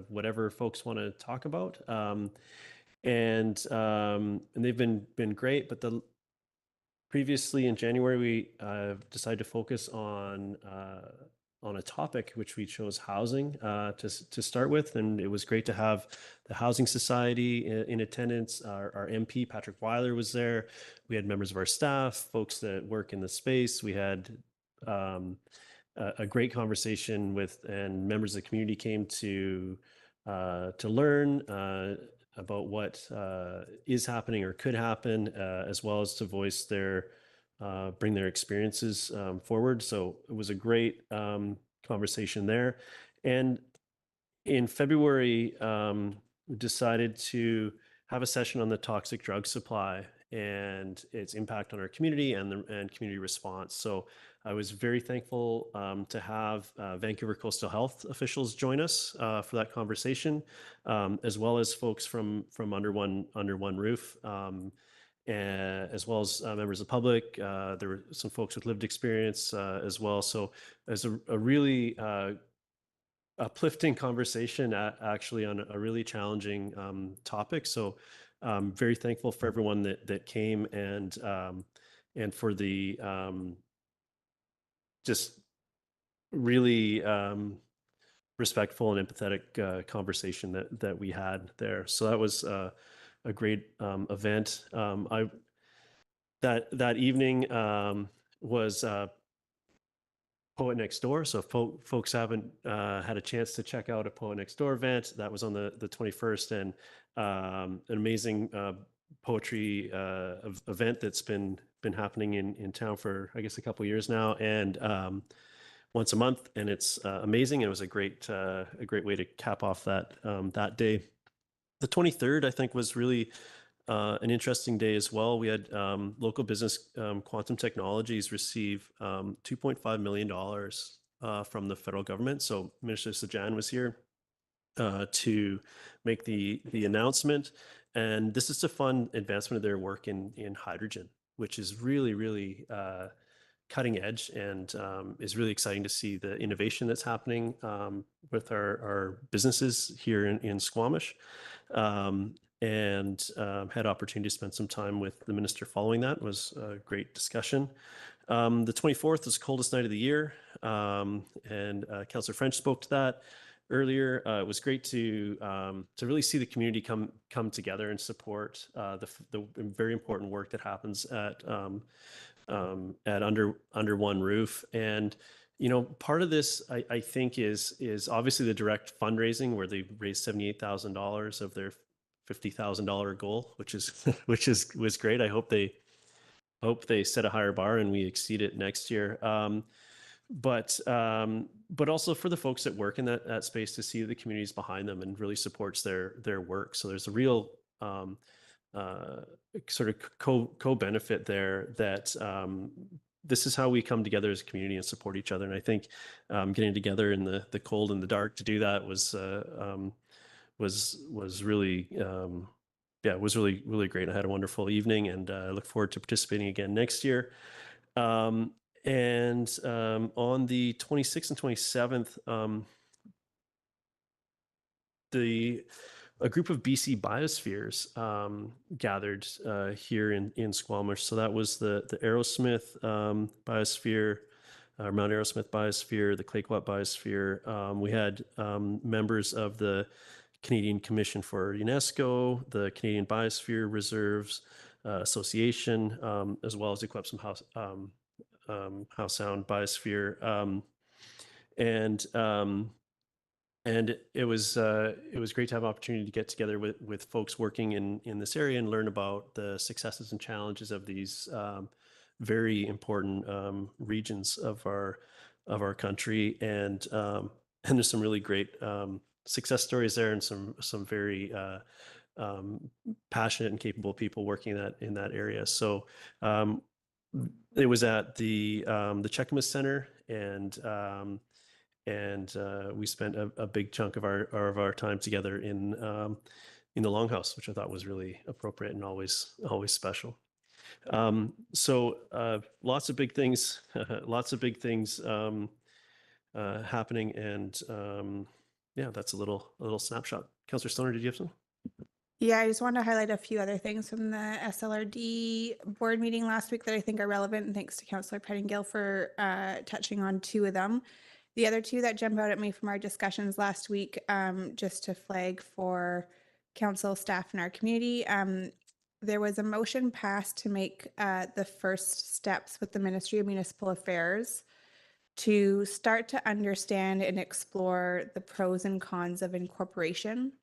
whatever folks want to talk about. And they've been great, but previously in January, we decided to focus on a topic which we chose housing to start with, and it was great to have the Housing Society in attendance. Our MP Patrick Weiler was there. We had members of our staff, folks that work in the space. We had a great conversation and members of the community came to learn about what is happening or could happen, as well as to voice bring their experiences forward. So it was a great conversation there. And in February, we decided to have a session on the toxic drug supply and its impact on our community and community response. So I was very thankful to have Vancouver Coastal Health officials join us for that conversation, as well as folks from under one roof, as well as members of the public. There were some folks with lived experience as well. So there's a really uplifting conversation actually on a really challenging topic. So I'm very thankful for everyone that came and for the just really respectful and empathetic conversation that we had there. So that was a great event. That evening was Poet Next Door. So if folks haven't had a chance to check out a Poet Next Door event, that was on the 21st, and an amazing poetry event that's been happening in town for, I guess, a couple of years now, and once a month, and it's amazing. It was a great way to cap off that day. The 23rd, I think, was really an interesting day as well. We had local business Quantum Technologies receive $2.5 million from the federal government. So Minister Sajan was here to make the announcement, and this is to fund advancement of their work in hydrogen, which is really, really cutting edge, and is really exciting to see the innovation that's happening with our businesses here in Squamish. And had opportunity to spend some time with the minister following that. It was a great discussion. The 24th was the coldest night of the year, and Councillor French spoke to that earlier. It was great to really see the community come together and support the very important work that happens at under one roof. And part of this, I think, is obviously the direct fundraising, where they raised $78,000 of their $50,000 goal, which was great. I hope they set a higher bar and we exceed it next year. But also for the folks that work in that space, to see the communities behind them and really supports their work. So there's a real sort of co-benefit there, that this is how we come together as a community and support each other. And I think getting together in the cold and the dark to do that was really really great. I had a wonderful evening, and I look forward to participating again next year. And on the 26th and 27th, a group of BC biospheres gathered here in Squamish. So that was the Arrowsmith biosphere, Mount Arrowsmith biosphere, the Clayoquot biosphere. We had members of the Canadian Commission for UNESCO, the Canadian Biosphere Reserves Association, as well as the Equepsum Howe Sound Biosphere, and it was great to have an opportunity to get together with folks working in this area and learn about the successes and challenges of these very important regions of our country, and there's some really great success stories there, and some very passionate and capable people working in that area. So it was at the Cheakamus Center, and we spent a big chunk of our time together in the Longhouse, which I thought was really appropriate and always special. So lots of big things, happening. And yeah, that's a little snapshot. Councillor Stoner, did you have some? Yeah, I just wanted to highlight a few other things from the SLRD board meeting last week that I think are relevant. And thanks to Councillor Pettingill for touching on two of them. The other two that jump out at me from our discussions last week, just to flag for council, staff, and our community, there was a motion passed to make the first steps with the Ministry of Municipal Affairs to start to understand and explore the pros and cons of incorporation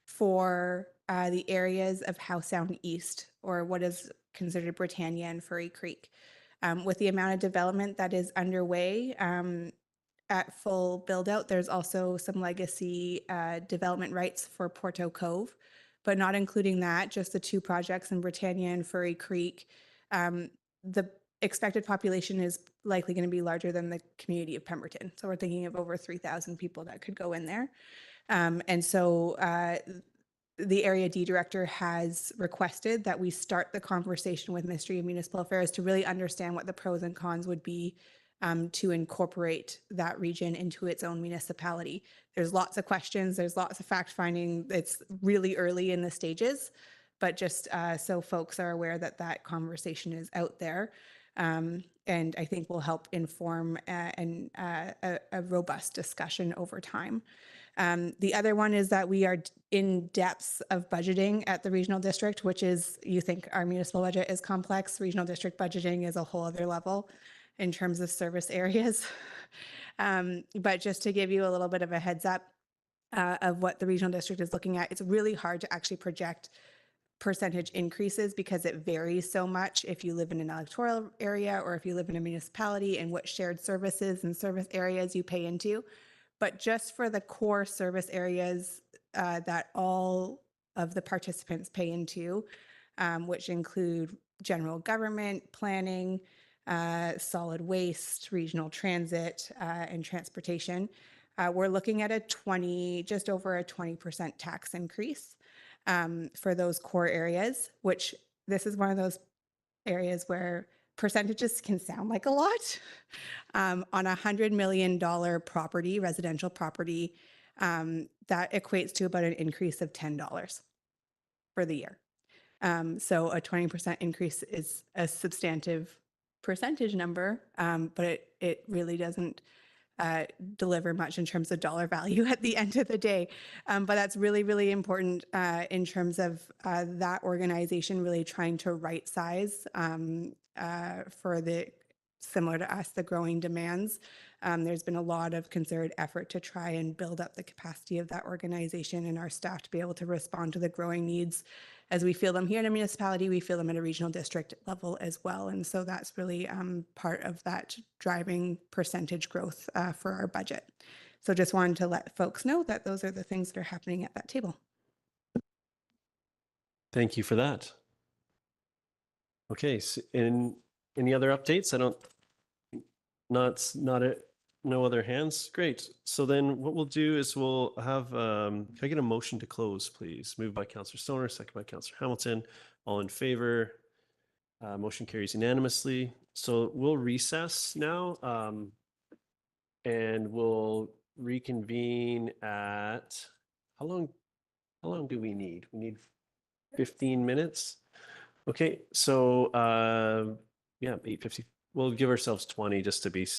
for the areas of Howe Sound East, or what is considered Britannia and Furry Creek. With the amount of development that is underway at full build out, there's also some legacy development rights for Porto Cove, but not including that, just the two projects in Britannia and Furry Creek. The expected population is likely going to be larger than the community of Pemberton. So we're thinking of over 3,000 people that could go in there. And so the Area D Director has requested that we start the conversation with Ministry of Municipal Affairs to really understand what the pros and cons would be to incorporate that region into its own municipality. There's lots of questions, there's lots of fact finding. It's really early in the stages, but just so folks are aware that that conversation is out there. And I think will help inform a robust discussion over time. The other one is that we are in depths of budgeting at the regional district, which is, you think our municipal budget is complex. Regional district budgeting is a whole other level in terms of service areas. But just to give you a little bit of a heads up of what the regional district is looking at, it's really hard to actually project percentage increases because it varies so much if you live in an electoral area or if you live in a municipality, and what shared services and service areas you pay into. But just for the core service areas that all of the participants pay into, which include general government, planning, solid waste, regional transit, and transportation, we're looking at just over a 20% tax increase for those core areas, which this is one of those areas where percentages can sound like a lot. On a $100 million property, residential property, that equates to about an increase of $10 for the year. So a 20% increase is a substantive percentage number, but it really doesn't deliver much in terms of dollar value at the end of the day. But that's really, really important in terms of that organization really trying to right size for the, similar to us, the growing demands. There's been a lot of concerted effort to try and build up the capacity of that organization and our staff to be able to respond to the growing needs as we feel them here in a municipality, we feel them at a regional district level as well. And so that's really part of that driving percentage growth for our budget. So just wanted to let folks know that those are the things that are happening at that table. Thank you for that. Okay, so any other updates? No other hands. Great. So then what we'll do is we'll have, can I get a motion to close, please? Moved by Councillor Stoner, second by Councillor Hamilton. All in favor? Motion carries unanimously. So we'll recess now and we'll reconvene at, how long do we need? We need 15 minutes. Okay, so yeah, 8:50. We'll give ourselves 20 just to be